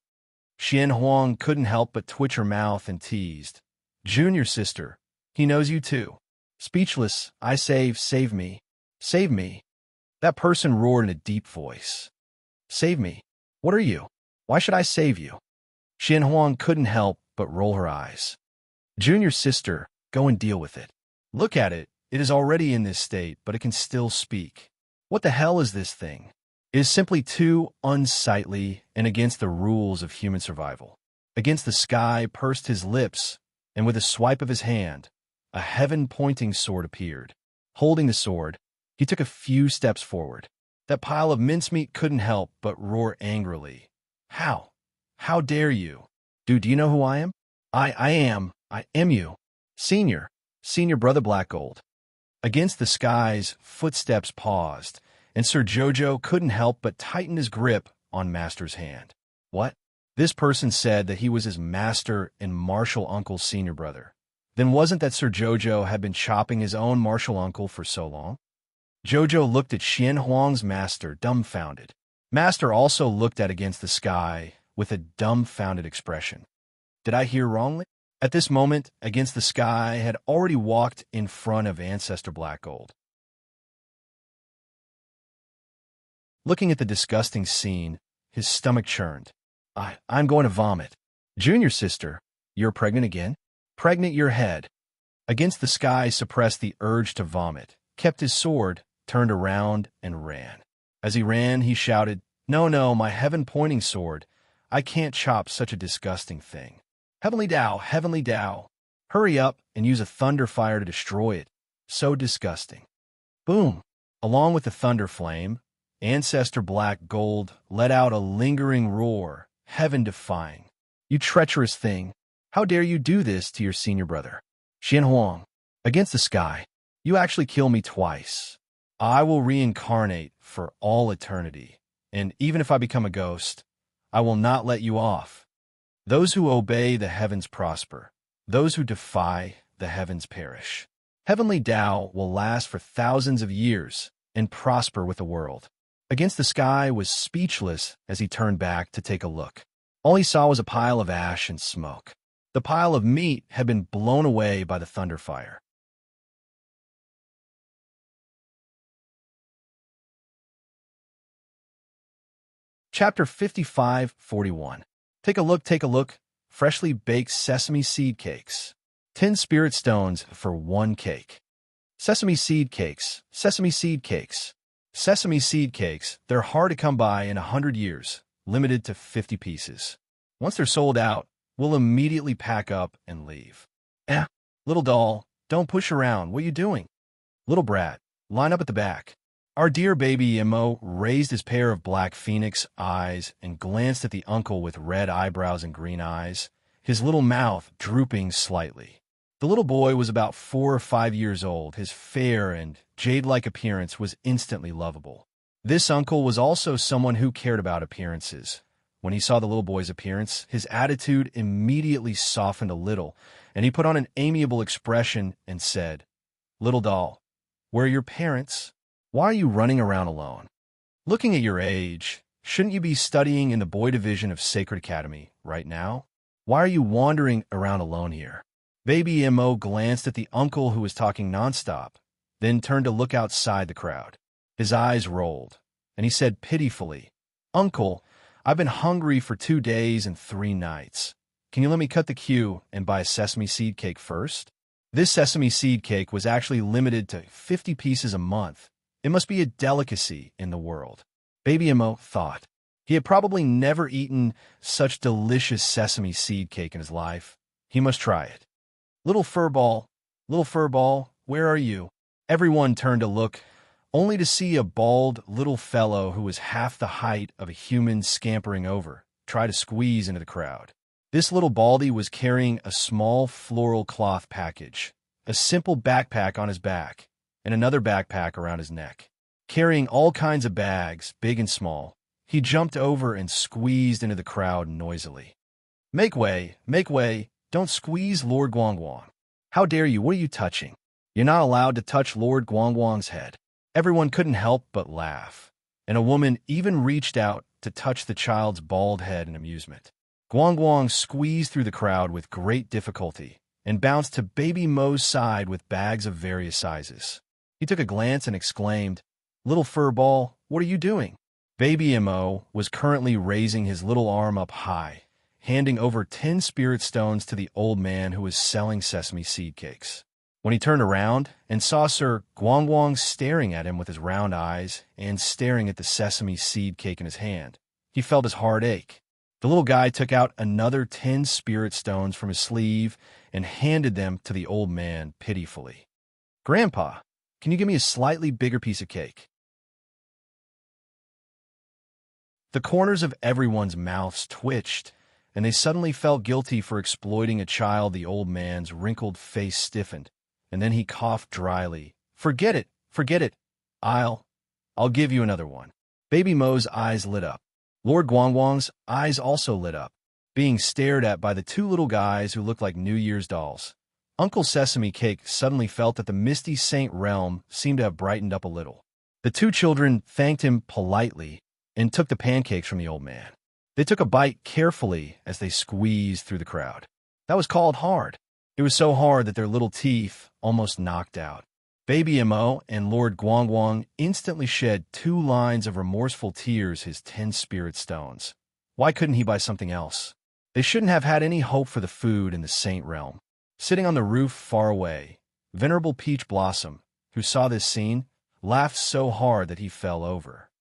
Xian Huang couldn't help but twitch her mouth and teased. "Junior sister, he knows you too." Speechless, I save me. Save me. That person roared in a deep voice. "Save me? What are you? Why should I save you?" Xian Huang couldn't help but roll her eyes. "Junior sister, go and deal with it. Look at it. It is already in this state, but it can still speak. What the hell is this thing? It is simply too unsightly and against the rules of human survival." Against the Sky pursed his lips, and with a swipe of his hand, a heaven-pointing sword appeared. Holding the sword, he took a few steps forward. That pile of mincemeat couldn't help but roar angrily. How? How dare you? Do you know who I am? I am you. Senior Brother Blackgold." Against the Sky's footsteps paused, and Sir Jojo couldn't help but tighten his grip on Master's hand. What? This person said that he was his master and martial uncle's senior brother. Then wasn't that Sir Jojo had been chopping his own martial uncle for so long? Jojo looked at Xian Huang's master, dumbfounded. Master also looked at Against the Sky with a dumbfounded expression. Did I hear wrongly? At this moment, Against the Sky had already walked in front of Ancestor Blackgold. Looking at the disgusting scene, his stomach churned. I'm going to vomit." "Junior sister, you're pregnant again?" "Pregnant your head." Against the Sky suppressed the urge to vomit, kept his sword, turned around, and ran. As he ran, he shouted, No, my heaven-pointing sword. I can't chop such a disgusting thing. Heavenly Tao, hurry up and use a thunder fire to destroy it. So disgusting." Boom! Along with the thunder flame, Ancestor Black Gold let out a lingering roar, heaven-defying. You treacherous thing! How dare you do this to your senior brother? Xian Huang, against the sky, you actually kill me twice. I will reincarnate for all eternity, and even if I become a ghost, I will not let you off. Those who obey the heavens prosper. Those who defy the heavens perish. Heavenly Tao will last for thousands of years and prosper with the world. Against the Sky was speechless as he turned back to take a look. All he saw was a pile of ash and smoke. The pile of meat had been blown away by the thunder fire. Chapter 55:41. Take a look, freshly baked sesame seed cakes. 10 spirit stones for 1 cake. Sesame seed cakes, sesame seed cakes. Sesame seed cakes, they're hard to come by in 100 years, limited to 50 pieces. Once they're sold out, we'll immediately pack up and leave. Little doll, don't push around, what are you doing? Little brat, line up at the back. Our dear baby Imo raised his pair of black phoenix eyes and glanced at the uncle with red eyebrows and green eyes, his little mouth drooping slightly. The little boy was about 4 or 5 years old. His fair and jade-like appearance was instantly lovable. This uncle was also someone who cared about appearances. When he saw the little boy's appearance, his attitude immediately softened a little, and he put on an amiable expression and said, "Little doll, where are your parents? Why are you running around alone? Looking at your age, shouldn't you be studying in the boy division of Sacred Academy right now? Why are you wandering around alone here?" Baby Mo glanced at the uncle who was talking nonstop, then turned to look outside the crowd. His eyes rolled, and he said pitifully, "Uncle, I've been hungry for 2 days and 3 nights. Can you let me cut the queue and buy a sesame seed cake first?" This sesame seed cake was actually limited to 50 pieces a month. It must be a delicacy in the world. Baby Mo thought. He had probably never eaten such delicious sesame seed cake in his life. He must try it. Little Furball, where are you?" Everyone turned to look, only to see a bald little fellow who was half the height of a human scampering over, try to squeeze into the crowd. This little baldy was carrying a small floral cloth package, a simple backpack on his back, and another backpack around his neck. Carrying all kinds of bags, big and small, he jumped over and squeezed into the crowd noisily. Make way, don't squeeze Lord Guangguang. How dare you, what are you touching? You're not allowed to touch Lord Guangguang's head." Everyone couldn't help but laugh, and a woman even reached out to touch the child's bald head in amusement. Guangguang squeezed through the crowd with great difficulty and bounced to Baby Mo's side with bags of various sizes. He took a glance and exclaimed, "Little Furball, what are you doing?" Baby Mo was currently raising his little arm up high, handing over 10 spirit stones to the old man who was selling sesame seed cakes. When he turned around and saw Sir Guangguang staring at him with his round eyes and staring at the sesame seed cake in his hand, he felt his heart ache. The little guy took out another 10 spirit stones from his sleeve and handed them to the old man pitifully. "Grandpa, can you give me a slightly bigger piece of cake?" The corners of everyone's mouths twitched, and they suddenly felt guilty for exploiting a child. The old man's wrinkled face stiffened, and then he coughed dryly. Forget it. I'll give you another one." Baby Mo's eyes lit up. Lord Guangguang's eyes also lit up, being stared at by the 2 little guys who looked like New Year's dolls. Uncle Sesame Cake suddenly felt that the misty saint realm seemed to have brightened up a little. The 2 children thanked him politely and took the pancakes from the old man. They took a bite carefully as they squeezed through the crowd. That was called hard. It was so hard that their little teeth almost knocked out. Baby Mo and Lord Guangguang instantly shed 2 lines of remorseful tears. His 10 spirit stones. Why couldn't he buy something else? They shouldn't have had any hope for the food in the saint realm. Sitting on the roof far away, Venerable Peach Blossom, who saw this scene, laughed so hard that he fell over.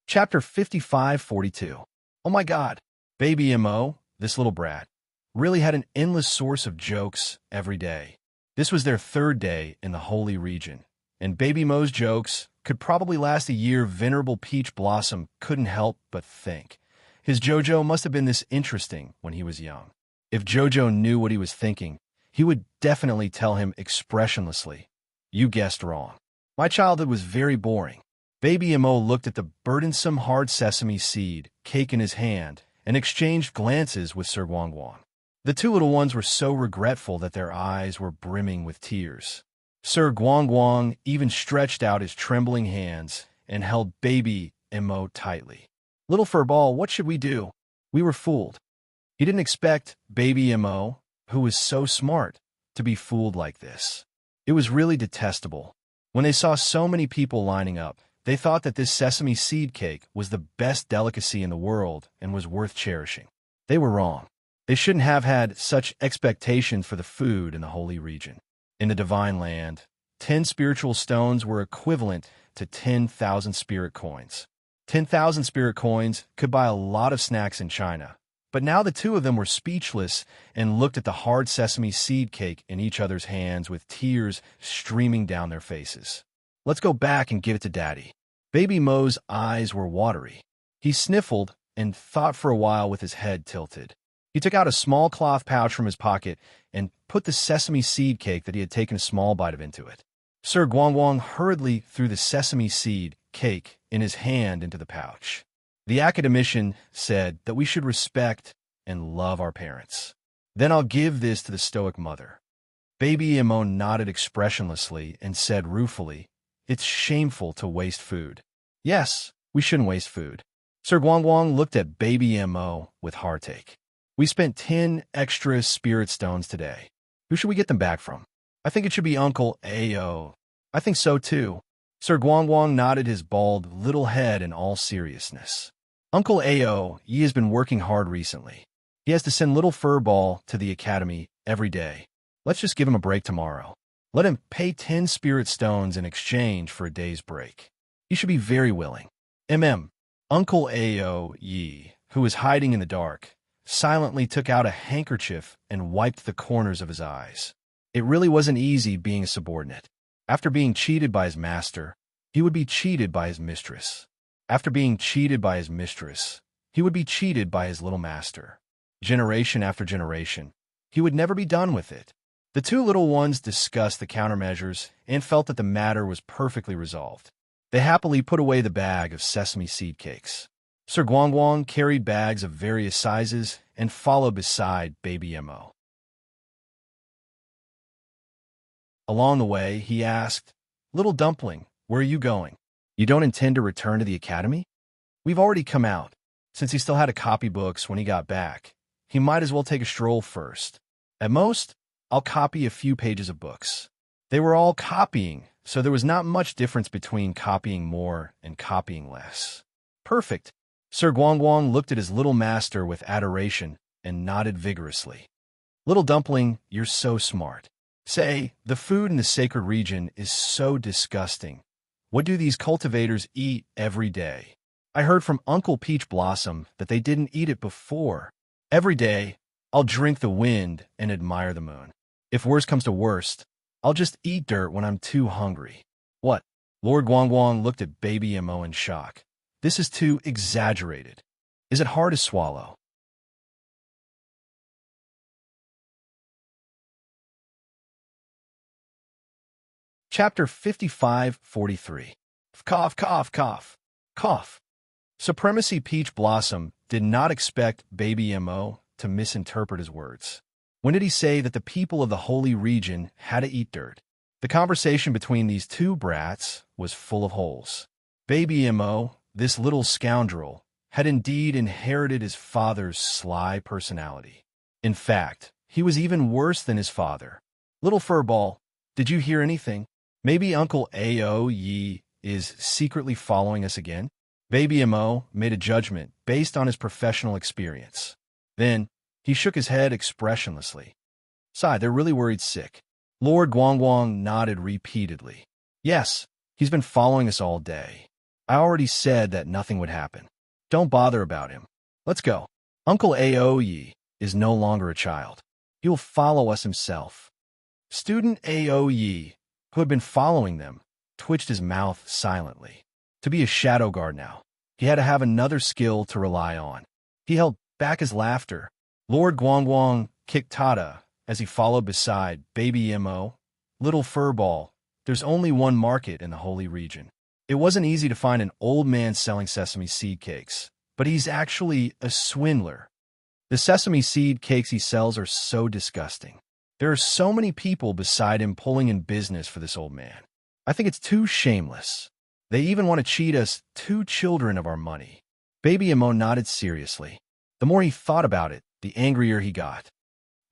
Chapter 55:42. Oh my God! Baby Mo, this little brat, really had an endless source of jokes every day. This was their third day in the holy region, and Baby Mo's jokes could probably last a year. Venerable Peach Blossom couldn't help but think. His Jojo must have been this interesting when he was young. If Jojo knew what he was thinking, he would definitely tell him expressionlessly, "You guessed wrong. My childhood was very boring." Baby Mo looked at the burdensome hard sesame seed cake in his hand and exchanged glances with Sir Guangguang. The two little ones were so regretful that their eyes were brimming with tears. Sir Guangguang even stretched out his trembling hands and held Baby Mo tightly. "Little Furball, what should we do? We were fooled." He didn't expect Baby Mo, who was so smart, to be fooled like this. It was really detestable. When they saw so many people lining up, they thought that this sesame seed cake was the best delicacy in the world and was worth cherishing. They were wrong. They shouldn't have had such expectations for the food in the holy region. In the divine land, 10 spiritual stones were equivalent to 10,000 spirit coins. 10,000 spirit coins could buy a lot of snacks in China. But now the two of them were speechless and looked at the hard sesame seed cake in each other's hands with tears streaming down their faces. "Let's go back and give it to Daddy." Baby Mo's eyes were watery. He sniffled and thought for a while with his head tilted. He took out a small cloth pouch from his pocket and put the sesame seed cake that he had taken a small bite of into it. Sir Guangguang hurriedly threw the sesame seed cake in his hand into the pouch. "The academician said that we should respect and love our parents. Then I'll give this to the stoic mother." Baby Mo nodded expressionlessly and said ruefully, "It's shameful to waste food." "Yes, we shouldn't waste food." Sir Guangguang looked at Baby Mo with heartache. "We spent 10 extra spirit stones today. Who should we get them back from?" "I think it should be Uncle Ao." "I think so too." Sir Guangguang nodded his bald little head in all seriousness. "Uncle Ao, he has been working hard recently. He has to send little Furball to the academy every day. Let's just give him a break tomorrow. Let him pay 10 spirit stones in exchange for a day's break. He should be very willing." Uncle Ao Yi, who was hiding in the dark, silently took out a handkerchief and wiped the corners of his eyes. It really wasn't easy being a subordinate. After being cheated by his master, he would be cheated by his mistress. After being cheated by his mistress, he would be cheated by his little master. Generation after generation, he would never be done with it. The two little ones discussed the countermeasures and felt that the matter was perfectly resolved. They happily put away the bag of sesame seed cakes. Sir Guangguang carried bags of various sizes and followed beside Baby Mo. Along the way, he asked, "Little Dumpling, where are you going? You don't intend to return to the academy?" "We've already come out. Since he still had to copy books when he got back, he might as well take a stroll first. At most, I'll copy a few pages of books." They were all copying, so there was not much difference between copying more and copying less. "Perfect." Sir Guangguang looked at his little master with adoration and nodded vigorously. "Little Dumpling, you're so smart. Say, the food in the sacred region is so disgusting. What do these cultivators eat every day? I heard from Uncle Peach Blossom that they didn't eat it before. Every day, I'll drink the wind and admire the moon. If worst comes to worst, I'll just eat dirt when I'm too hungry." "What?" Lord Guangguang looked at Baby Mo in shock. "This is too exaggerated. Is it hard to swallow?" Chapter 55-43. Cough, cough, cough, cough. Supremacy Peach Blossom did not expect Baby Mo to misinterpret his words. When did he say that the people of the holy region had to eat dirt? The conversation between these two brats was full of holes. Baby Mo, this little scoundrel, had indeed inherited his father's sly personality. In fact, he was even worse than his father. "Little Furball, did you hear anything? Maybe Uncle Ao Yi is secretly following us again?" Baby Mo made a judgment based on his professional experience. Then, he shook his head expressionlessly. "Sigh, they're really worried sick." Lord Guangguang nodded repeatedly. "Yes, he's been following us all day. I already said that nothing would happen. Don't bother about him. Let's go. Uncle Ao Yi is no longer a child. He will follow us himself." Student Aoye, who had been following them, twitched his mouth silently. To be a shadow guard now, he had to have another skill to rely on. He held back his laughter. Lord Guangguang kicked Tada as he followed beside Baby Mo. Little Furball, there's only one market in the holy region. It wasn't easy to find an old man selling sesame seed cakes, but he's actually a swindler. The sesame seed cakes he sells are so disgusting. There are so many people beside him pulling in business for this old man. I think it's too shameless. They even want to cheat us, 2 children, of our money. Baby Mo nodded seriously. The more he thought about it, the angrier he got.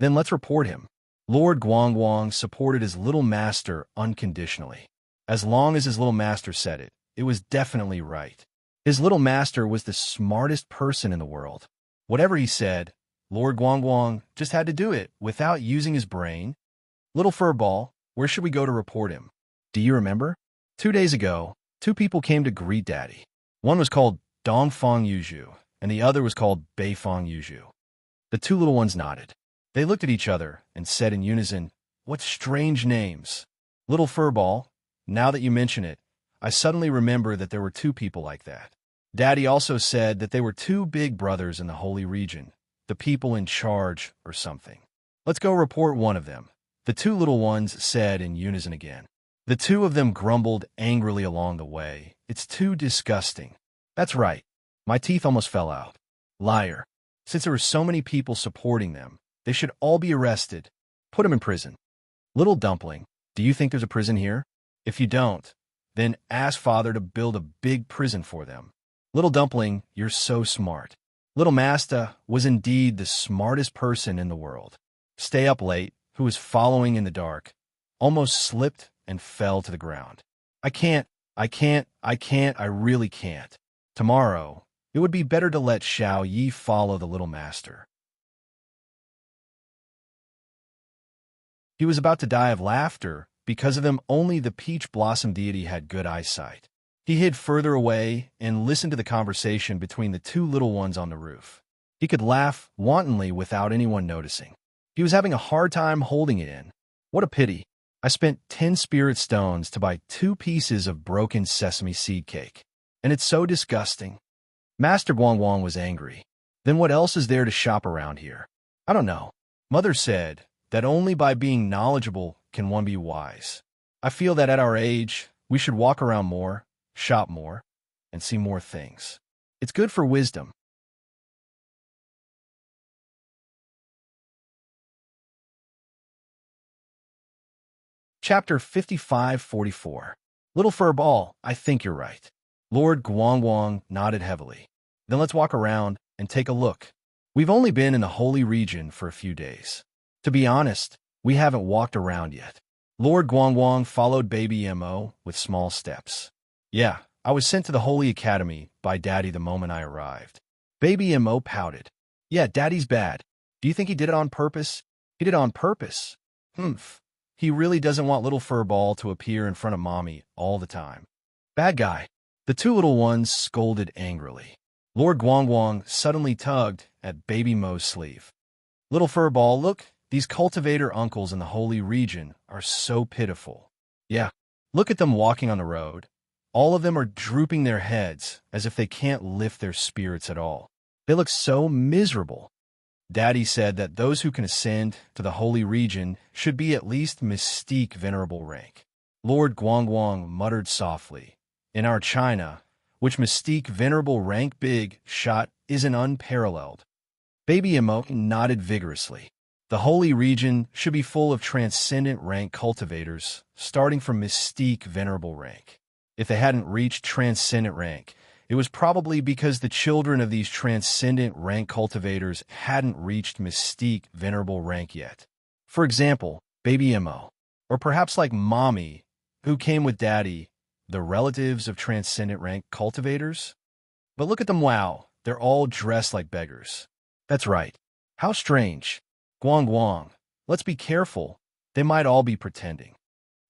Then let's report him. Lord Guangguang supported his little master unconditionally. As long as his little master said it, it was definitely right. His little master was the smartest person in the world. Whatever he said, Lord Guangguang just had to do it without using his brain. Little Furball, where should we go to report him? Do you remember? 2 days ago, 2 people came to greet Daddy. One was called Dongfang Yuzhu, and the other was called Beifang Yuzhu. The 2 little ones nodded. They looked at each other and said in unison, "What strange names." Little Furball, now that you mention it, I suddenly remember that there were 2 people like that. Daddy also said that they were 2 big brothers in the holy region, the people in charge or something. Let's go report one of them, the 2 little ones said in unison again. The 2 of them grumbled angrily along the way. It's too disgusting. That's right. My teeth almost fell out. Liar. Since there were so many people supporting them, they should all be arrested. Put them in prison. Little Dumpling, do you think there's a prison here? If you don't, then ask Father to build a big prison for them. Little Dumpling, you're so smart. Little Master was indeed the smartest person in the world. Stay Up Late, who was following in the dark, almost slipped and fell to the ground. I really can't. Tomorrow, it would be better to let Xiao Yi follow the little master. He was about to die of laughter. Because of them, only the peach blossom deity had good eyesight. He hid further away and listened to the conversation between the 2 little ones on the roof. He could laugh wantonly without anyone noticing. He was having a hard time holding it in. What a pity. I spent 10 spirit stones to buy 2 pieces of broken sesame seed cake. And it's so disgusting. Master Guangguang was angry. Then what else is there to shop around here? I don't know. Mother said that only by being knowledgeable can one be wise. I feel that at our age, we should walk around more, shop more, and see more things. It's good for wisdom. Chapter 55-44. Little Furball, I think you're right. Lord Guangguang nodded heavily. Then let's walk around and take a look. We've only been in the holy region for a few days. To be honest, we haven't walked around yet. Lord Guangguang followed Baby Mo with small steps. Yeah, I was sent to the Holy Academy by Daddy the moment I arrived. Baby Mo pouted. Yeah, Daddy's bad. Do you think he did it on purpose? He did it on purpose. Humph. He really doesn't want Little Furball to appear in front of Mommy all the time. Bad guy. The 2 little ones scolded angrily. Lord Guangguang suddenly tugged at Baby Mo's sleeve. Little Furball, look, these cultivator uncles in the holy region are so pitiful. Yeah, look at them walking on the road. All of them are drooping their heads as if they can't lift their spirits at all. They look so miserable. Daddy said that those who can ascend to the holy region should be at least mystique venerable rank. Lord Guangguang muttered softly. In our China, which mystique venerable rank big shot isn't unparalleled. Baby Mo nodded vigorously. The holy region should be full of transcendent rank cultivators, starting from mystique venerable rank. If they hadn't reached transcendent rank, it was probably because the children of these transcendent rank cultivators hadn't reached mystique venerable rank yet. For example, Baby Mo, or perhaps like Mommy, who came with Daddy, the relatives of transcendent rank cultivators? But look at them, wow, they're all dressed like beggars. That's right. How strange. Guangguang, let's be careful. They might all be pretending.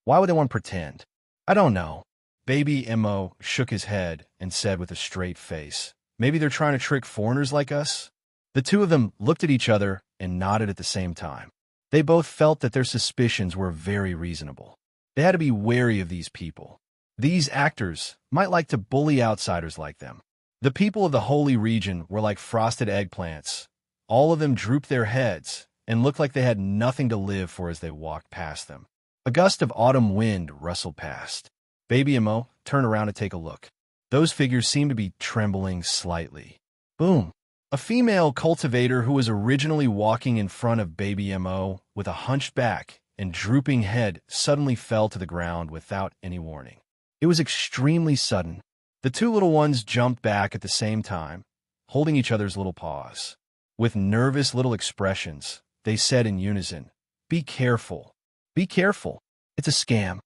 Why would they want to pretend? I don't know. Baby Mo shook his head and said with a straight face, maybe they're trying to trick foreigners like us? The 2 of them looked at each other and nodded at the same time. They both felt that their suspicions were very reasonable. They had to be wary of these people. These actors might like to bully outsiders like them. The people of the Holy Region were like frosted eggplants. All of them drooped their heads and looked like they had nothing to live for as they walked past them. A gust of autumn wind rustled past. Baby and Mo turned around to take a look. Those figures seemed to be trembling slightly. Boom! A female cultivator who was originally walking in front of Baby Mo with a hunched back and drooping head suddenly fell to the ground without any warning. It was extremely sudden. The two little ones jumped back at the same time, holding each other's little paws. With nervous little expressions, they said in unison, "Be careful. Be careful. It's a scam.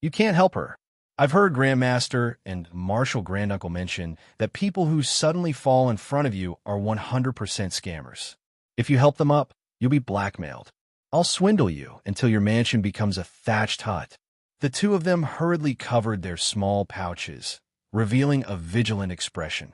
You can't help her." I've heard Grandmaster and Marshal Granduncle mention that people who suddenly fall in front of you are 100% scammers. If you help them up, you'll be blackmailed. I'll swindle you until your mansion becomes a thatched hut. The two of them hurriedly covered their small pouches, revealing a vigilant expression.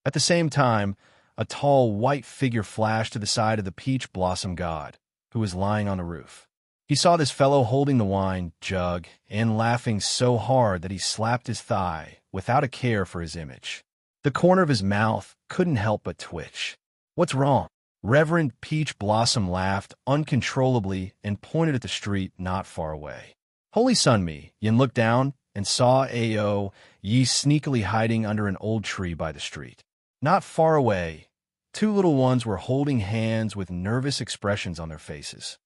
At the same time, a tall white figure flashed to the side of the peach blossom god, who was lying on the roof. He saw this fellow holding the wine jug and laughing so hard that he slapped his thigh without a care for his image. The corner of his mouth couldn't help but twitch. "What's wrong?" Reverend Peach Blossom laughed uncontrollably and pointed at the street not far away. "Holy Sun Me!" Yin looked down and saw Ao Yi sneakily hiding under an old tree by the street. Not far away, two little ones were holding hands with nervous expressions on their faces.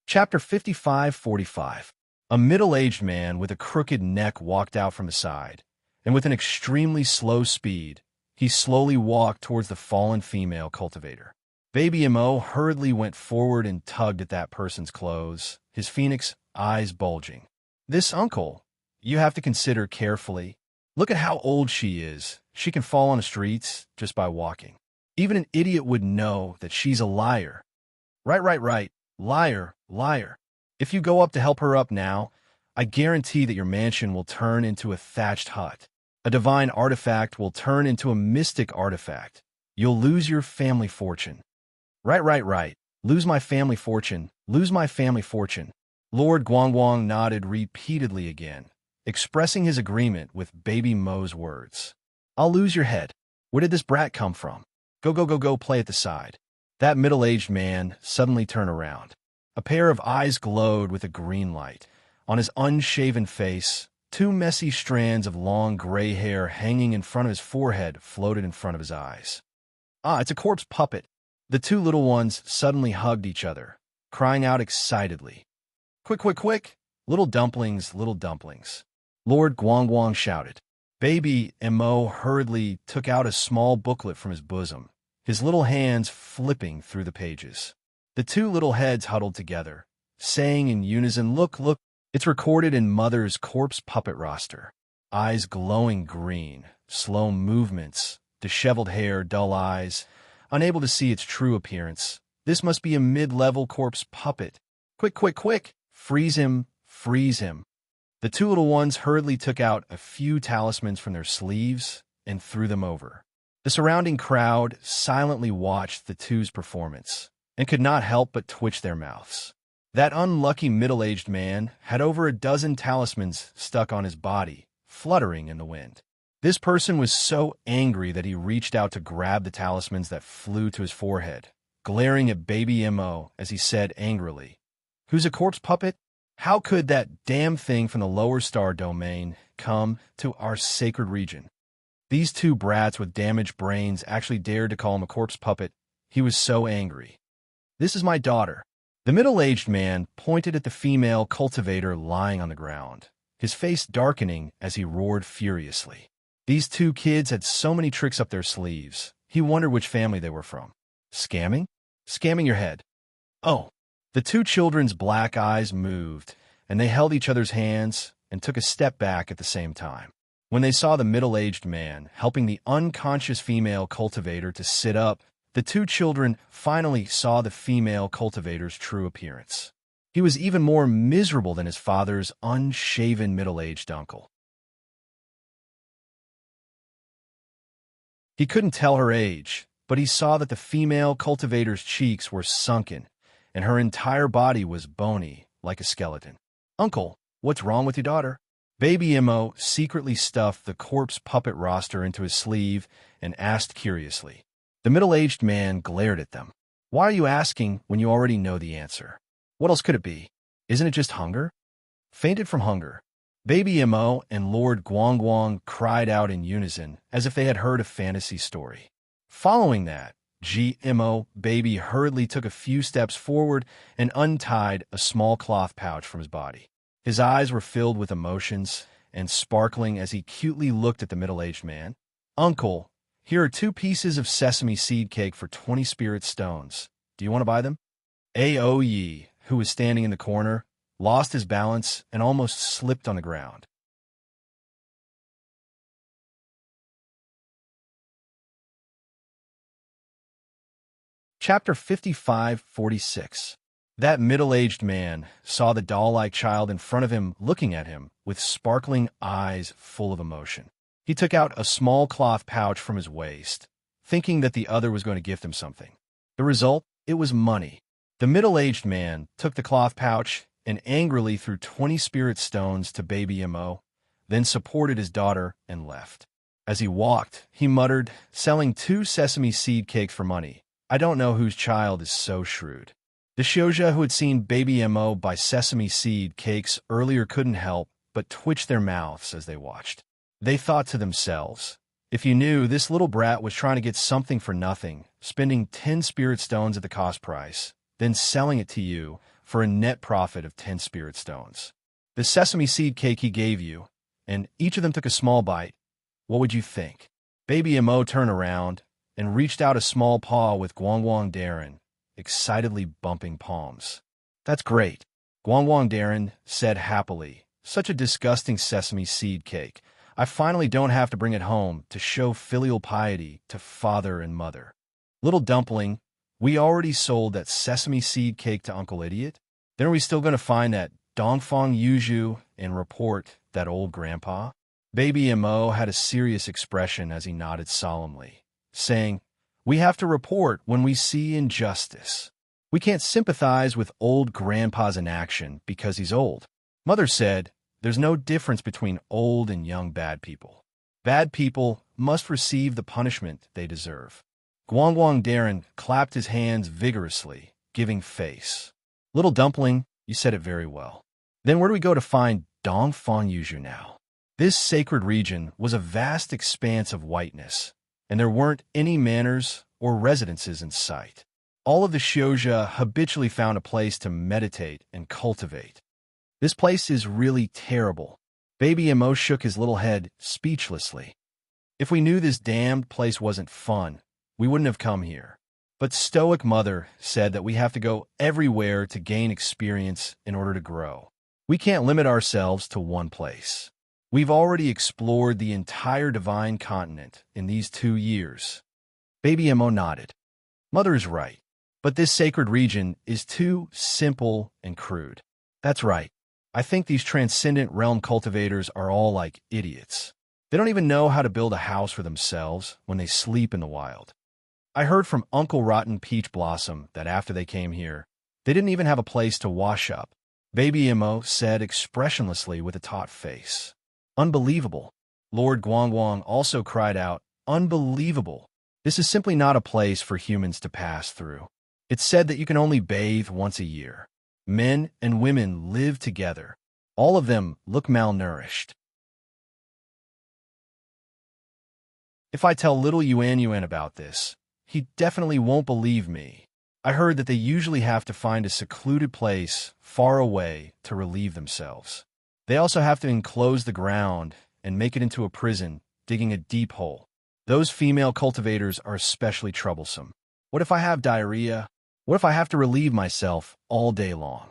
Chapter 55-45. A middle-aged man with a crooked neck walked out from the side, and with an extremely slow speed, he slowly walked towards the fallen female cultivator. Baby Mo hurriedly went forward and tugged at that person's clothes, his phoenix eyes bulging. "This uncle, you have to consider carefully. Look at how old she is. She can fall on the streets just by walking. Even an idiot would know that she's a liar." Right. Liar, liar. If you go up to help her up now, I guarantee that your mansion will turn into a thatched hut. A divine artifact will turn into a mystic artifact. You'll lose your family fortune. Right. Lose my family fortune. Lose my family fortune. Lord Guangguang nodded repeatedly again, expressing his agreement with Baby Mo's words. "I'll lose your head. Where did this brat come from? Go, play at the side." That middle-aged man suddenly turned around. A pair of eyes glowed with a green light. On his unshaven face, two messy strands of long gray hair hanging in front of his forehead floated in front of his eyes. It's a corpse puppet. The two little ones suddenly hugged each other, crying out excitedly. Quick! Little dumplings, little dumplings." Lord Guangguang shouted. Baby Mo hurriedly took out a small booklet from his bosom, his little hands flipping through the pages. The two little heads huddled together, saying in unison, Look, it's recorded in Mother's corpse puppet roster. Eyes glowing green, slow movements, disheveled hair, dull eyes, unable to see its true appearance. This must be a mid-level corpse puppet. Quick! Freeze him! The two little ones hurriedly took out a few talismans from their sleeves and threw them over. The surrounding crowd silently watched the two's performance and could not help but twitch their mouths. That unlucky middle-aged man had over a dozen talismans stuck on his body, fluttering in the wind. This person was so angry that he reached out to grab the talismans that flew to his forehead, glaring at Baby Mo as he said angrily, "Who's a corpse puppet? How could that damn thing from the lower star domain come to our sacred region?" These two brats with damaged brains actually dared to call him a corpse puppet. He was so angry. "This is my daughter." The middle-aged man pointed at the female cultivator lying on the ground, his face darkening as he roared furiously. These two kids had so many tricks up their sleeves, he wondered which family they were from. Scamming? Scamming your head. Oh. The two children's black eyes moved, and they held each other's hands and took a step back at the same time. When they saw the middle-aged man helping the unconscious female cultivator to sit up, the two children finally saw the female cultivator's true appearance. He was even more miserable than his father's unshaven middle-aged uncle. He couldn't tell her age, but he saw that the female cultivator's cheeks were sunken, and her entire body was bony, like a skeleton. "Uncle, what's wrong with your daughter?" Baby Imo secretly stuffed the corpse puppet roster into his sleeve and asked curiously. The middle-aged man glared at them. "Why are you asking when you already know the answer? What else could it be? Isn't it just hunger?" Fainted from hunger. Baby Imo and Lord Guangguang cried out in unison, as if they had heard a fantasy story. Following that, Imo Baby hurriedly took a few steps forward and untied a small cloth pouch from his body. His eyes were filled with emotions and sparkling as he cutely looked at the middle-aged man. "Uncle, here are 2 pieces of sesame seed cake for 20 spirit stones. Do you want to buy them?" Aoyi, who was standing in the corner, lost his balance and almost slipped on the ground. Chapter 55-46. That middle-aged man saw the doll-like child in front of him looking at him with sparkling eyes full of emotion. He took out a small cloth pouch from his waist, thinking that the other was going to gift him something. The result? It was money. The middle-aged man took the cloth pouch and angrily threw 20 spirit stones to Baby Imo, then supported his daughter and left. As he walked, he muttered, "Selling 2 sesame seed cakes for money. I don't know whose child is so shrewd." The Shouja who had seen Baby Imo buy sesame seed cakes earlier couldn't help but twitch their mouths as they watched. They thought to themselves, "If you knew this little brat was trying to get something for nothing, spending 10 spirit stones at the cost price, then selling it to you for a net profit of 10 spirit stones. The sesame seed cake he gave you, and each of them took a small bite, what would you think?" Baby Imo turned around and reached out a small paw with Guangguang Darren, excitedly bumping palms. "That's great," Guangguang Darren said happily. "Such a disgusting sesame seed cake. I finally don't have to bring it home to show filial piety to father and mother." "Little dumpling, we already sold that sesame seed cake to Uncle Idiot. Then are we still going to find that Dongfang Yuju and report that old grandpa?" Baby Imo had a serious expression as he nodded solemnly, saying, "We have to report when we see injustice. We can't sympathize with old grandpa's inaction because he's old. Mother said, there's no difference between old and young bad people. Bad people must receive the punishment they deserve." Guangguang Darren clapped his hands vigorously, giving face. "Little dumpling, you said it very well. Then where do we go to find Dongfang Yuju now?" This sacred region was a vast expanse of whiteness, and there weren't any manors or residences in sight. All of the Shouja habitually found a place to meditate and cultivate. "This place is really terrible." Baby Imo shook his little head speechlessly. "If we knew this damned place wasn't fun, we wouldn't have come here. But Stoic Mother said that we have to go everywhere to gain experience in order to grow. We can't limit ourselves to one place. We've already explored the entire divine continent in these 2 years. Baby Imo nodded. "Mother is right, but this sacred region is too simple and crude." "That's right. I think these transcendent realm cultivators are all like idiots. They don't even know how to build a house for themselves when they sleep in the wild. I heard from Uncle Rotten Peach Blossom that after they came here, they didn't even have a place to wash up." Baby Imo said expressionlessly with a taut face. "Unbelievable." Lord Guangguang also cried out, "Unbelievable. This is simply not a place for humans to pass through. It's said that you can only bathe once a year. Men and women live together. All of them look malnourished. If I tell little Yuan about this, he definitely won't believe me. I heard that they usually have to find a secluded place far away to relieve themselves. They also have to enclose the ground and make it into a prison, digging a deep hole. Those female cultivators are especially troublesome. What if I have diarrhea? What if I have to relieve myself all day long?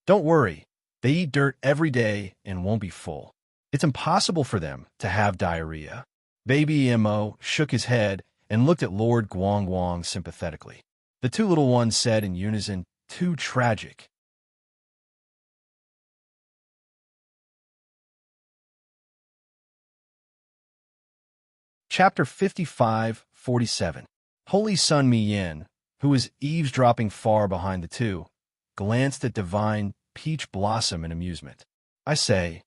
Don't worry, they eat dirt every day and won't be full. It's impossible for them to have diarrhea." Baby Imo shook his head and looked at Lord Guangguang sympathetically. The 2 little ones said in unison, "Too tragic." Chapter 55 47. Holy Sun Mi Yin, who was eavesdropping far behind the two, glanced at Divine Peach Blossom in amusement. I say,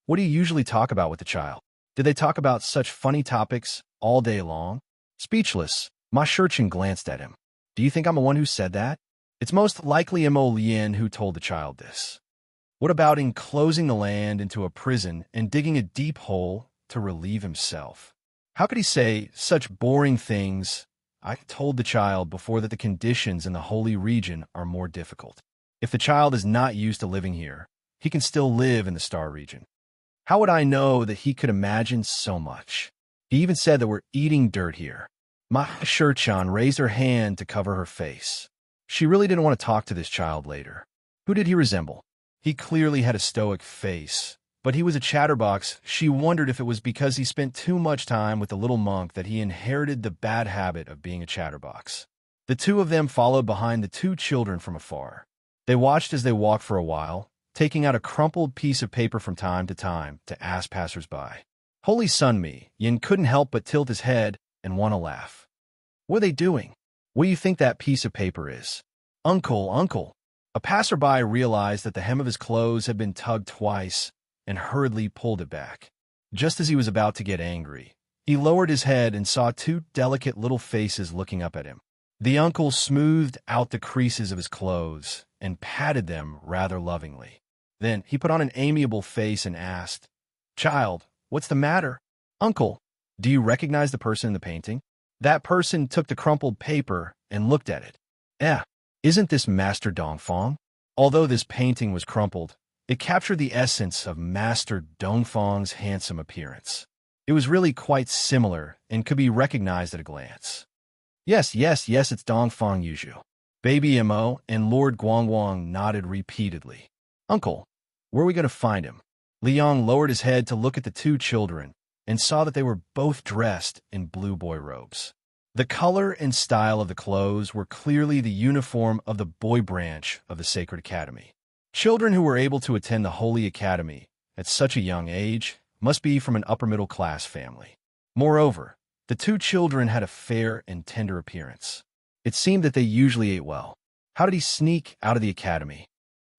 what do you usually talk about with the child? Did they talk about such funny topics all day long? Speechless, Ma Shurchin glanced at him. Do you think I'm the one who said that? It's most likely Mo Lien who told the child this. What about enclosing the land into a prison and digging a deep hole to relieve himself? How could he say such boring things? I told the child before that the conditions in the holy region are more difficult. If the child is not used to living here, he can still live in the star region. How would I know that he could imagine so much? He even said that we're eating dirt here. Ma Shurchan raised her hand to cover her face. She really didn't want to talk to this child later. Who did he resemble? He clearly had a stoic face, but he was a chatterbox. She wondered if it was because he spent too much time with the little monk that he inherited the bad habit of being a chatterbox. The two of them followed behind the two children from afar. They watched as they walked for a while, taking out a crumpled piece of paper from time to ask passers-by. Holy Sun Mi Yin couldn't help but tilt his head and want to laugh. What are they doing? What do you think that piece of paper is? Uncle. A passerby realized that the hem of his clothes had been tugged twice and hurriedly pulled it back. Just as he was about to get angry, he lowered his head and saw two delicate little faces looking up at him. The uncle smoothed out the creases of his clothes and patted them rather lovingly. Then he put on an amiable face and asked, "Child, what's the matter?" "Uncle, do you recognize the person in the painting?" That person took the crumpled paper and looked at it. Isn't this Master Dongfang? Although this painting was crumpled, it captured the essence of Master Dongfang's handsome appearance. It was really quite similar and could be recognized at a glance. Yes, it's Dongfang Yuzhu. Baby Mo and Lord Guangguang nodded repeatedly. "Uncle, where are we going to find him?" Liang lowered his head to look at the two children and saw that they were both dressed in blue boy robes. The color and style of the clothes were clearly the uniform of the boy branch of the Sacred Academy. Children who were able to attend the Holy Academy at such a young age must be from an upper-middle-class family. Moreover, the two children had a fair and tender appearance. It seemed that they usually ate well. How did he sneak out of the academy?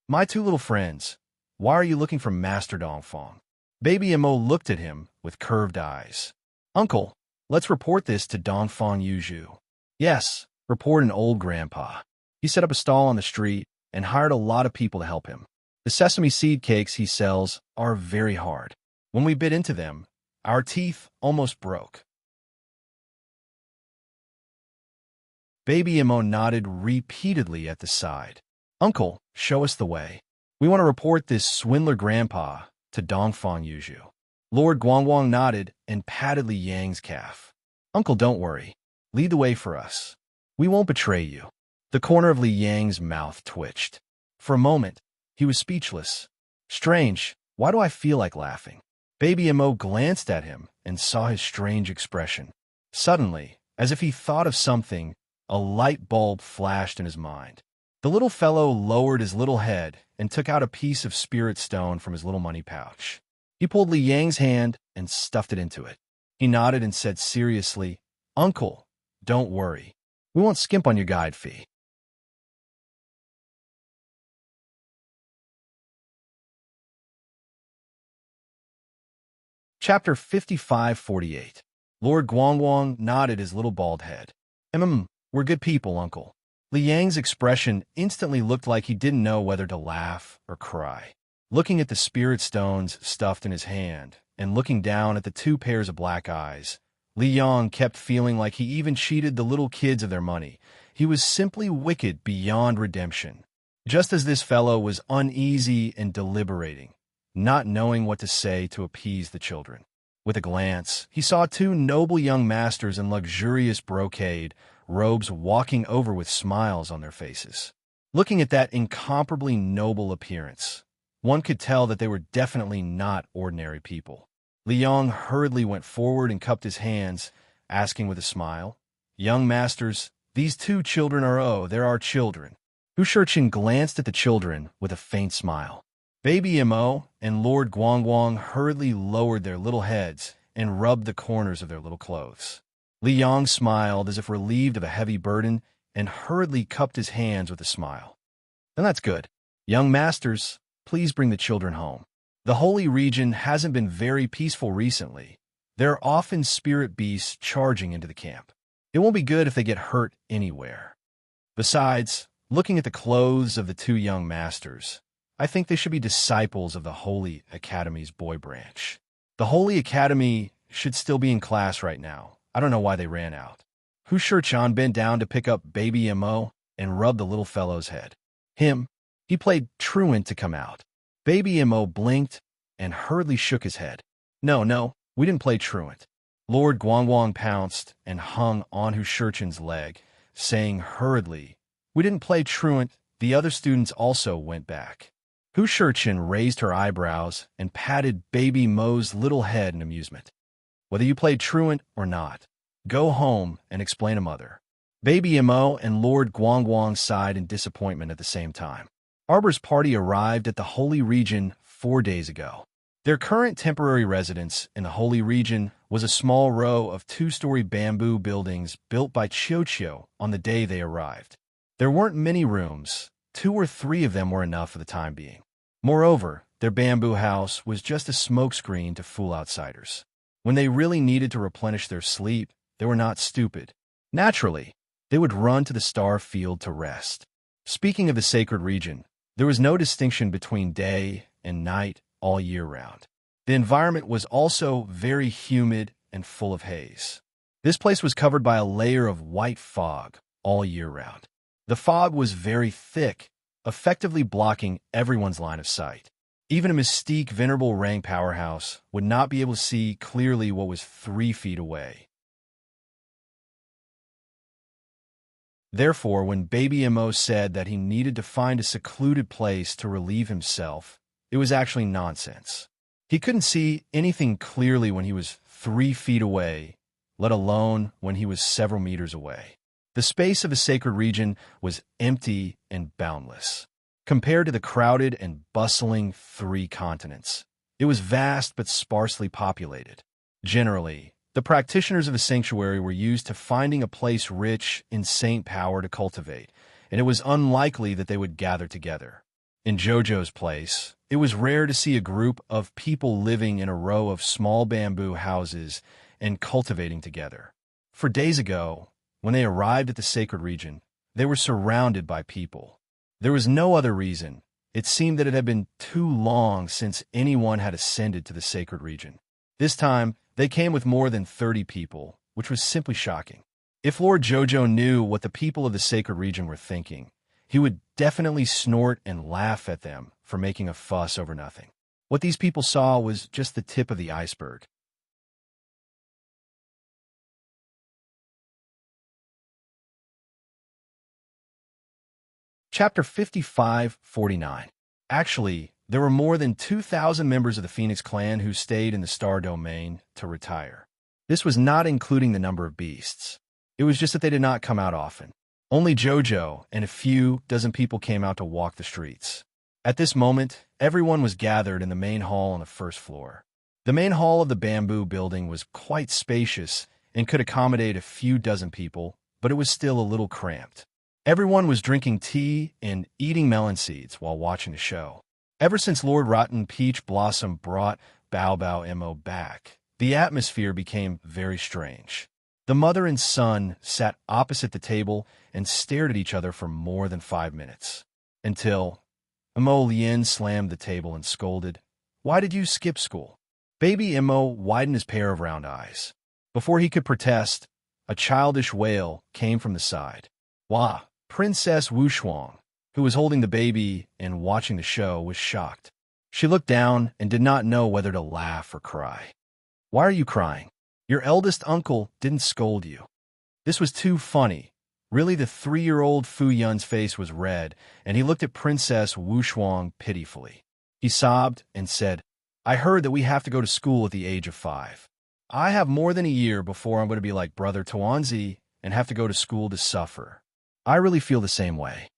"My two little friends, why are you looking for Master Dongfang?" Baby Mo looked at him with curved eyes. "Uncle, let's report this to Dongfang Yuzhu." "Yes, report an old grandpa. He set up a stall on the street and hired a lot of people to help him. The sesame seed cakes he sells are very hard. When we bit into them, our teeth almost broke." Baby Mo nodded repeatedly at the side. "Uncle, show us the way. We want to report this swindler grandpa to Dongfang Yuzhu." Lord Guangguang nodded and patted Li Yang's calf. "Uncle, don't worry. Lead the way for us. We won't betray you." The corner of Li Yang's mouth twitched. For a moment, he was speechless. Strange, why do I feel like laughing? Baby Mo glanced at him and saw his strange expression. Suddenly, as if he thought of something, a light bulb flashed in his mind. The little fellow lowered his little head and took out a piece of spirit stone from his little money pouch. He pulled Li Yang's hand and stuffed it into it. He nodded and said seriously, "Uncle, don't worry. We won't skimp on your guide fee." Chapter 55-48. Lord Guangguang nodded his little bald head. We're good people, Uncle." Li Yang's expression instantly looked like he didn't know whether to laugh or cry. Looking at the spirit stones stuffed in his hand and looking down at the two pairs of black eyes, Li Yang kept feeling like he even cheated the little kids of their money. He was simply wicked beyond redemption. Just as this fellow was uneasy and deliberating, not knowing what to say to appease the children. With a glance, he saw two noble young masters in luxurious brocade robes walking over with smiles on their faces. Looking at that incomparably noble appearance, one could tell that they were definitely not ordinary people. Li Yang hurriedly went forward and cupped his hands, asking with a smile, "Young masters, these two children they're our children." Hu Shurchin glanced at the children with a faint smile. Baby Mo and Lord Guangguang hurriedly lowered their little heads and rubbed the corners of their little clothes. Li Yong smiled as if relieved of a heavy burden and hurriedly cupped his hands with a smile. Then that's good. Young masters, please bring the children home. The holy region hasn't been very peaceful recently. There are often spirit beasts charging into the camp. It won't be good if they get hurt anywhere. Besides, looking at the clothes of the two young masters, I think they should be disciples of the Holy Academy's boy branch. The Holy Academy should still be in class right now. I don't know why they ran out. Hu Shichan bent down to pick up baby Mo and rub the little fellow's head. Him, he played truant to come out. Baby Mo blinked and hurriedly shook his head. No, we didn't play truant. Lord Guangwang pounced and hung on Hu Shichan's leg, saying hurriedly, we didn't play truant. The other students also went back. Hu Shichan raised her eyebrows and patted baby Mo's little head in amusement. Whether you played truant or not, go home and explain to mother. Baby Mo and Lord Guangwang sighed in disappointment at the same time. Arbor's party arrived at the Holy Region 4 days ago. Their current temporary residence in the Holy Region was a small row of 2-story bamboo buildings built by Chio on the day they arrived. There weren't many rooms. 2 or 3 of them were enough for the time being. Moreover, their bamboo house was just a smokescreen to fool outsiders. When they really needed to replenish their sleep, they were not stupid. Naturally, they would run to the star field to rest. Speaking of the sacred region, there was no distinction between day and night all year round. The environment was also very humid and full of haze. This place was covered by a layer of white fog all year round. The fog was very thick, effectively blocking everyone's line of sight. Even a mystique venerable Rang powerhouse would not be able to see clearly what was 3 feet away. Therefore, when Baby Mo said that he needed to find a secluded place to relieve himself, it was actually nonsense. He couldn't see anything clearly when he was 3 feet away, let alone when he was several meters away. The space of the sacred region was empty and boundless. Compared to the crowded and bustling 3 continents, it was vast but sparsely populated. Generally, the practitioners of the sanctuary were used to finding a place rich in saint power to cultivate, and it was unlikely that they would gather together. In Jojo's place, it was rare to see a group of people living in a row of small bamboo houses and cultivating together. For days ago, when they arrived at the sacred region, they were surrounded by people. There was no other reason. It seemed that it had been too long since anyone had ascended to the sacred region. This time, they came with more than 30 people, which was simply shocking. If Lord Jojo knew what the people of the sacred region were thinking, he would definitely snort and laugh at them for making a fuss over nothing. What these people saw was just the tip of the iceberg. Chapter 55-49. Actually, there were more than 2,000 members of the Phoenix clan who stayed in the Star Domain to retire. This was not including the number of beasts. It was just that they did not come out often. Only Jojo and a few dozen people came out to walk the streets. At this moment, everyone was gathered in the main hall on the first floor. The main hall of the bamboo building was quite spacious and could accommodate a few dozen people, but it was still a little cramped. Everyone was drinking tea and eating melon seeds while watching the show. Ever since Lord Rotten Peach Blossom brought Bao Mo back, the atmosphere became very strange. The mother and son sat opposite the table and stared at each other for more than 5 minutes. Until Mo Lien slammed the table and scolded, "Why did you skip school?" Baby Mo widened his pair of round eyes. Before he could protest, a childish wail came from the side. Wah! Princess Wushuang, who was holding the baby and watching the show, was shocked. She looked down and did not know whether to laugh or cry. "Why are you crying? Your eldest uncle didn't scold you." This was too funny. Really, the 3-year-old Fu Yun's face was red, and he looked at Princess Wushuang pitifully. He sobbed and said, "I heard that we have to go to school at the age of 5. I have more than a year before I'm going to be like Brother Tuanzi and have to go to school to suffer. I really feel the same way."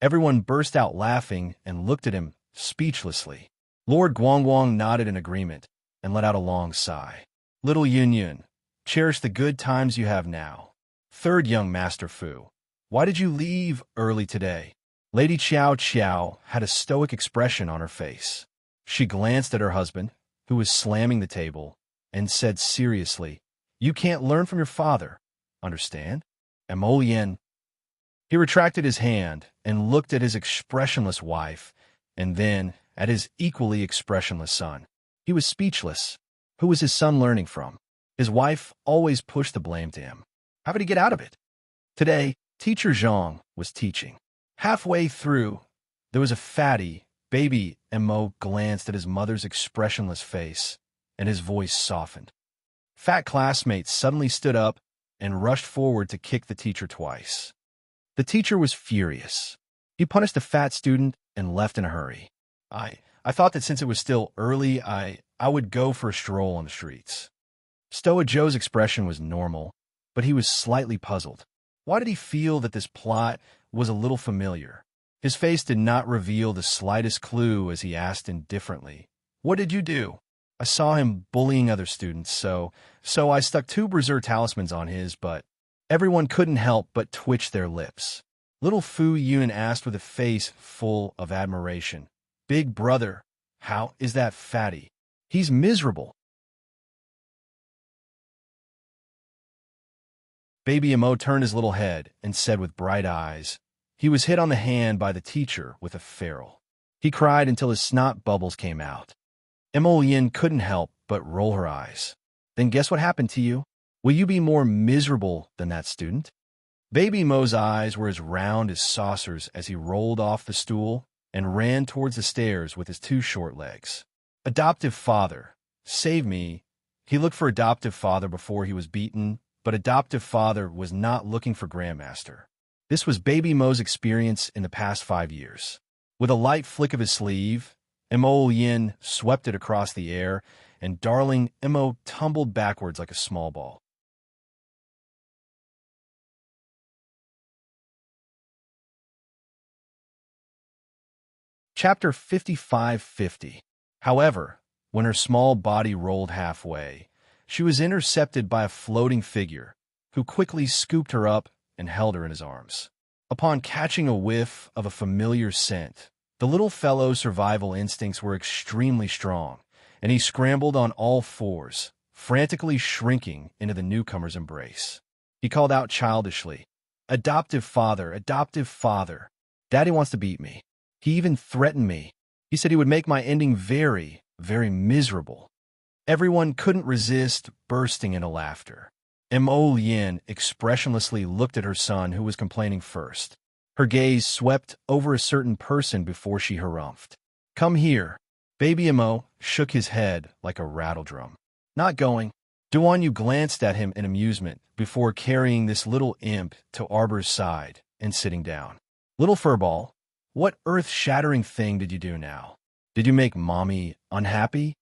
Everyone burst out laughing and looked at him speechlessly. Lord Guangwang nodded in agreement and let out a long sigh. "Little Yun Yun, Cherish the good times you have now. Third young Master Fu. Why did you leave early today? Lady Chow Chow had a stoic expression on her face. She glanced at her husband, who was slamming the table, and said seriously, "You can't learn from your father. Understand? Emolien." He retracted his hand and looked at his expressionless wife, and then at his equally expressionless son. He was speechless. Who was his son learning from? His wife always pushed the blame to him. How did he get out of it? Today, Teacher Zhang was teaching. Halfway through, there was a fatty, baby Mo glanced at his mother's expressionless face, and his voice softened. Fat classmate suddenly stood up and rushed forward to kick the teacher twice. The teacher was furious. He punished the fat student and left in a hurry. I thought that since it was still early, I would go for a stroll on the streets. Stoa Joe's expression was normal, but he was slightly puzzled. Why did he feel that this plot was a little familiar? His face did not reveal the slightest clue as he asked indifferently, "What did you do?" I saw him bullying other students, so I stuck 2 Berserk talismans on his, but everyone couldn't help but twitch their lips. Little Fu Yun asked with a face full of admiration, "Big brother, how is that fatty? He's miserable." Baby Mo turned his little head and said with bright eyes, he was hit on the hand by the teacher with a ferule. He cried until his snot bubbles came out. Emolien couldn't help but roll her eyes. "Then guess what happened to you? Will you be more miserable than that student?" Baby Mo's eyes were as round as saucers as he rolled off the stool and ran towards the stairs with his 2 short legs. Adoptive father, save me. He looked for adoptive father before he was beaten, but adoptive father was not looking for Grandmaster. This was Baby Mo's experience in the past 5 years. With a light flick of his sleeve, Emolien swept it across the air, and darling Emo tumbled backwards like a small ball. Chapter 5550. However, when her small body rolled halfway, she was intercepted by a floating figure, who quickly scooped her up and held her in his arms. Upon catching a whiff of a familiar scent, the little fellow's survival instincts were extremely strong, and he scrambled on all 4s, frantically shrinking into the newcomer's embrace. He called out childishly, adoptive father, Daddy wants to beat me. He even threatened me. He said he would make my ending very, very miserable." Everyone couldn't resist bursting into laughter. Emolien expressionlessly looked at her son, who was complaining first. Her gaze swept over a certain person before she harumphed. "Come here." Baby Emo shook his head like a rattledrum. "Not going." Duan Yu glanced at him in amusement before carrying this little imp to Arbor's side and sitting down. "Little furball, what earth-shattering thing did you do now? Did you make Mommy unhappy?"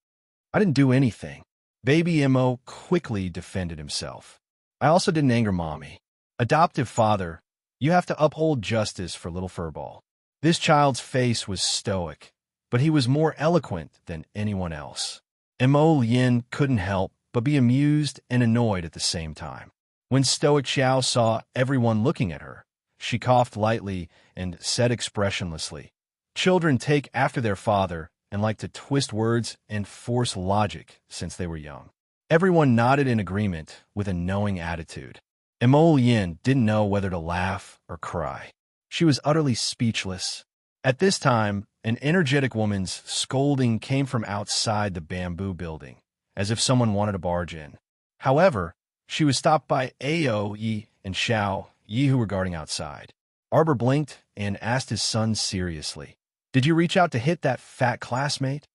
"I didn't do anything." Baby Emo quickly defended himself. "I also didn't anger Mommy. Adoptive father, you have to uphold justice for little furball." This child's face was stoic, but he was more eloquent than anyone else. Emolien couldn't help but be amused and annoyed at the same time. When Stoic Xiao saw everyone looking at her, she coughed lightly and said expressionlessly, "Children take after their father and like to twist words and force logic since they were young." Everyone nodded in agreement with a knowing attitude. Emolien didn't know whether to laugh or cry. She was utterly speechless. At this time, an energetic woman's scolding came from outside the bamboo building, as if someone wanted to barge in. However, she was stopped by Ao Yi and Xiao Yi, who were guarding outside. Arbor blinked and asked his son seriously, "Did you reach out to hit that fat classmate?"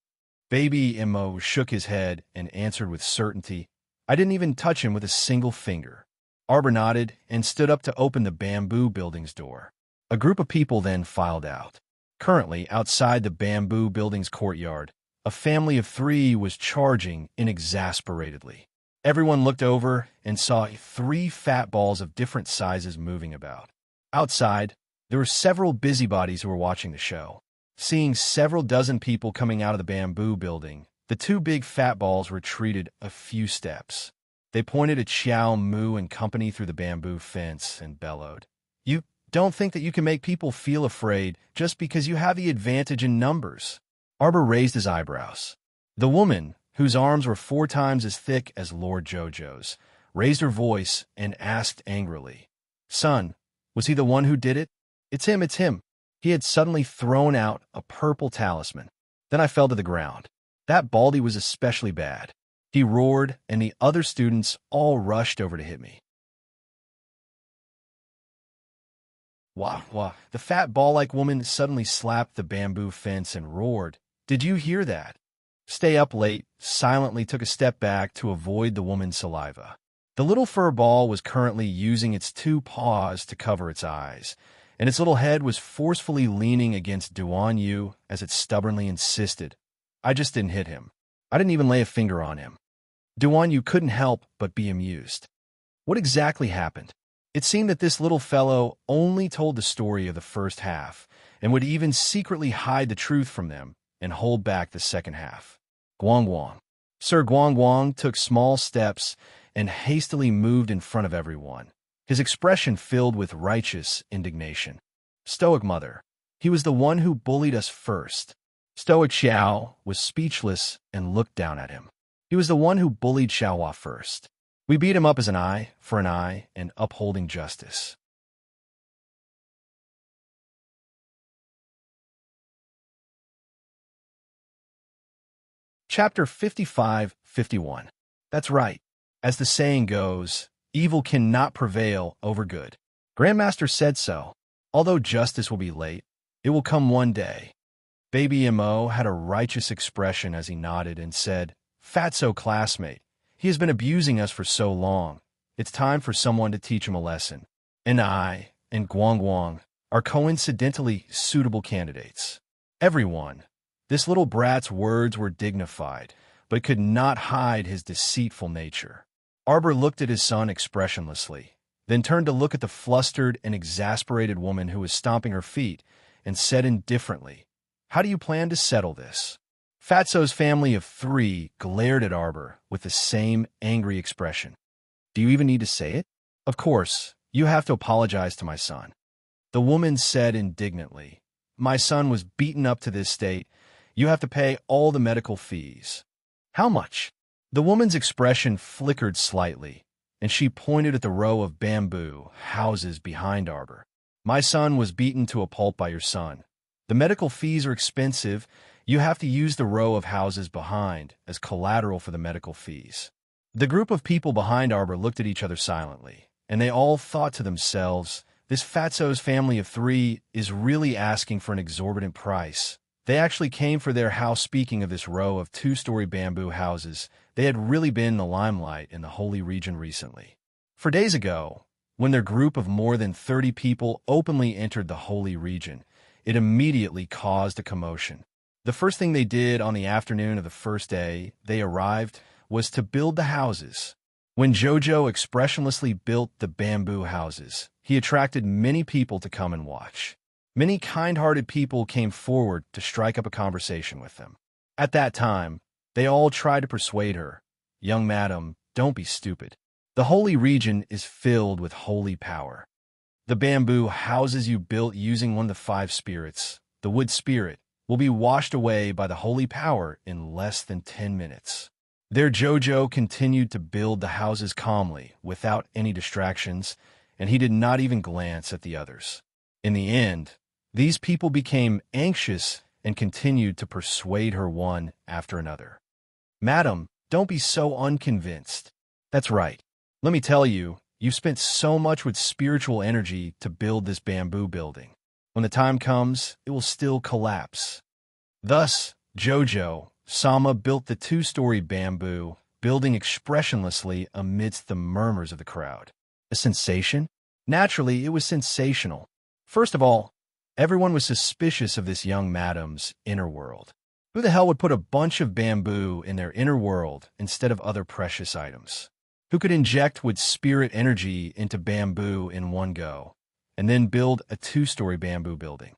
Baby Emo shook his head and answered with certainty, "I didn't even touch him with a single finger." Arbor nodded and stood up to open the bamboo building's door. A group of people then filed out. Currently, outside the bamboo building's courtyard, a family of 3 was charging inexasperatedly. Everyone looked over and saw 3 fat balls of different sizes moving about. Outside, there were several busybodies who were watching the show. Seeing several dozen people coming out of the bamboo building, the 2 big fat balls retreated a few steps. They pointed at Xiao, Mu, and company through the bamboo fence and bellowed. You don't think that you can make people feel afraid just because you have the advantage in numbers? Arbor raised his eyebrows. The woman, whose arms were 4 times as thick as Lord Jojo's, raised her voice and asked angrily, "Son, was he the one who did it?" It's him, it's him." He had suddenly thrown out a purple talisman. Then I fell to the ground. That Baldy was especially bad. He roared, and the other students all rushed over to hit me. Wah, wah. The fat ball-like woman suddenly slapped the bamboo fence and roared. Did you hear that? Stay up late silently took a step back to avoid the woman's saliva. The little fur ball was currently using its 2 paws to cover its eyes, and its little head was forcefully leaning against Duan Yu as it stubbornly insisted. I just didn't hit him. I didn't even lay a finger on him. Duan Yu couldn't help but be amused. What exactly happened? It seemed that this little fellow only told the story of the first half, and would even secretly hide the truth from them and hold back the second half. Guang Guang. Sir Guang Guang took small steps and hastily moved in front of everyone, his expression filled with righteous indignation. Stoic Mother. He was the one who bullied us first. Stoic Xiao was speechless and looked down at him. He was the one who bullied Xiaohua first. We beat him up as an eye for an eye and upholding justice. Chapter 55-51. That's right. As the saying goes, evil cannot prevail over good. Grandmaster said so. Although justice will be late, it will come one day. Baby Mo had a righteous expression as he nodded and said, Fatso classmate, he has been abusing us for so long. It's time for someone to teach him a lesson. And I and Guang Guang are coincidentally suitable candidates. Everyone. This little brat's words were dignified, but could not hide his deceitful nature. Arbor looked at his son expressionlessly, then turned to look at the flustered and exasperated woman who was stomping her feet, and said indifferently, How do you plan to settle this? Fatso's family of 3 glared at Arbor with the same angry expression. Do you even need to say it? Of course, you have to apologize to my son. The woman said indignantly, My son was beaten up to this state. You have to pay all the medical fees. How much? The woman's expression flickered slightly, and she pointed at the row of bamboo houses behind Arbor. My son was beaten to a pulp by your son. The medical fees are expensive. You have to use the row of houses behind as collateral for the medical fees. The group of people behind Arbor looked at each other silently, and they all thought to themselves, this Fatso's family of 3 is really asking for an exorbitant price. They actually came for their house. Speaking of this row of 2-story bamboo houses, they had really been in the limelight in the holy region recently. 4 days ago, when their group of more than 30 people openly entered the holy region, it immediately caused a commotion. The first thing they did on the afternoon of the first day they arrived was to build the houses. When Jojo expressionlessly built the bamboo houses, he attracted many people to come and watch. Many kind-hearted people came forward to strike up a conversation with them. At that time, they all tried to persuade her, Young madam, don't be stupid. The holy region is filled with holy power. The bamboo houses you built using one of the 5 spirits, the wood spirit, will be washed away by the holy power in less than 10 minutes. Their Jojo continued to build the houses calmly, without any distractions, and he did not even glance at the others. In the end, these people became anxious and continued to persuade her one after another. Madam, don't be so unconvinced. That's right. Let me tell you, you've spent so much with spiritual energy to build this bamboo building. When the time comes, it will still collapse. Thus, Jojo, Sama built the 2-story bamboo building expressionlessly amidst the murmurs of the crowd. A sensation? Naturally, it was sensational. First of all, everyone was suspicious of this young madam's inner world. Who the hell would put a bunch of bamboo in their inner world instead of other precious items? Who could inject wood spirit energy into bamboo in one go, and then build a 2-story bamboo building?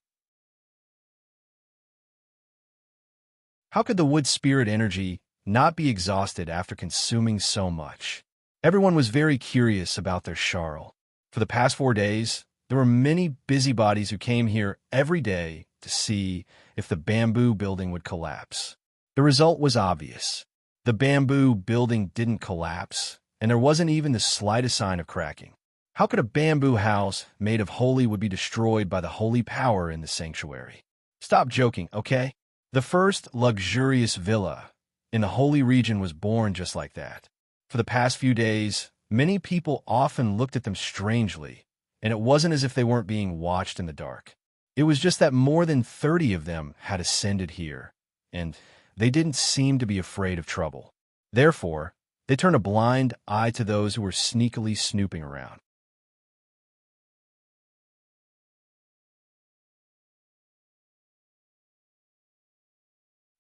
How could the wood spirit energy not be exhausted after consuming so much? Everyone was very curious about their Charles. For the past 4 days, there were many busybodies who came here every day to see if the bamboo building would collapse. The result was obvious. The bamboo building didn't collapse, and there wasn't even the slightest sign of cracking. How could a bamboo house made of holy wood be destroyed by the holy power in the sanctuary? Stop joking, okay? The first luxurious villa in the holy region was born just like that. For the past few days, many people often looked at them strangely, and it wasn't as if they weren't being watched in the dark. It was just that more than 30 of them had ascended here, and they didn't seem to be afraid of trouble. Therefore, they turned a blind eye to those who were sneakily snooping around.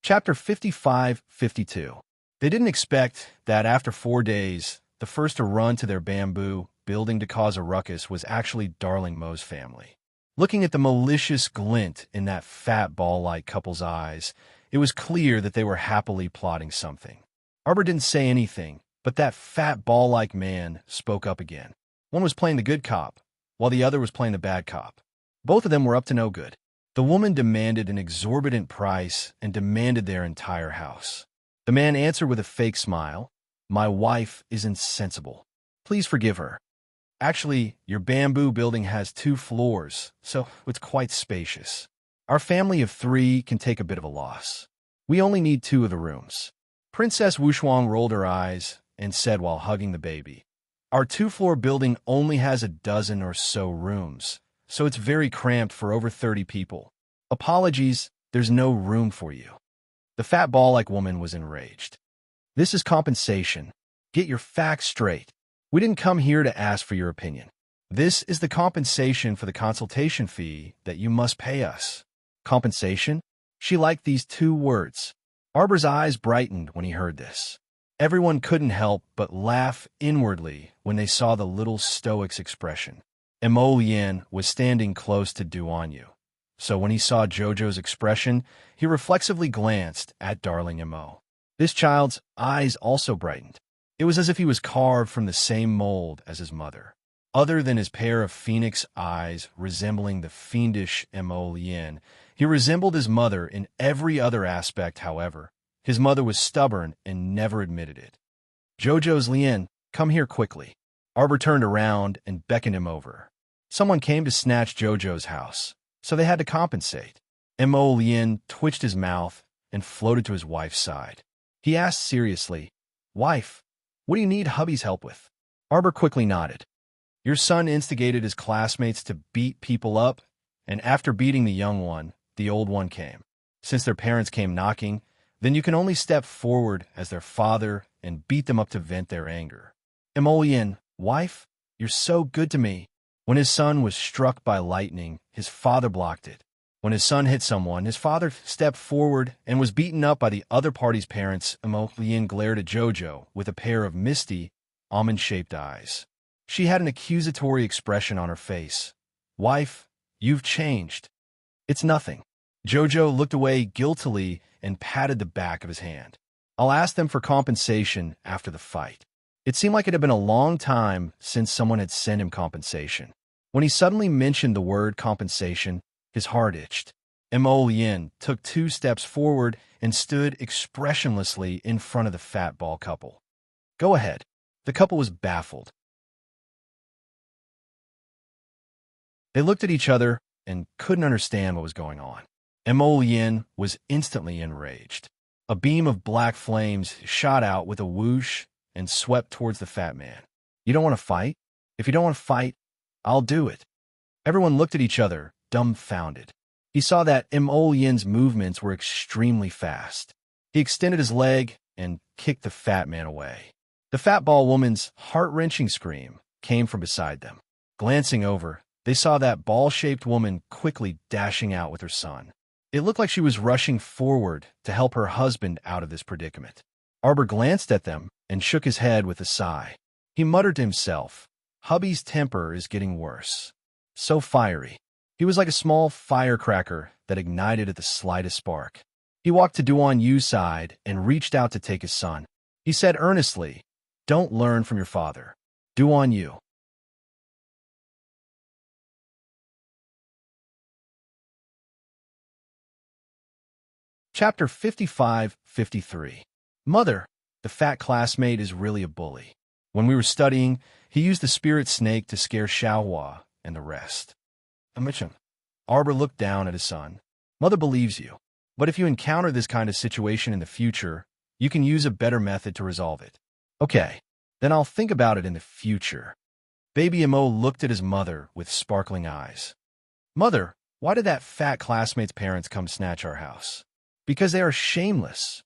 Chapter 55-52. They didn't expect that after 4 days, the first to run to their bamboo building to cause a ruckus was actually Darling Mo's family. Looking at the malicious glint in that fat ball-like couple's eyes, it was clear that they were happily plotting something. Arbor didn't say anything, but that fat ball-like man spoke up again. One was playing the good cop, while the other was playing the bad cop. Both of them were up to no good. The woman demanded an exorbitant price and demanded their entire house. The man answered with a fake smile, "My wife is insensible. Please forgive her. Actually, your bamboo building has 2 floors, so it's quite spacious. Our family of 3 can take a bit of a loss. We only need 2 of the rooms." Princess Wushuang rolled her eyes and said while hugging the baby, "Our 2-floor building only has a dozen or so rooms, so it's very cramped for over 30 people. Apologies, there's no room for you." The fat ball-like woman was enraged. "This is compensation. Get your facts straight. We didn't come here to ask for your opinion. This is the compensation for the consultation fee that you must pay us." Compensation? She liked these 2 words. Arbor's eyes brightened when he heard this. Everyone couldn't help but laugh inwardly when they saw the little stoic's expression. Emolian was standing close to Duanyu, so when he saw Jojo's expression, he reflexively glanced at Darling Mo. This child's eyes also brightened. It was as if he was carved from the same mold as his mother. Other than his pair of phoenix eyes resembling the fiendish Emolian, he resembled his mother in every other aspect, however. His mother was stubborn and never admitted it. "Jojo's Lien, come here quickly." Arbor turned around and beckoned him over. Someone came to snatch Jojo's house, so they had to compensate. Emolian twitched his mouth and floated to his wife's side. He asked seriously, "Wife, what do you need hubby's help with?" Arbor quickly nodded. "Your son instigated his classmates to beat people up, and after beating the young one, the old one came. Since their parents came knocking, then you can only step forward as their father and beat them up to vent their anger." Emolian, "Wife, you're so good to me." When his son was struck by lightning, his father blocked it. When his son hit someone, his father stepped forward and was beaten up by the other party's parents. Emolian glared at Jojo with a pair of misty, almond-shaped eyes. She had an accusatory expression on her face. "Wife, you've changed." "It's nothing." Jojo looked away guiltily and patted the back of his hand. "I'll ask them for compensation after the fight." It seemed like it had been a long time since someone had sent him compensation. When he suddenly mentioned the word compensation, his heart itched. Emolian took 2 steps forward and stood expressionlessly in front of the fat ball couple. "Go ahead." The couple was baffled. They looked at each other and couldn't understand what was going on. Emolian was instantly enraged. A beam of black flames shot out with a whoosh and swept towards the fat man. "You don't want to fight? If you don't want to fight, I'll do it." Everyone looked at each other, dumbfounded. He saw that Emolian's movements were extremely fast. He extended his leg and kicked the fat man away. The fat ball woman's heart-wrenching scream came from beside them. Glancing over, they saw that ball-shaped woman quickly dashing out with her son. It looked like she was rushing forward to help her husband out of this predicament. Arbor glanced at them and shook his head with a sigh. He muttered to himself, "Hubby's temper is getting worse. So fiery." He was like a small firecracker that ignited at the slightest spark. He walked to Duan Yu's side and reached out to take his son. He said earnestly, Don't learn from your father. Do on you. Chapter 55-53. Mother, the fat classmate is really a bully. When we were studying, he used the spirit snake to scare Xiaohua and the rest. Immerse. Arbor looked down at his son. Mother believes you. But if you encounter this kind of situation in the future, you can use a better method to resolve it. Okay, then I'll think about it in the future. Baby Mo looked at his mother with sparkling eyes. Mother, why did that fat classmate's parents come snatch our house? Because they are shameless.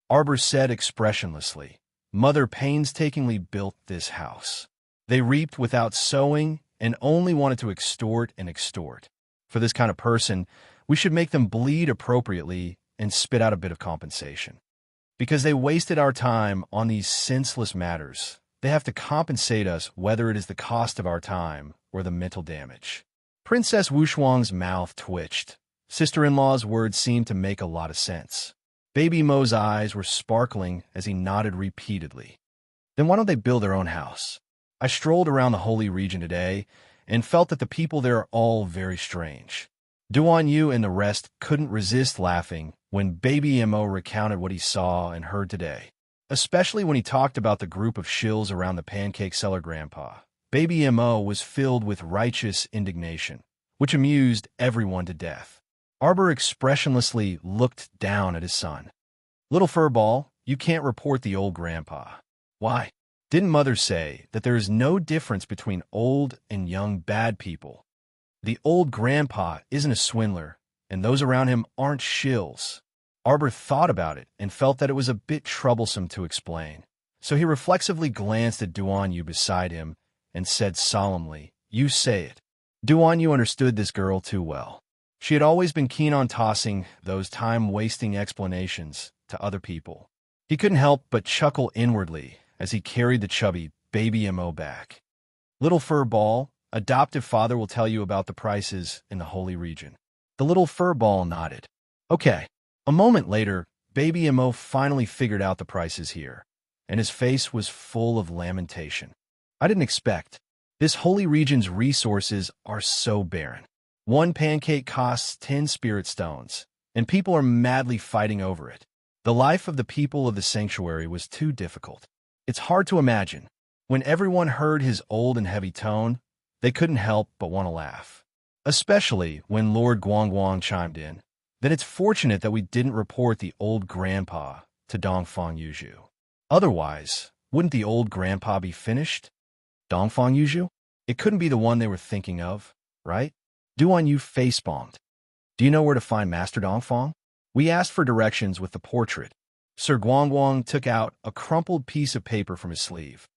Arbor said expressionlessly. Mother painstakingly built this house. They reaped without sowing and only wanted to extort and extort. For this kind of person, we should make them bleed appropriately and spit out a bit of compensation. Because they wasted our time on these senseless matters, they have to compensate us whether it is the cost of our time or the mental damage. Princess Wushuang's mouth twitched. Sister-in-law's words seemed to make a lot of sense. Baby Mo's eyes were sparkling as he nodded repeatedly. Then why don't they build their own house? I strolled around the holy region today and felt that the people there are all very strange. Duan Yu and the rest couldn't resist laughing when Baby Mo recounted what he saw and heard today, especially when he talked about the group of shills around the pancake seller grandpa. Baby Mo was filled with righteous indignation, which amused everyone to death. Arbor expressionlessly looked down at his son. Little furball, you can't report the old grandpa. Why? Didn't Mother say that there is no difference between old and young bad people? The old grandpa isn't a swindler, and those around him aren't shills. Arbor thought about it and felt that it was a bit troublesome to explain. So he reflexively glanced at Duan Yu beside him and said solemnly, "You say it." Duan Yu understood this girl too well. She had always been keen on tossing those time-wasting explanations to other people. He couldn't help but chuckle inwardly as he carried the chubby Baby Mo back. Little fur ball, adoptive father will tell you about the prices in the holy region. The little fur ball nodded. Okay. A moment later, Baby Mo finally figured out the prices here, and his face was full of lamentation. I didn't expect. This holy region's resources are so barren. One pancake costs 10 spirit stones, and people are madly fighting over it. The life of the people of the sanctuary was too difficult. It's hard to imagine. When everyone heard his old and heavy tone, they couldn't help but want to laugh. Especially when Lord Guangguang chimed in. Then it's fortunate that we didn't report the old grandpa to Dongfang Yuzhu. Otherwise, wouldn't the old grandpa be finished? Dongfang Yuzhu? It couldn't be the one they were thinking of, right? Duan Yu face-bombed. Do you know where to find Master Dongfang? We asked for directions with the portrait. Sir Guangguang took out a crumpled piece of paper from his sleeve.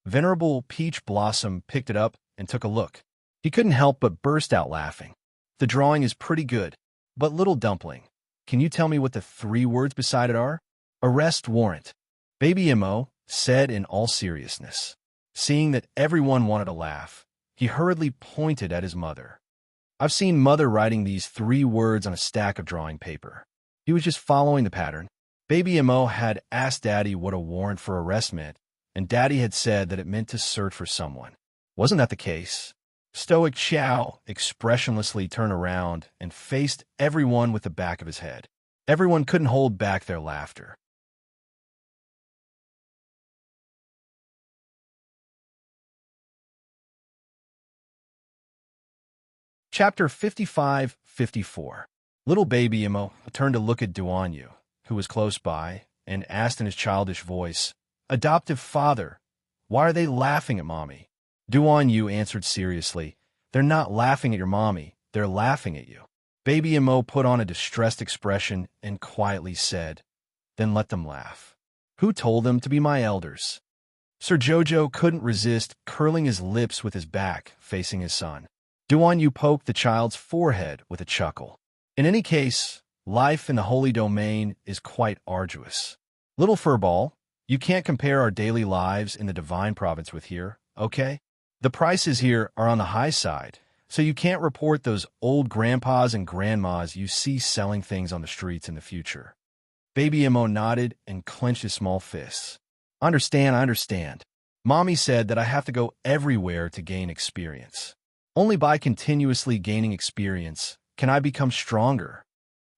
Venerable Peach Blossom picked it up and took a look. He couldn't help but burst out laughing. The drawing is pretty good, but little dumpling, can you tell me what the 3 words beside it are? Arrest warrant. Baby Mo said in all seriousness. Seeing that everyone wanted to laugh, he hurriedly pointed at his mother. I've seen Mother writing these 3 words on a stack of drawing paper. He was just following the pattern. Baby Mo had asked Daddy what a warrant for arrest meant, and Daddy had said that it meant to search for someone. Wasn't that the case? Stoic Chow expressionlessly turned around and faced everyone with the back of his head. Everyone couldn't hold back their laughter. Chapter 55-54. Little Baby Mo turned to look at Duan Yu, who was close by, and asked in his childish voice, Adoptive father, why are they laughing at Mommy? Duan Yu answered seriously, They're not laughing at your mommy, they're laughing at you. Baby Mo put on a distressed expression and quietly said, Then let them laugh. Who told them to be my elders? Sir Jojo couldn't resist curling his lips with his back facing his son. Duan Yu poked the child's forehead with a chuckle. In any case, life in the holy domain is quite arduous. Little furball, you can't compare our daily lives in the divine province with here, okay? The prices here are on the high side, so you can't report those old grandpas and grandmas you see selling things on the streets in the future. Baby Mo nodded and clenched his small fists. I understand. Mommy said that I have to go everywhere to gain experience. Only by continuously gaining experience can I become stronger.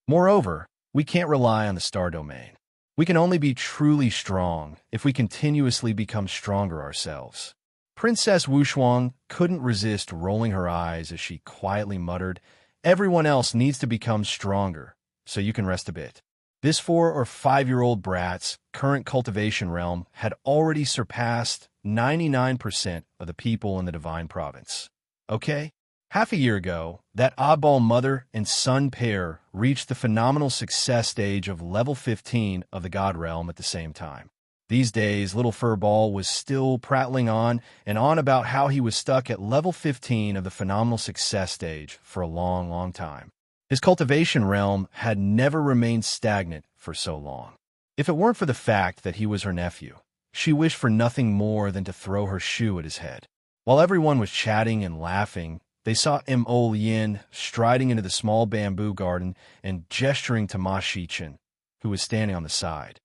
Moreover, we can't rely on the star domain. We can only be truly strong if we continuously become stronger ourselves. Princess Wushuang couldn't resist rolling her eyes as she quietly muttered, "Everyone else needs to become stronger, so you can rest a bit." This 4- or 5-year-old brat's current cultivation realm had already surpassed 99% of the people in the Divine Province. Okay? Half a year ago, that oddball mother and son pair reached the phenomenal success stage of level 15 of the God Realm at the same time. These days, little Furball was still prattling on and on about how he was stuck at level 15 of the phenomenal success stage for a long time. His cultivation realm had never remained stagnant for so long. If it weren't for the fact that he was her nephew, she wished for nothing more than to throw her shoe at his head. While everyone was chatting and laughing, they saw Mo Yin striding into the small bamboo garden and gesturing to Ma Shichen, who was standing on the side.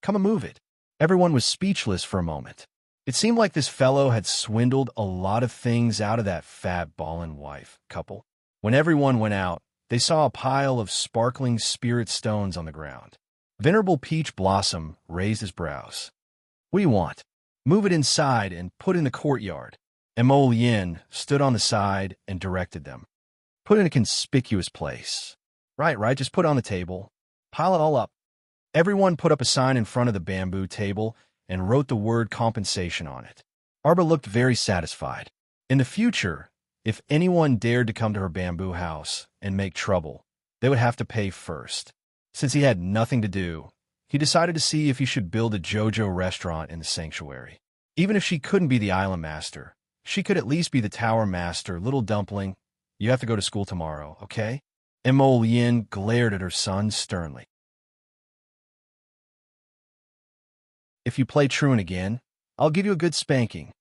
"Come and move it." Everyone was speechless for a moment. It seemed like this fellow had swindled a lot of things out of that fat ballin' wife couple. When everyone went out, they saw a pile of sparkling spirit stones on the ground. Venerable Peach Blossom raised his brows. "What do you want?" "Move it inside and put in the courtyard." Mo Yin stood on the side and directed them. "Put in a conspicuous place." Right, just put it on the table. Pile it all up." Everyone put up a sign in front of the bamboo table and wrote the word compensation on it. Arba looked very satisfied. In the future, if anyone dared to come to her bamboo house and make trouble, they would have to pay first. Since he had nothing to do, he decided to see if he should build a JoJo restaurant in the sanctuary. Even if she couldn't be the island master, she could at least be the tower master. "Little dumpling, you have to go to school tomorrow, okay?" Mo Yin glared at her son sternly. "If you play truant again, I'll give you a good spanking."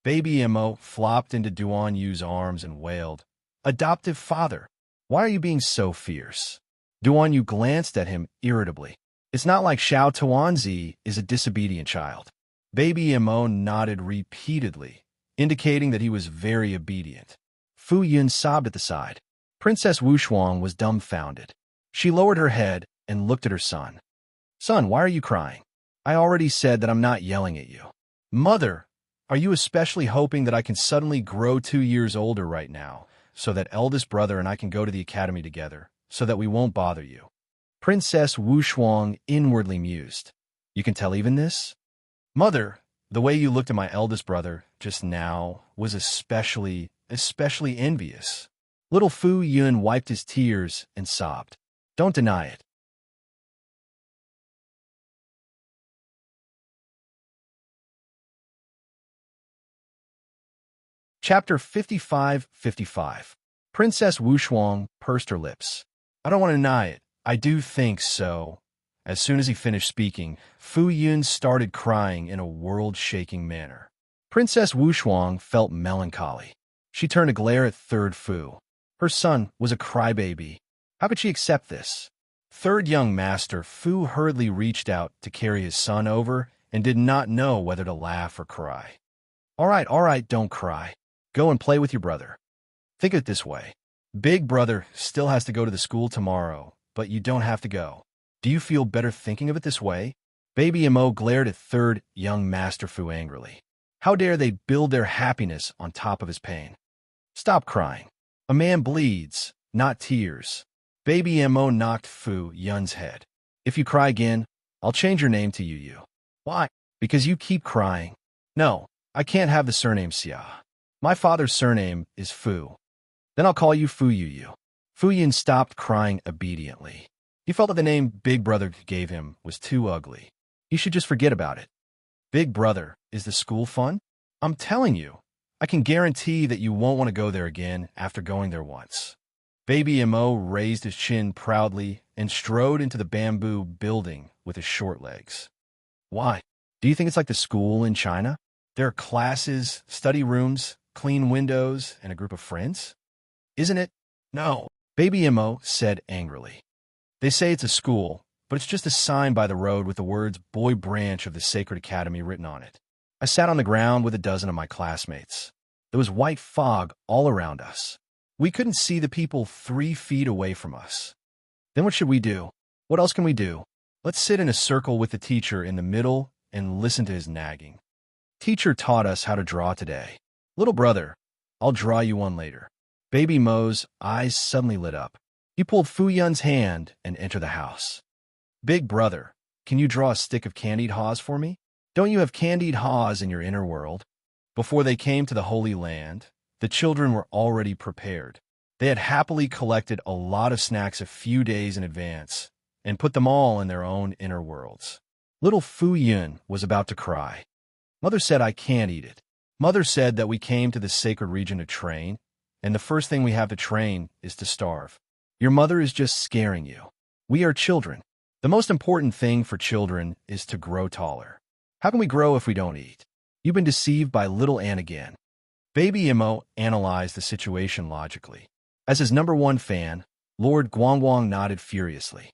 Baby Mo flopped into Duan Yu's arms and wailed, "Adoptive father, why are you being so fierce?" Duan Yu glanced at him irritably. "It's not like Xiao Tuanzi is a disobedient child." Baby Mo nodded repeatedly, indicating that he was very obedient. Fu Yun sobbed at the side. Princess Wushuang was dumbfounded. She lowered her head and looked at her son. "Son, why are you crying?" "I already said that I'm not yelling at you." "Mother, are you especially hoping that I can suddenly grow 2 years older right now, so that eldest brother and I can go to the academy together, so that we won't bother you?" Princess Wushuang inwardly mused. "You can tell even this?" "Mother, the way you looked at my eldest brother just now was especially envious." Little Fu Yun wiped his tears and sobbed. "Don't deny it." Chapter 55. Princess Wushuang pursed her lips. "I don't want to deny it. I do think so." As soon as he finished speaking, Fu Yun started crying in a world-shaking manner. Princess Wushuang felt melancholy. She turned to glare at Third Fu. Her son was a crybaby. How could she accept this? Third young master Fu hurriedly reached out to carry his son over and did not know whether to laugh or cry. All right, don't cry. Go and play with your brother. Think of it this way. Big brother still has to go to the school tomorrow, but you don't have to go. Do you feel better thinking of it this way?" Baby Mo glared at third young Master Fu angrily. How dare they build their happiness on top of his pain? "Stop crying. A man bleeds, not tears." Baby Mo knocked Fu Yun's head. "If you cry again, I'll change your name to Yu. "Why?" "Because you keep crying." "No, I can't have the surname Xia. My father's surname is Fu." "Then I'll call you Fu Yu." Fu Yun stopped crying obediently. He felt that the name Big Brother gave him was too ugly. He should just forget about it. "Big Brother, is the school fun?" "I'm telling you, I can guarantee that you won't want to go there again after going there once." Baby Mo raised his chin proudly and strode into the bamboo building with his short legs. "Why? Do you think it's like the school in China? There are classes, study rooms, clean windows, and a group of friends?" "Isn't it?" "No," Baby Mo said angrily. "They say it's a school, but it's just a sign by the road with the words Boy Branch of the Sacred Academy written on it. I sat on the ground with a dozen of my classmates. There was white fog all around us. We couldn't see the people 3 feet away from us. Then what should we do? What else can we do? Let's sit in a circle with the teacher in the middle and listen to his nagging. Teacher taught us how to draw today. Little brother, I'll draw you one later. Baby Mo's eyes suddenly lit up. He pulled Fu Yun's hand and entered the house. Big brother, can you draw a stick of candied haws for me? Don't you have candied haws in your inner world? Before they came to the Holy Land, the children were already prepared. They had happily collected a lot of snacks a few days in advance and put them all in their own inner worlds. Little Fu Yun was about to cry. Mother said I can't eat it. Mother said that we came to the sacred region to train, and the first thing we have to train is to starve. Your mother is just scaring you. We are children. The most important thing for children is to grow taller. How can we grow if we don't eat? You've been deceived by little Anne again. Baby Imo analyzed the situation logically. As his #1 fan, Lord Guangguang nodded furiously.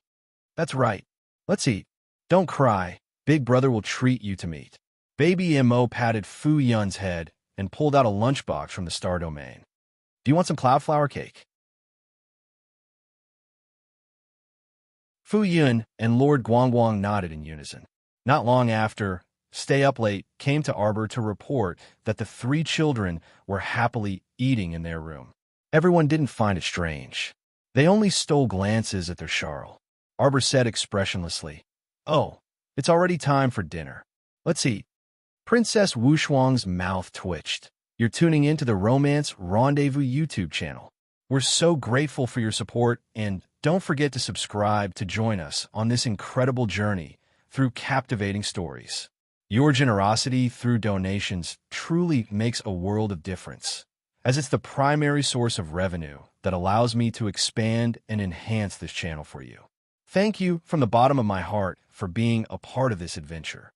That's right. Let's eat. Don't cry. Big brother will treat you to meat. Baby Imo patted Fu Yun's head and pulled out a lunchbox from the star domain. Do you want some cloudflower cake? Fu Yun and Lord Guangguang nodded in unison. Not long after, Stay Up Late came to Arbor to report that the 3 children were happily eating in their room. Everyone didn't find it strange. They only stole glances at their Charles. Arbor said expressionlessly, "Oh, it's already time for dinner. Let's eat." Princess Wushuang's mouth twitched. You're tuning into the Romance Rendezvous YouTube channel. We're so grateful for your support, and don't forget to subscribe to join us on this incredible journey through captivating stories. Your generosity through donations truly makes a world of difference, as it's the primary source of revenue that allows me to expand and enhance this channel for you. Thank you from the bottom of my heart for being a part of this adventure.